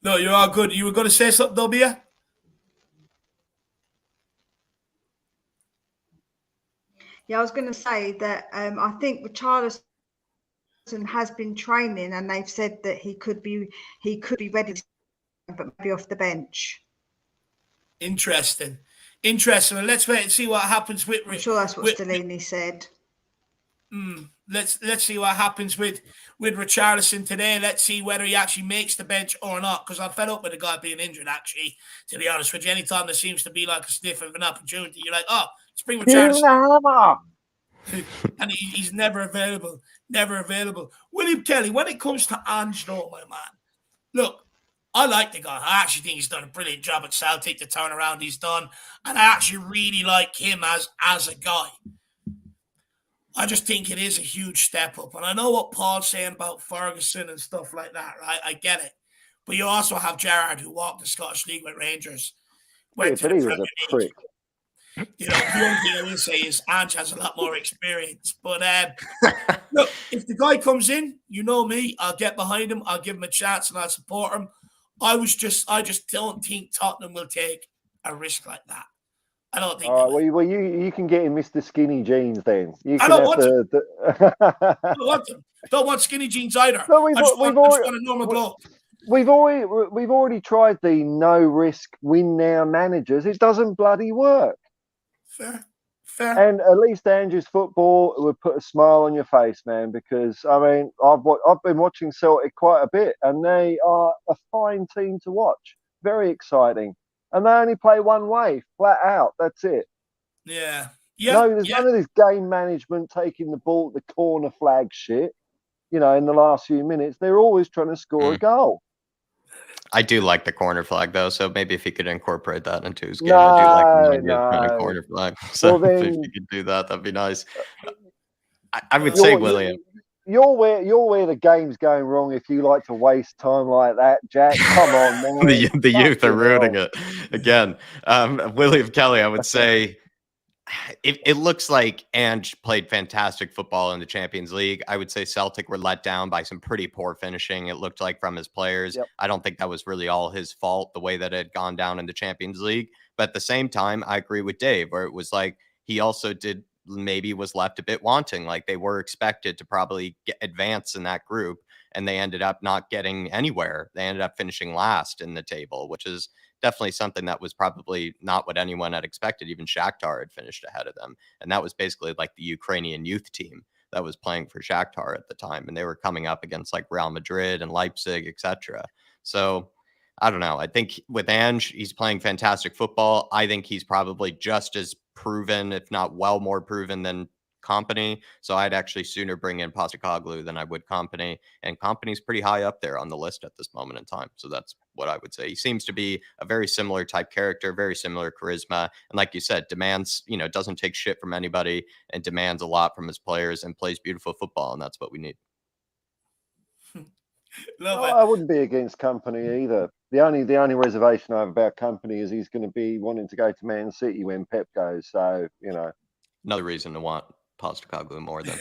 No, you're all good. You were going to say something, though, Mia? Yeah, I was going to say that I think Richarlison has been training, and they've said that he could be ready, but maybe off the bench. Interesting. And let's wait and see what happens with. I'm sure that's what Stellini said. Let's see what happens with Richarlison today. Let's see whether he actually makes the bench or not. Because I'm fed up with the guy being injured. Actually, to be honest with you, anytime there seems to be like a sniff of an opportunity, you're like, oh, let's bring Richarlison. And he's never available. Never available. William Kelly, when it comes to Ange, though, my man, look, I like the guy. I actually think he's done a brilliant job at Celtic, the turnaround he's done. And I actually really like him as a guy. I just think it is a huge step up. And I know what Paul's saying about Ferguson and stuff like that, right? I get it. But you also have Gerrard, who walked the Scottish League with Rangers. But he was a prick. You know, the only thing I will say is Ange has a lot more experience. But look, if the guy comes in, you know me, I'll get behind him. I'll give him a chance and I'll support him. I just don't think Tottenham will take a risk like that. I don't think. All right, well, you can get him Mr. Skinny Jeans then. I don't want I don't want them. Don't want skinny jeans either. No, I just want a normal bloke. We've already tried the no risk win now managers. It doesn't bloody work. Fair. And at least Andrew's football would put a smile on your face, man. Because I mean, I've been watching Celtic quite a bit, and they are a fine team to watch. Very exciting. And they only play one way, flat out. That's it. Yeah. No, there's none of this game management, taking the ball at the corner flag shit. You know, in the last few minutes, they're always trying to score a goal. I do like the corner flag, though, so maybe if he could incorporate that into his game, I do like the corner flag. So well, then, if you could do that, that'd be nice. I would say, William. You're where the game's going wrong if you like to waste time like that, Jack. Come on, man. the youth are ruining it again. William Kelly, I would say it looks like Ange played fantastic football in the Champions League. I would say Celtic were let down by some pretty poor finishing. It looked like from his players. Yep. I don't think that was really all his fault, the way that it had gone down in the Champions League. But at the same time, I agree with Dave, where it was like he also maybe was left a bit wanting. Like they were expected to probably advance in that group, and they ended up not getting anywhere. They ended up finishing last in the table, which is definitely something that was probably not what anyone had expected. Even Shakhtar had finished ahead of them. And that was basically like the Ukrainian youth team that was playing for Shakhtar at the time. And they were coming up against like Real Madrid and Leipzig, etc. So I don't know. I think with Ange, he's playing fantastic football. I think he's probably just as proven, if not well more proven than Kompany. So I'd actually sooner bring in Postecoglou than I would Kompany. And Kompany's pretty high up there on the list at this moment in time. So that's what I would say. He seems to be a very similar type character, very similar charisma. And like you said, demands, doesn't take shit from anybody and demands a lot from his players and plays beautiful football. And that's what we need. I wouldn't be against Kompany either. The only reservation I have about Kompany is he's going to be wanting to go to Man City when Pep goes. So, another reason to want Postecoglou more than.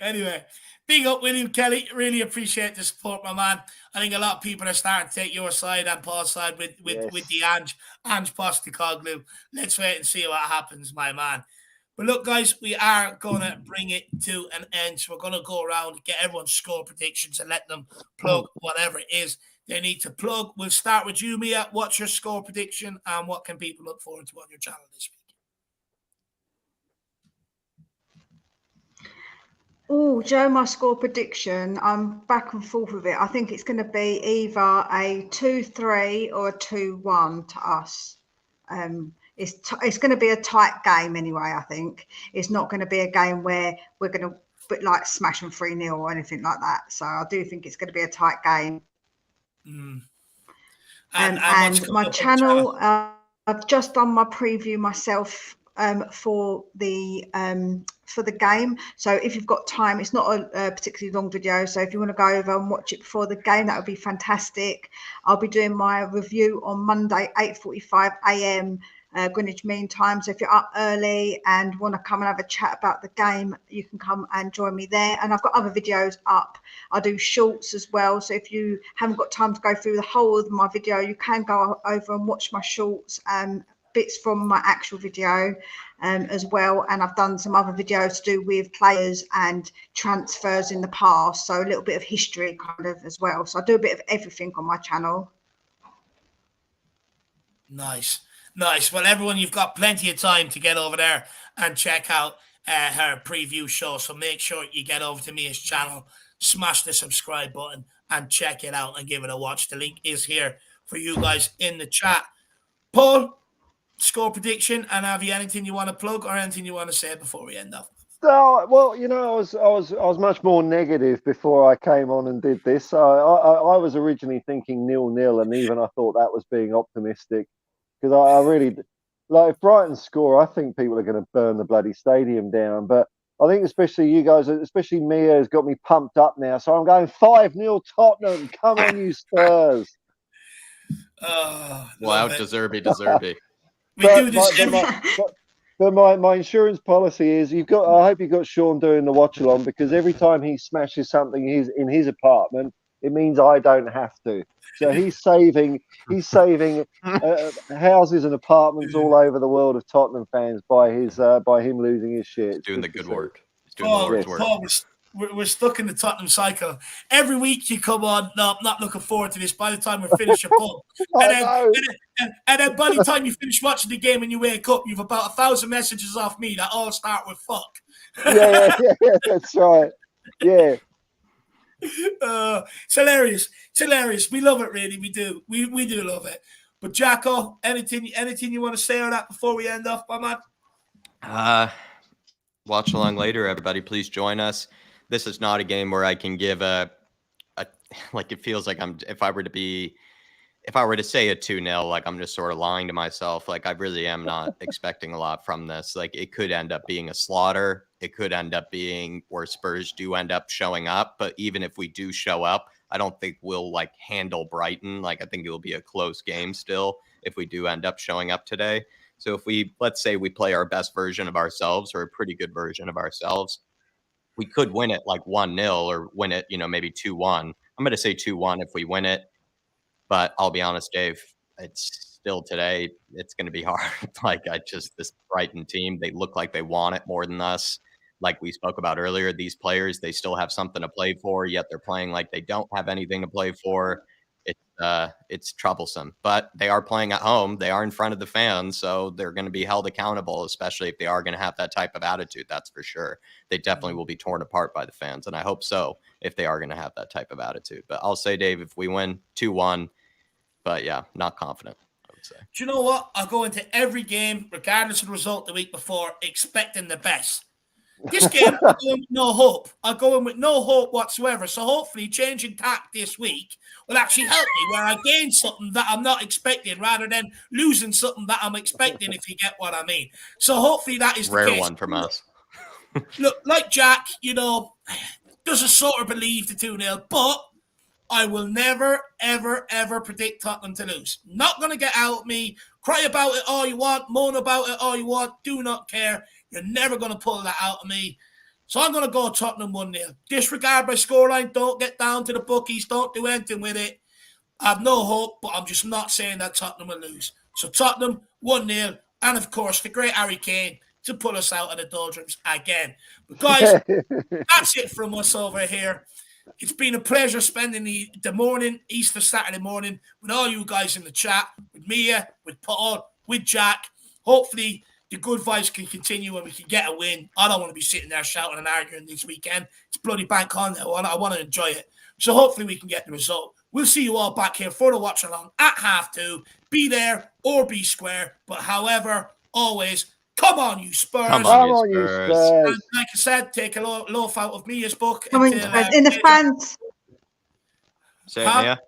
Anyway, big up William Kelly. Really appreciate the support, my man. I think a lot of people are starting to take your side and Paul's side with the Ange Postecoglou. Let's wait and see what happens, my man. But look, guys, we are going to bring it to an end. So we're going to go around, get everyone's score predictions and let them plug whatever it is they need to plug. We'll start with you, Mia. What's your score prediction and what can people look forward to on your channel this week? Oh, Joe, my score prediction, I'm back and forth with it. I think it's going to be either a 2-3 or a 2-1 to us. It's going to be a tight game anyway, I think. It's not going to be a game where we're going to smash them 3-0 or anything like that. So I do think it's going to be a tight game. And my channel, I've just done my preview myself for the game. So if you've got time, it's not a particularly long video, so if you want to go over and watch it before the game, that would be fantastic. I'll be doing my review on Monday, 8:45 a.m. Greenwich Mean Time. So if you're up early and want to come and have a chat about the game, you can come and join me there. And I've got other videos up. I do shorts as well, so if you haven't got time to go through the whole of my video, you can go over and watch my shorts and bits from my actual video as well. And I've done some other videos to do with players and transfers in the past, so a little bit of history kind of as well. So I do a bit of everything on my channel. Nice. Well, everyone, you've got plenty of time to get over there and check out her preview show. So make sure you get over to Mia's channel, smash the subscribe button, and check it out and give it a watch. The link is here for you guys in the chat. Paul, score prediction, and have you anything you want to plug or anything you want to say before we end up? So, well, I was much more negative before I came on and did this. I was originally thinking 0-0, and even I thought that was being optimistic, because I really like if Brighton score, I think people are going to burn the bloody stadium down. But I think especially you guys, especially Mia, has got me pumped up now. So I'm going 5-0 Tottenham. Come on, you Spurs! Wow, deservy. We do this But my insurance policy is I hope you've got Sean doing the watch along, because every time he smashes something in his apartment, it means I don't have to. So he's saving houses and apartments all over the world of Tottenham fans by him losing his shit. He's doing the good work. He's doing the Lord's work. Paul, we're stuck in the Tottenham cycle. Every week you come on, no, I'm not looking forward to this. By the time we finish your pub, and then by the time you finish watching the game and you wake up, you've about 1,000 messages off me that all start with "fuck." Yeah, that's right. Yeah. It's hilarious. It's hilarious. We love it, really. We do. We do love it. But Jacko, anything you want to say on that before we end off, my man? Watch along later, everybody. Please join us. This is not a game where I can give like, it feels like if I were to say a 2-0, like I'm just sort of lying to myself. Like I really am not expecting a lot from this. Like it could end up being a slaughter. It could end up being where Spurs do end up showing up. But even if we do show up, I don't think we'll like handle Brighton. Like I think it will be a close game still if we do end up showing up today. So if let's say we play our best version of ourselves or a pretty good version of ourselves, we could win it like 1-0 or win it, maybe 2-1. I'm going to say 2-1 if we win it. But I'll be honest, Dave, it's still today. It's going to be hard. This Brighton team, they look like they want it more than us. Like we spoke about earlier, these players, they still have something to play for, yet they're playing like they don't have anything to play for. It's troublesome, but they are playing at home. They are in front of the fans, so they're going to be held accountable, especially if they are going to have that type of attitude. That's for sure. They definitely will be torn apart by the fans, and I hope so if they are going to have that type of attitude. But I'll say, Dave, if we win 2-1, but yeah, not confident, I would say. Do you know what? I'll go into every game, regardless of the result the week before, expecting the best. This game, I'm going with no hope. I'm going with no hope whatsoever. So hopefully changing tack this week will actually help me where I gain something that I'm not expecting rather than losing something that I'm expecting, if you get what I mean. So hopefully that is the rare case. One from us. Look, like Jack, doesn't sort of believe the 2-0, but I will never, ever, ever predict Tottenham to lose. Not going to get out of me. Cry about it all you want. Moan about it all you want. Do not care. You're never going to pull that out of me. So I'm going to go Tottenham 1-0. Disregard my scoreline. Don't get down to the bookies. Don't do anything with it. I have no hope, but I'm just not saying that Tottenham will lose. So Tottenham 1-0. And, of course, the great Harry Kane to pull us out of the doldrums again. But, guys, that's it from us over here. It's been a pleasure spending the morning, Easter Saturday morning, with all you guys in the chat, with Mia, with Paul, with Jack. Hopefully, the good vibes can continue and we can get a win. I don't want to be sitting there shouting and arguing this weekend. It's bloody bank holiday. I want to enjoy it. So hopefully we can get the result. We'll see you all back here for the watch along at 2:30. Be there or be square. But however, always, come on, you Spurs. Come on, you Spurs. And like I said, take a loaf out of Mia's book. In the fans. Say it, Mia.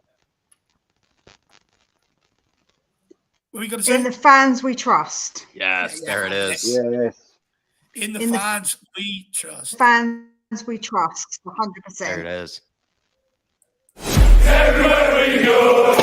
What are we going to say? In the fans we trust. Yes, there it is. Yes. In the fans we trust. Fans we trust. 100%. There it is. Everywhere we go.